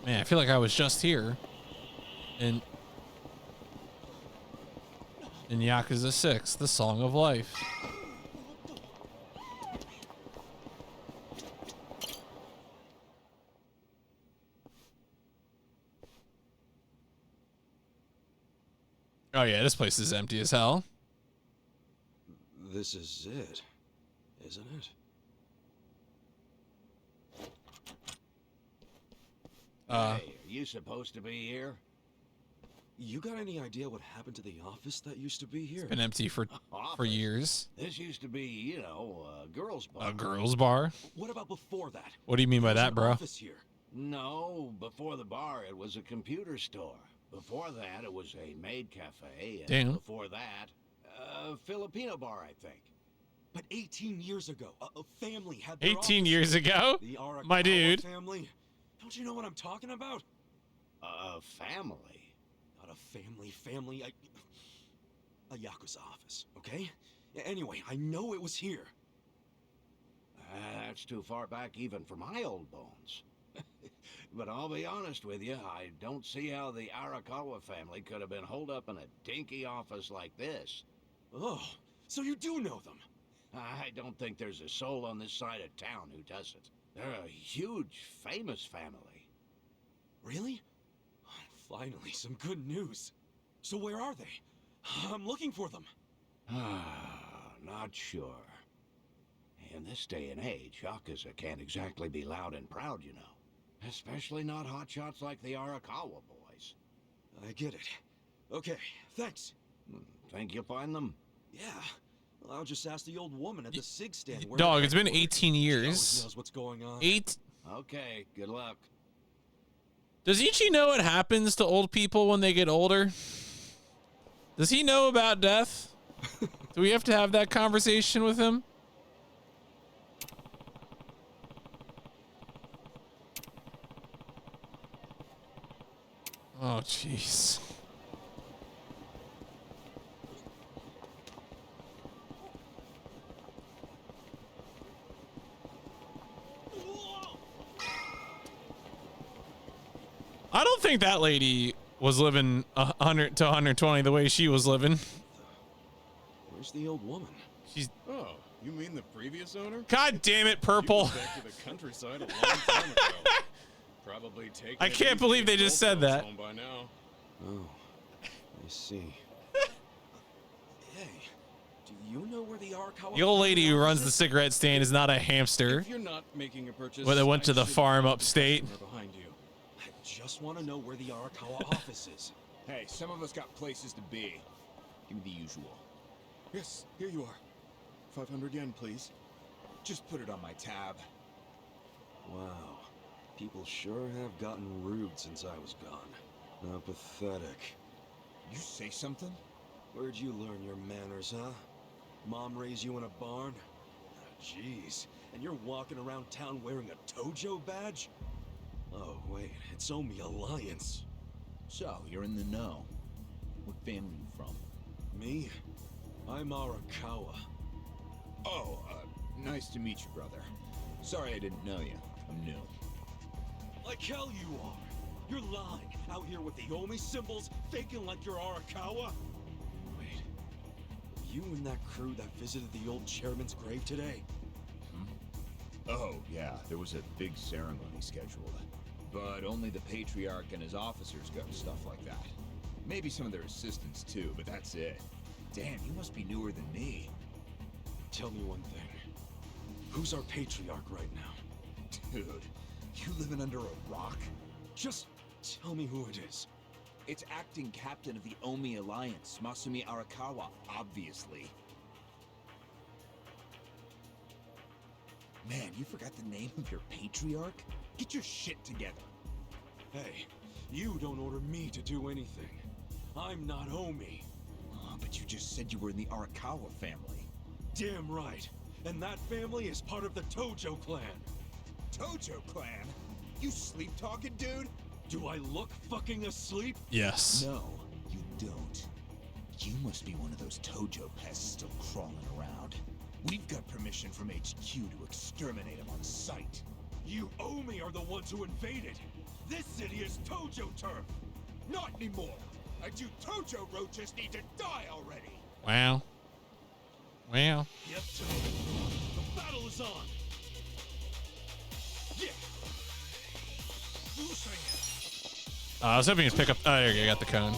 Man, I feel like I was just here in Yakuza 6, The Song of Life. Oh yeah, this place is empty as hell. This is it, isn't it? Hey, are you supposed to be here? You got any idea what happened to the office that used to be here? It's been empty for years. This used to be, you know, a girls' bar. A girls' bar? What about before that? What do you mean by that, bro? Office here. No, before the bar, it was a computer store. Before that, it was a maid cafe. And Damn. before that, a Filipino bar, I think. But 18 years ago, a family had their 18 years ago? The Arakawa My dude. family. Don't you know what I'm talking about? A family? Not a family. A Yakuza office, okay? Anyway, I know it was here. That's too far back even for my old bones. But I'll be honest with you, I don't see how the Arakawa family could have been holed up in a dinky office like this. Oh, so you do know them? I don't think there's a soul on this side of town who doesn't. They're a huge, famous family. Really? Finally, some good news. So where are they? I'm looking for them. Not sure. In this day and age, Yakuza can't exactly be loud and proud, you know. Especially not hotshots like the Arakawa boys. I get it. Okay, thanks. Think you'll find them? Yeah. Well, I'll just ask the old woman at the SIG stand. Dog, it's been 18 years. She knows what's going on. Okay, good luck. Does Ichi know what happens to old people when they get older? Does he know about death? Do we have to have that conversation with him? Oh, jeez. I don't think that lady was living 100 to 120 the way she was living. Where's the old woman? She's. Oh, you mean the previous owner? God damn it, Purple. You went back to the countryside a long time ago. Probably taking. I can't believe they just said that. Home by now. Oh, I see. Hey, do you know where the Arakawa? The old lady who runs the cigarette stand is not a hamster. If you're not making a purchase, When they went to the farm upstate. Behind you. I just want to know where the Arakawa office is. Hey, some of us got places to be. Give me the usual. Yes, here you are. 500 yen, please. Just put it on my tab. Wow. People sure have gotten rude since I was gone. How pathetic. You say something? Where'd you learn your manners, huh? Mom raised you in a barn? Jeez. And you're walking around town wearing a Tojo badge? Oh, wait. It's Omi Alliance. So, you're in the know. What family you from? Me? I'm Arakawa. Oh, nice to meet you, brother. Sorry I didn't know you. I'm new. Like hell you are. You're lying. Out here with the Omi symbols, faking like you're Arakawa. Wait. You and that crew that visited the old chairman's grave today? Oh, yeah, there was a big ceremony scheduled. But only the Patriarch and his officers go to stuff like that. Maybe some of their assistants too, but that's it. Damn, you must be newer than me. Tell me one thing. Who's our Patriarch right now? Dude, you living under a rock? Just tell me who it is. It's acting captain of the Omi Alliance, Masumi Arakawa, obviously. Man, you forgot the name of your Patriarch? Get your shit together. Hey, you don't order me to do anything. I'm not Omi. Oh, but you just said you were in the Arakawa family. Damn right. And that family is part of the Tojo clan. Tojo clan? You sleep-talking, dude? Do I look fucking asleep? Yes. No, you don't. You must be one of those Tojo pests still crawling around. We've got permission from HQ to exterminate them on sight. You Omi are the ones who invaded. This city is Tojo turf. Not anymore. And you Tojo roaches need to die already. Wow. Wow. Yep, Toad. The battle is on. Yeah. I was hoping you'd pick up. Oh, there you go. I got the cone.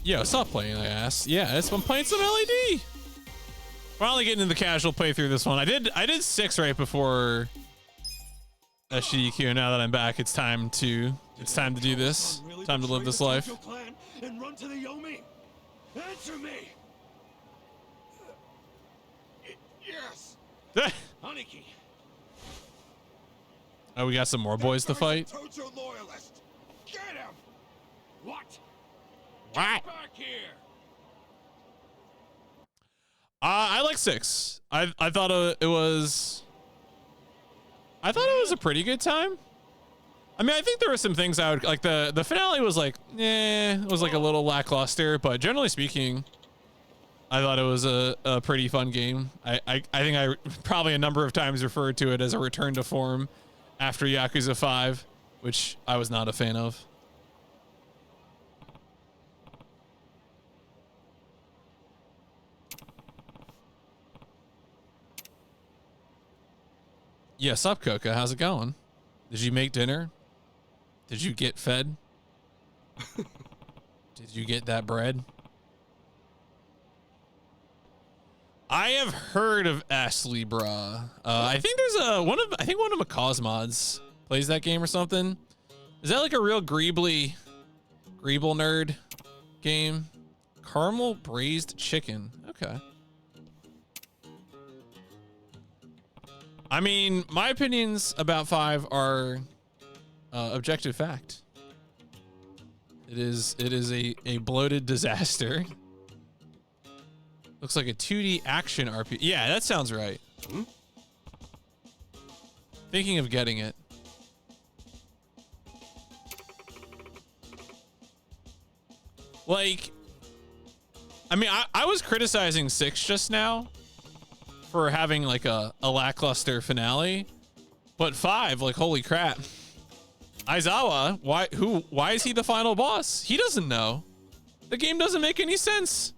Yo, stop playing, I asked. Yeah, I'm playing some LAD. Finally getting into the casual playthrough this one. I did 6 right before SGDQ. Now that I'm back, it's time to do this. Time to live this life. And run to the Yomi? Answer me. Yes. Haniki. Oh, we got some more boys to fight. Tojo loyalist. Get him. What? What? Back here. I like 6. I thought it was a pretty good time. I mean, I think there were some things I would like. The finale was like, it was like a little lackluster, but generally speaking, I thought it was a pretty fun game. I think I probably a number of times referred to it as a return to form after Yakuza 5, which I was not a fan of. Yeah, sup, Coca? How's it going? Did you make dinner? Did you get fed? Did you get that bread? I have heard of Astley Bra. I think there's one of Macaw's mods plays that game or something. Is that like a real Greeble nerd game? Caramel braised chicken. Okay. I mean, my opinions about 5 are objective fact. It is a bloated disaster. Looks like a 2D action RPG. Yeah, that sounds right. Thinking of getting it. Like, I mean, I was criticizing 6 just now for having like a lackluster finale, but 5, like, holy crap. Aizawa, why is he the final boss? He doesn't know. The game doesn't make any sense.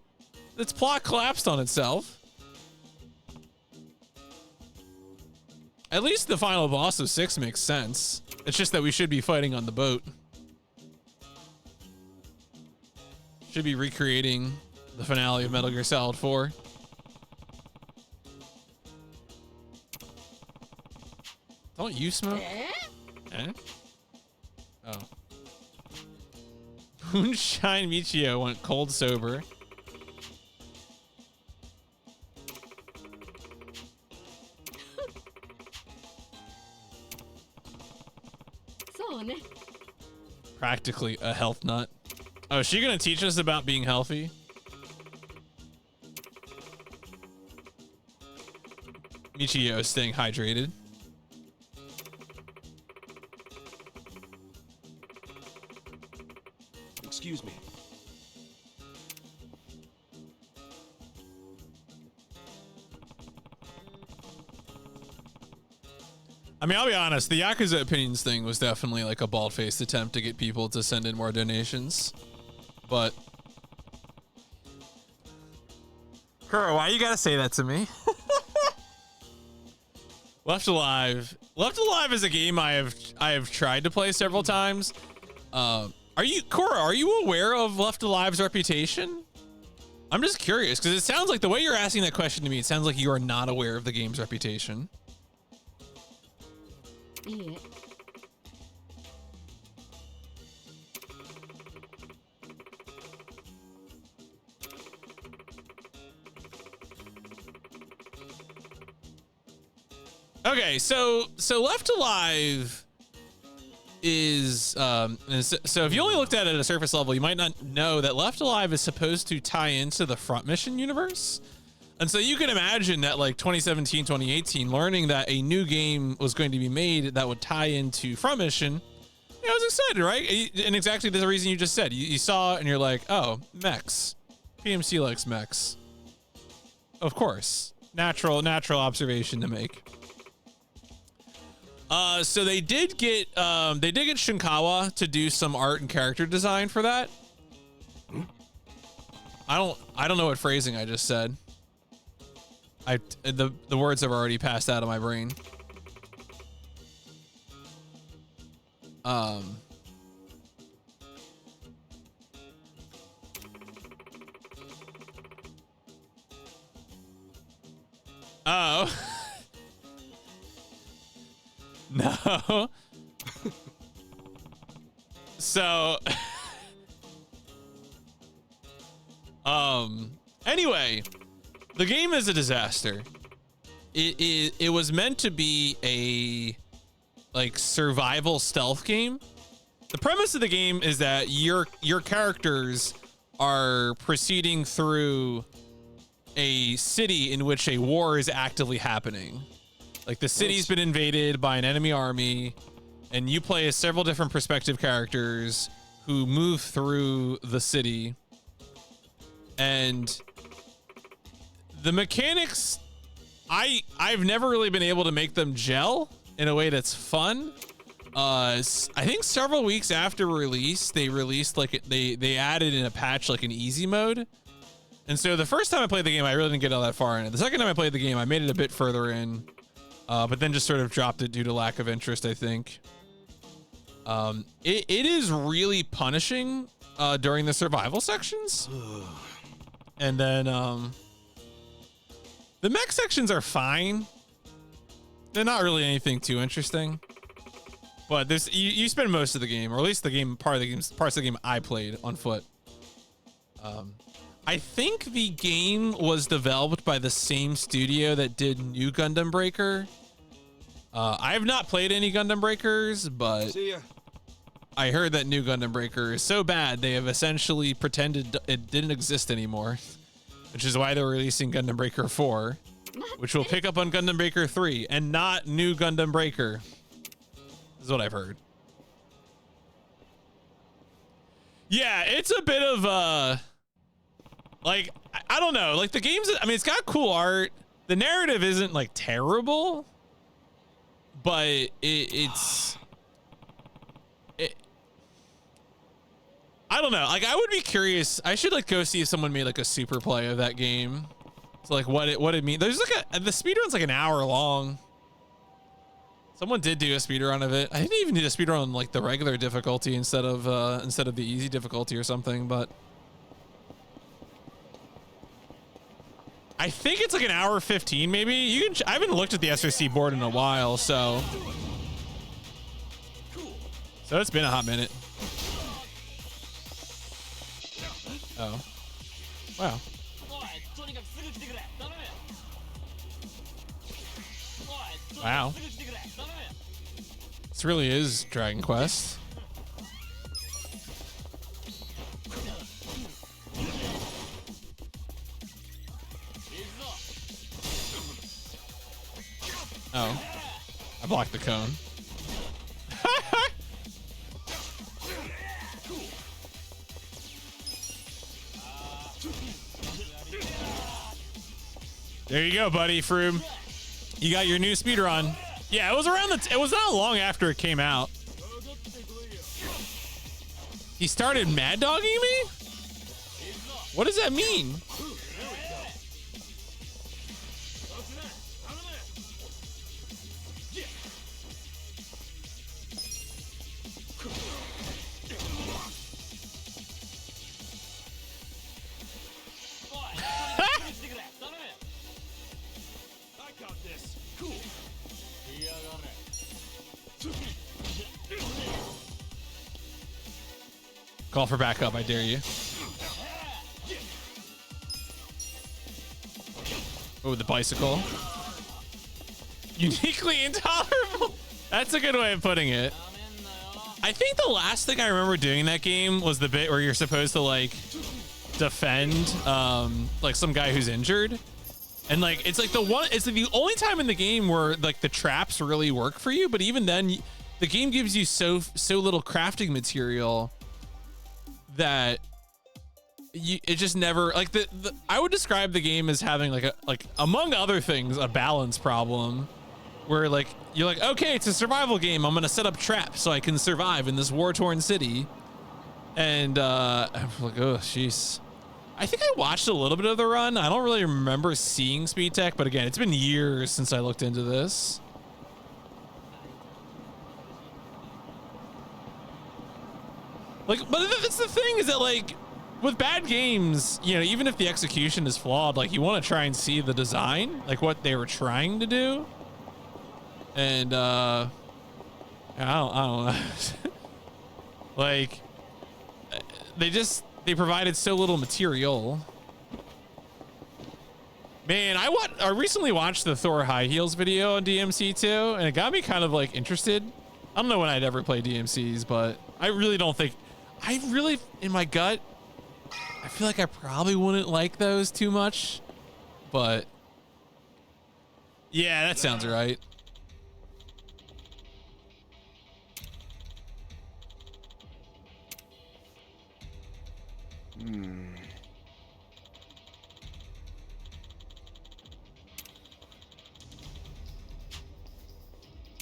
Its plot collapsed on itself. At least the final boss of 6 makes sense. It's just that we should be fighting on the boat. Should be recreating the finale of Metal Gear Solid 4. Don't you smoke? Eh? Oh. Moonshine Michio went cold sober. Practically a health nut. Oh, is she gonna teach us about being healthy? Michio is staying hydrated. Excuse me. I mean, I'll be honest, the Yakuza Opinions thing was definitely like a bald-faced attempt to get people to send in more donations. But Kuro, why you gotta say that to me? Left Alive is a game I have tried to play several times. Are you aware of Left Alive's reputation? I'm just curious because it sounds like the way you're asking that question to me, it sounds like you are not aware of the game's reputation. Yeah. Okay, so Left Alive is so if you only looked at it at a surface level, you might not know that Left Alive is supposed to tie into the Front Mission universe. And so you can imagine that like 2017, 2018, learning that a new game was going to be made that would tie into Front Mission, Yeah, I was excited, right? And exactly the reason you just said. You saw it and you're like, oh, mechs. PMC likes mechs. Of course. Natural observation to make. So they did get Shinkawa to do some art and character design for that. I don't know what phrasing I just said. The words have already passed out of my brain. Oh. No. So anyway, the game is a disaster. It was meant to be a like survival stealth game. The premise of the game is that your characters are proceeding through a city in which a war is actively happening. Like the city's been invaded by an enemy army, and you play as several different perspective characters who move through the city. And the mechanics, I've never really been able to make them gel in a way that's fun. I think several weeks after release, they released like they added in a patch like an easy mode. And so the first time I played the game, I really didn't get all that far in it. The second time I played the game, I made it a bit further in, but then just sort of dropped it due to lack of interest, I think. It is really punishing during the survival sections. And then the mech sections are fine. They're not really anything too interesting. But there's you spend most of the game, or at least the game parts of the game I played on foot. I think the game was developed by the same studio that did New Gundam Breaker. I have not played any Gundam Breakers, but I heard that New Gundam Breaker is so bad they have essentially pretended it didn't exist anymore, which is why they're releasing Gundam Breaker 4, which will pick up on Gundam Breaker 3 and not New Gundam Breaker. This is what I've heard. Yeah, it's a bit of like, I don't know, like the game's, I mean, it's got cool art. The narrative isn't like terrible, but it's I don't know. Like, I would be curious. I should like go see if someone made like a super play of that game. So like what it means. There's like the speedrun's like an hour long. Someone did do a speedrun of it. I didn't even do a speedrun on like the regular difficulty instead of the easy difficulty or something, but I think it's like an hour 15 maybe. You can I haven't looked at the SRC board in a while, so it's been a hot minute. Oh. Wow. Wow. This really is Dragon Quest. Oh. I blocked the cone. There you go, buddy, Froome. You got your new speedrun. Yeah, it was around it was not long after it came out. He started mad dogging me? What does that mean? Call for backup, I dare you. Oh, the bicycle. Uniquely intolerable. That's a good way of putting it. I think the last thing I remember doing in that game was the bit where you're supposed to like defend like some guy who's injured. And like it's like the only time in the game where like the traps really work for you, but even then the game gives you so little crafting material that it just never like I would describe the game as having like among other things a balance problem, where like you're like, okay, it's a survival game, I'm gonna set up traps so I can survive in this war-torn city, and I'm like, oh jeez. I think I watched a little bit of the run. I don't really remember seeing speed tech, but again, it's been years since I looked into this. Like, but that's the thing, is that like with bad games, you know, even if the execution is flawed, like you want to try and see the design, like what they were trying to do. And I don't know. Like they provided so little material. Man, I recently watched the Thor High Heels video on DMC2, and it got me kind of like interested. I don't know when I'd ever play DMCs, but I really don't think, in my gut, I feel like I probably wouldn't like those too much, but yeah, that sounds right.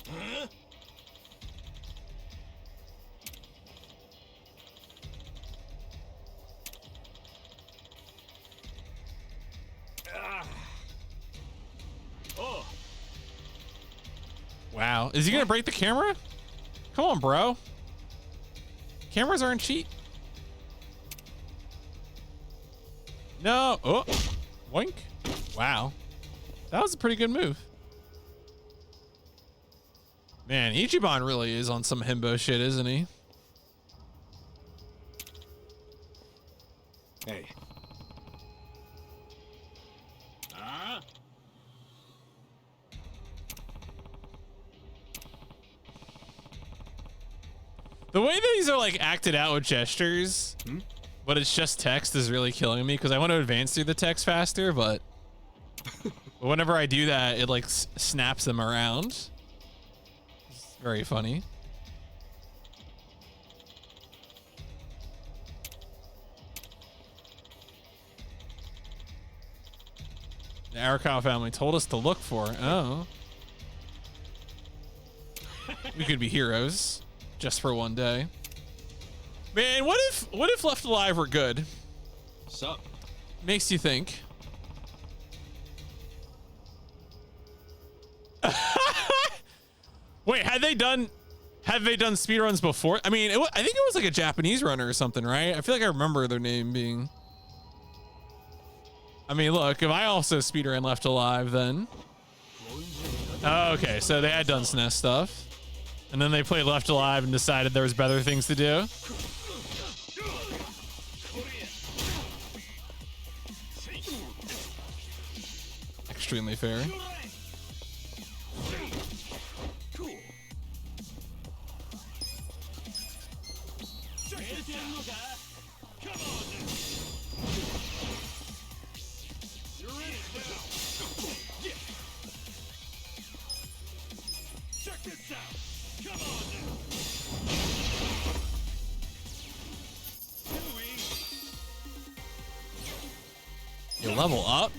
Huh? Oh. Wow, is he gonna break the camera? Come on, bro. Cameras aren't cheap. No. Oh, wink. Wow, that was a pretty good move. Man, Ichiban really is on some himbo shit, isn't he? Hey. Huh? The way that these are like acted out with gestures, but it's just text, is really killing me, because I want to advance through the text faster, but whenever I do that, it like snaps them around. It's very funny. The Arakawa family told us to look for it. Oh. We could be heroes just for one day. Man, what if Left Alive were good? Sup? Makes you think. Wait, have they done speedruns before? I mean, I think it was like a Japanese runner or something, right? I feel like I remember their name being. I mean, look, if I also speedrun Left Alive, then. Oh, okay, so they had done SNES stuff, and then they played Left Alive and decided there was better things to do. Extremely fair. Check this out. Come on now. You level up?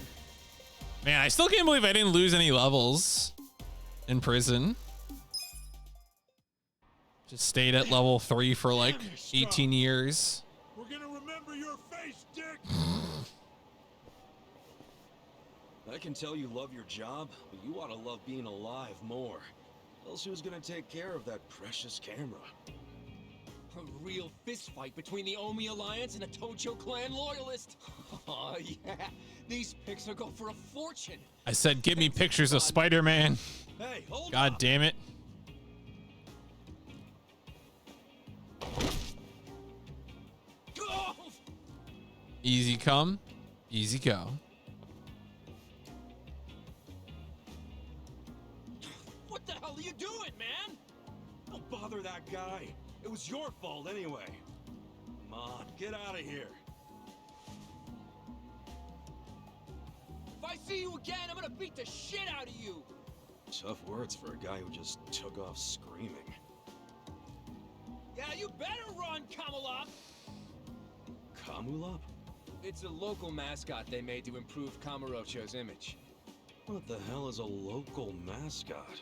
Man, I still can't believe I didn't lose any levels in prison. Just stayed at level 3 for like 18 years. We're gonna remember your face, Dick. I can tell you love your job, but you ought to love being alive more. Else who's gonna take care of that precious camera? A real fist fight between the Omi Alliance and a Tojo clan loyalist. Oh yeah, these pics will go for a fortune. I said, give me pictures of Spider-Man. Hey, hold God damn it. Go! Easy come, easy go. What the hell are you doing, man? Don't bother that guy. It was your fault anyway. Come on, get out of here. If I see you again, I'm gonna beat the shit out of you. Tough words for a guy who just took off screaming. Now you better run, Kamulop! Kamulop? It's a local mascot they made to improve Kamurocho's image. What the hell is a local mascot?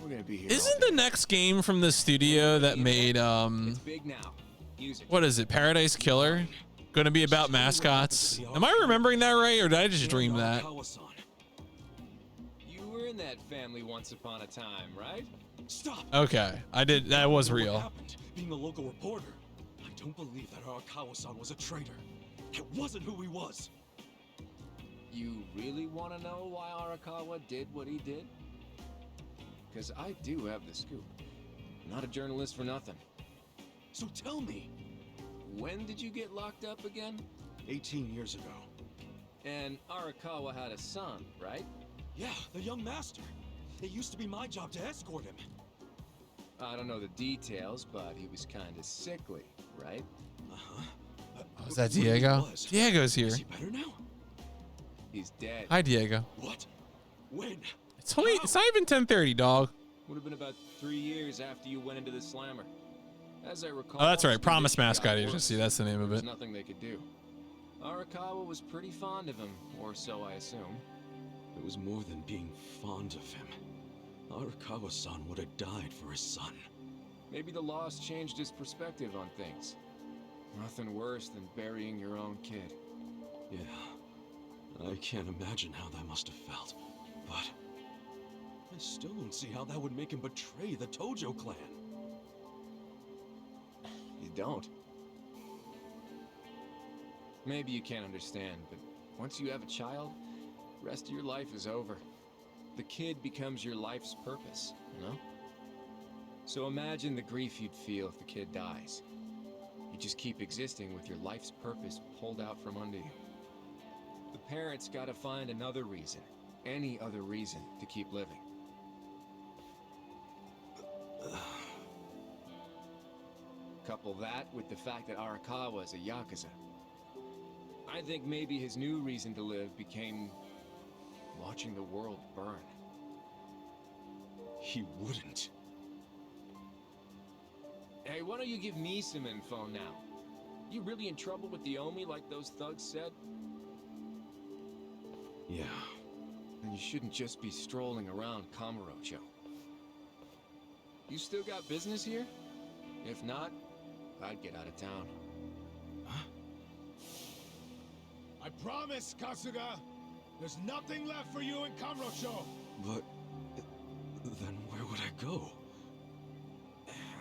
We're gonna be here. Isn't the next game from the studio that made It's big now. Use it. what is it, Paradise Killer, gonna be about mascots? Am I remembering that right, or did I just dream that? You were in that family once upon a time, right? Stop! Okay, I did. That was What real. happened? Being a local reporter, I don't believe that Arakawa-san was a traitor. It wasn't who he was. You really want to know why Arakawa did what he did? Because I do have the scoop. I'm not a journalist for nothing. So tell me. When did you get locked up again? 18 years ago. And Arakawa had a son, right? Yeah, the young master. It used to be my job to escort him. I don't know the details, but he was kind of sickly, right? Uh-huh. Oh, is that Diego? Diego's here. Is he better now? He's dead. Hi, Diego. What? When? It's only. It's not even 10:30, dog. Would have been about 3 years after you went into the slammer. As I recall. Oh, that's right. his Promise condition got Mascot worse. Agency. That's the name of There was it. nothing they could do. Arakawa was pretty fond of him, or so I assume. It was more than being fond of him. Arakawa-san would have died for his son. Maybe the loss changed his perspective on things. Nothing worse than burying your own kid. Yeah. I can't imagine how that must have felt. But I still don't see how that would make him betray the Tojo clan. You don't. Maybe you can't understand, but once you have a child, the rest of your life is over. The kid becomes your life's purpose, you know? So imagine the grief you'd feel if the kid dies. You just keep existing with your life's purpose pulled out from under you. The parents gotta find another reason, any other reason, to keep living. Couple that with the fact that Arakawa is a Yakuza. I think maybe his new reason to live became watching the world burn. He wouldn't. Hey, why don't you give me some info now? You really in trouble with the Omi like those thugs said? Yeah. Then you shouldn't just be strolling around Kamurocho. You still got business here? If not, I'd get out of town. I promise, Kasuga. There's nothing left for you in Kamurocho. But then where would I go?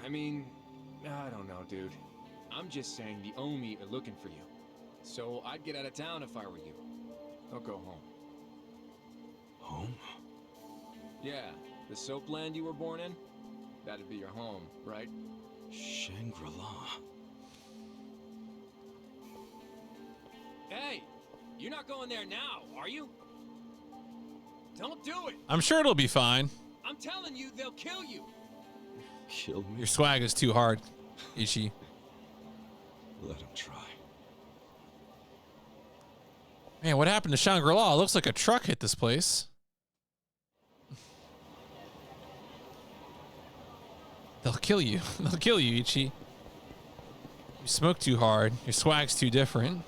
I mean, I don't know, dude. I'm just saying the Omi are looking for you. So I'd get out of town if I were you. I'll go home. Home? Yeah, the soap land you were born in? That'd be your home, right? Shangri-La. Hey, you're not going there now, are you? Don't do it! I'm sure it'll be fine. I'm telling you, they'll kill you! Kill me? Your swag is too hard, Ichi. Let him try. Man, what happened to Shangri-La? Looks like a truck hit this place. They'll kill you. They'll kill you, Ichi. You smoke too hard. Your swag's too different.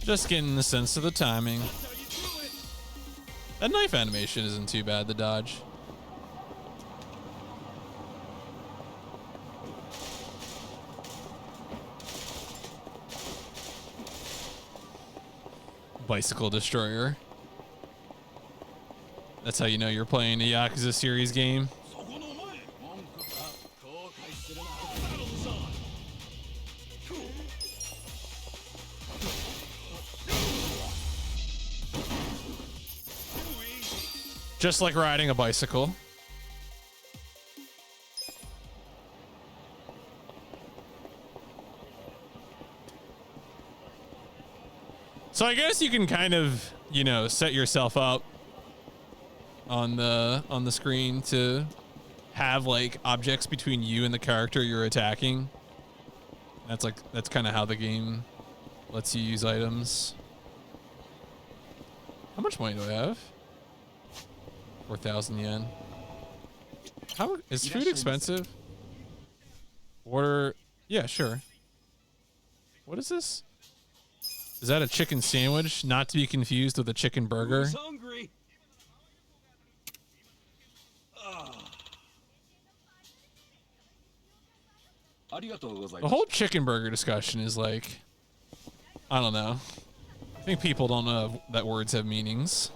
Just getting the sense of the timing. That knife animation isn't too bad, the dodge. Bicycle Destroyer. That's how you know you're playing a Yakuza series game. Just like riding a bicycle. So I guess you can kind of, you know, set yourself up on the screen to have like objects between you and the character you're attacking. That's kind of how the game lets you use items. How much money do I have? 4,000 yen. How is food expensive? Order, yeah, sure. What is this? Is that a chicken sandwich? Not to be confused with a chicken burger. Who's hungry? The whole chicken burger discussion is like, I don't know. I think people don't know that words have meanings.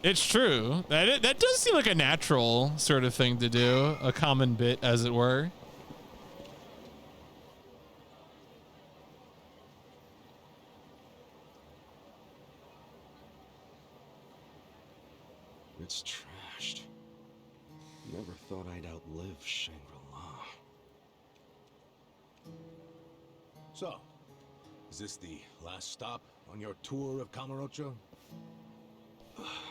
It's true. That does seem like a natural sort of thing to do, a common bit, as it were. It's trashed. Never thought I'd outlive Shangri-La. So, is this the last stop on your tour of Kamurocho?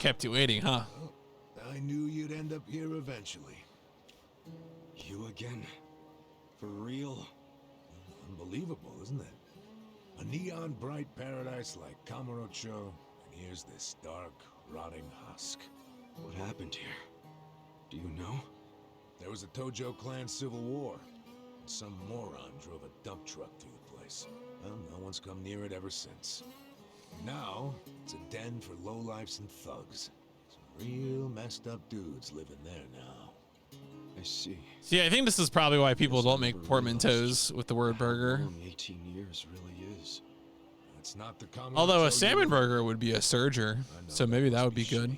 Kept you waiting, huh? I knew you'd end up here eventually. You again? For real? Unbelievable, isn't it? A neon bright paradise like Kamurocho, and here's this dark, rotting husk. What happened here? Do you know? There was a Tojo clan civil war, and some moron drove a dump truck through the place. Well, no one's come near it ever since. Now, it's a den for lowlifes and thugs. Some real messed up dudes living there now. I see. See, I think this is probably why people don't make portmanteaus with the word burger. How long 18 years really is. It's not the common. Although a salmon burger would be a surger, so maybe that would be good.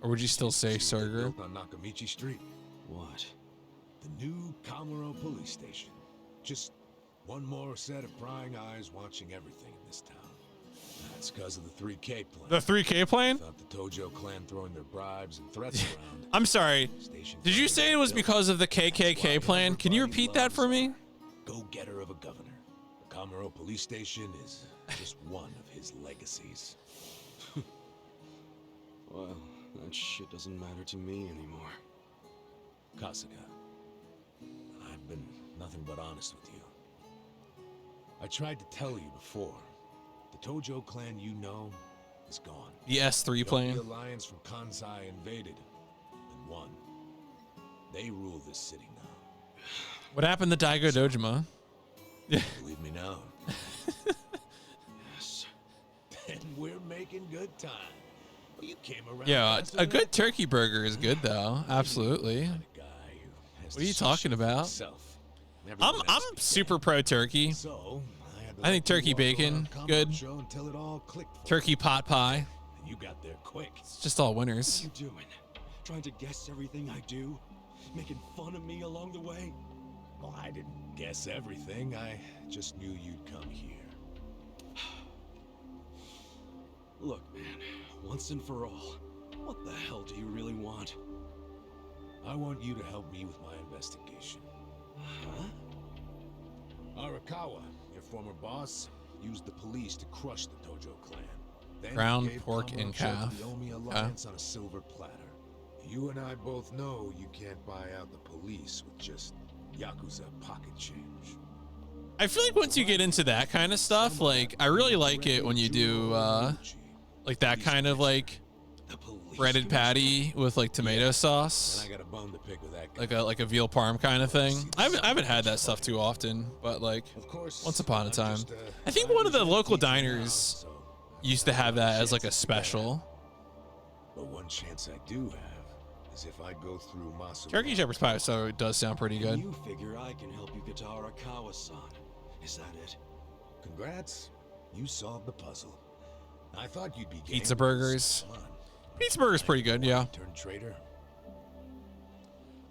Or would you still say surger? On Nakamichi Street. What? The new Kamuro police station. Just one more set of prying eyes watching everything in this town. That's because of the 3K plan. The 3K plan? Without the Tojo clan throwing their bribes and threats around. I'm sorry. Did you say it was because of the KKK plan? Can you repeat that for me? Go-getter of a governor. The Kamuro police station is just one of his legacies. Well, that shit doesn't matter to me anymore. Kasuga, I've been nothing but honest with you. I tried to tell you before. The Tojo clan you know is gone. The S3 plan? The alliance from Kansai invaded and won. They rule this city now. What happened to Daigo Dojima? Believe me now. Yes. Then we're making good time. Well, you came around. Yeah, a good turkey burger is good though. Absolutely. What are you talking about? I'm super pro turkey. I think turkey bacon, good. Turkey pot pie. You got there quick. It's just all winners. What are you doing? Trying to guess everything I do? Making fun of me along the way? Well, I didn't guess everything. I just knew you'd come here. Look, man, once and for all, what the hell do you really want? I want you to help me with my investigation. Huh? Arakawa, your former boss, used the police to crush the Tojo clan. Then Ground gave pork and Kamurocho calf. the Omi Alliance on a silver platter. You and I both know you can't buy out the police with just Yakuza pocket change. I feel like once you get into that kind of stuff, like, I really like it when you do, like, that kind of, like, breaded patty with, like, tomato sauce. And I got a bone to pick with that guy. Like a veal parm kind of thing. I haven't had that stuff too often, but, like, once upon a time. I think one of the local diners used to have that as, like, a special. But one chance I do have is if I go through Masaru. Turkey shepherd's pie so does sound pretty good. You figure I can help you get to Arakawa-san. Is that it? Congrats. You solved the puzzle. I thought you'd be Pizza burgers. Pizza burger's pretty good, yeah. Turn traitor.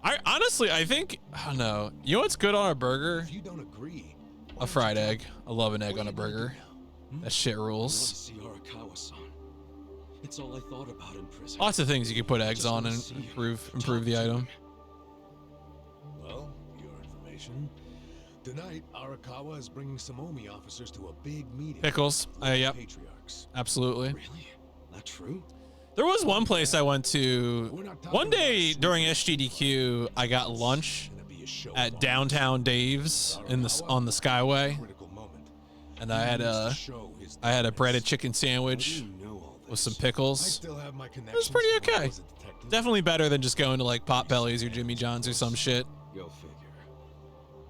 I honestly, I think, I don't know. You know what's good on a burger? If you don't agree, A fried egg. I love an egg on a burger. That shit I want to rules. see Arakawa-san. It's all I thought about in prison. Lots of things you can put eggs Just on wanna and see her, improve the talk to item. him. Well, for your information, tonight Arakawa is bringing some Omi officers to a big meeting. Pickles. Yep. Patriarchs. Absolutely. Really? Not true? There was one place I went to one day during SGDQ. I got lunch at downtown Dave's on the Skyway, and I had a breaded chicken sandwich with some pickles. It was pretty okay. Definitely better than just going to like Potbelly's or Jimmy John's or some shit. Go figure.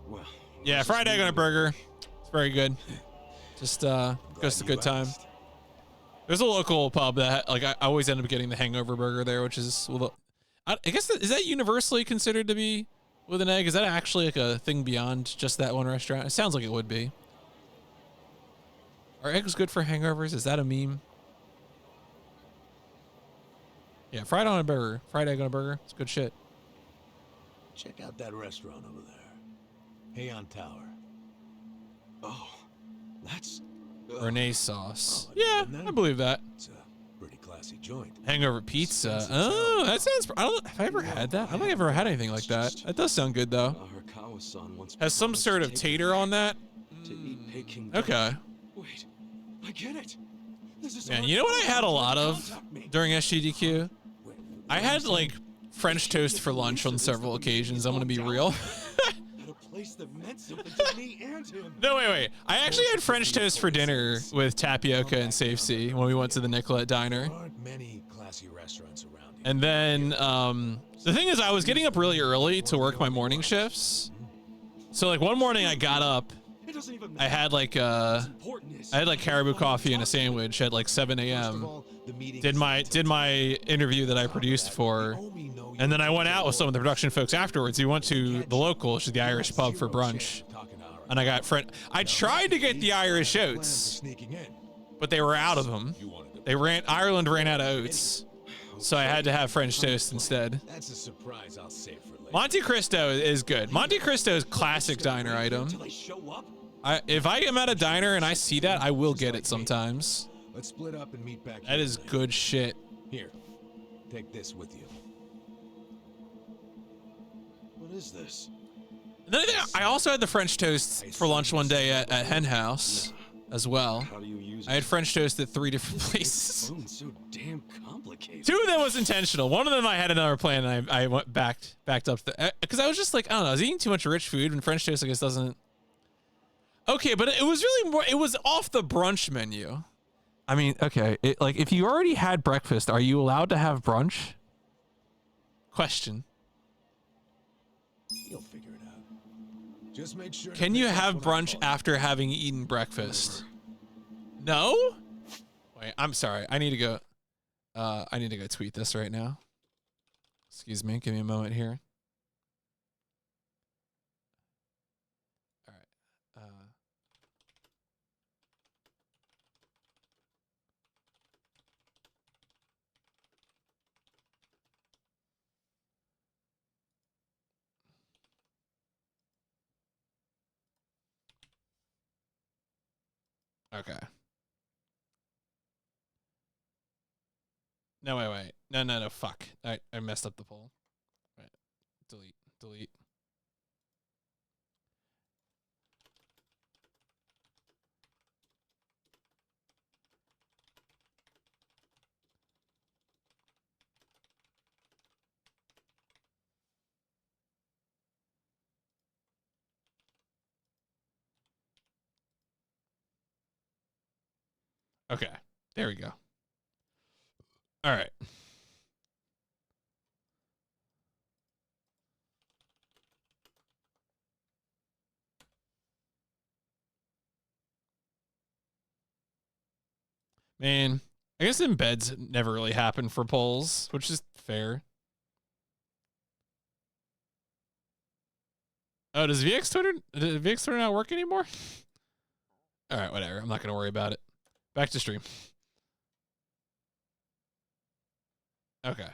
Well, Yeah, fried egg on a burger. It's very good. Just a good time. There's a local pub that like I always end up getting the hangover burger there, which is I guess is that universally considered to be with an egg? Is that actually like a thing beyond just that one restaurant? It sounds like it would be. Are eggs good for hangovers? Is that a meme? Yeah, fried on a burger. Fried egg on a burger. It's good shit. Check out that restaurant over there. Heian Tower. Oh, that's Renee sauce. Yeah, I believe that. It's a pretty classy joint. Hangover pizza. Oh, that sounds. I don't. Have I ever had that? I don't think I've ever had anything like that. That does sound good though. Arakawa-san wants Has some sort of tater on that. to eat Peking. Okay. Wait, I get it. This is Man, you know what I had a lot of during SGDQ? I had like French toast for lunch on several occasions. I'm gonna be real. At a place that meant something to me and him. No, wait. I actually had French toast for dinner with tapioca and Safe Sea when we went to the Nicolette Diner. There aren't many classy restaurants around here. And then the thing is, I was getting up really early to work my morning shifts. So like one morning I got up. I had like caribou coffee and a sandwich at like 7 a.m. Did my interview that I produced for, and then I went out with some of the production folks afterwards. We went to the local, which is the Irish pub, for brunch, and I got I tried to get the Irish oats, but they were out of them. Ireland ran out of oats, so I had to have French toast instead. That's a surprise I'll save for later. Monte Cristo is good. Monte Cristo is classic diner item. If I am at a diner and I see that, I will get it sometimes. Let's split up and meet back. That is good shit. Here, take this with you. What is this? Another thing, I also had the French toast for lunch one day at Hen House as well. How do you use it? I had French toast at 3 different places. So damn complicated. 2 of them was intentional. One of them I had another plan, and I went backed up because I was just like, I don't know, I was eating too much rich food, and French toast I guess doesn't. Okay, but it was really more. It was off the brunch menu. I mean, okay, like if you already had breakfast, are you allowed to have brunch? Question. You'll figure it out. Just make sure. Can you have brunch after having eaten breakfast? No? Wait, I'm sorry. I need to go. I need to go tweet this right now. Excuse me. Give me a moment here. All right. Okay. No, wait. No, fuck. I messed up the poll. Right. Delete. Okay. There we go. All right. Man, I guess embeds never really happen for polls, which is fair. Oh, does VX Twitter not work anymore? All right, whatever. I'm not going to worry about it. Back to stream. Okay.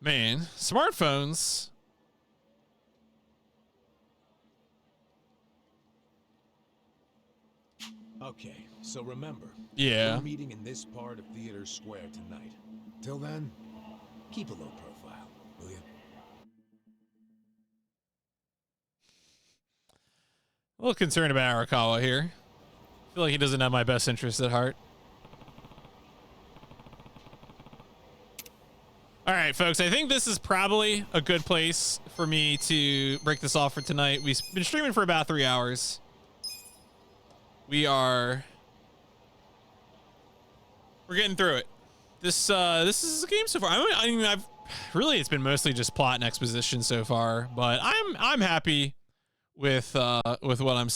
Man, smartphones. Okay, so remember. Yeah. We're meeting in this part of Theater Square tonight. Till then, keep a low profile, will you? A little concerned about Arakawa here. I feel like he doesn't have my best interest at heart. All right, folks, I think this is probably a good place for me to break this off for tonight. We've been streaming for about 3 hours. We're getting through it. This is a game so far. I mean, it's been mostly just plot and exposition so far, but I'm happy with what I'm seeing.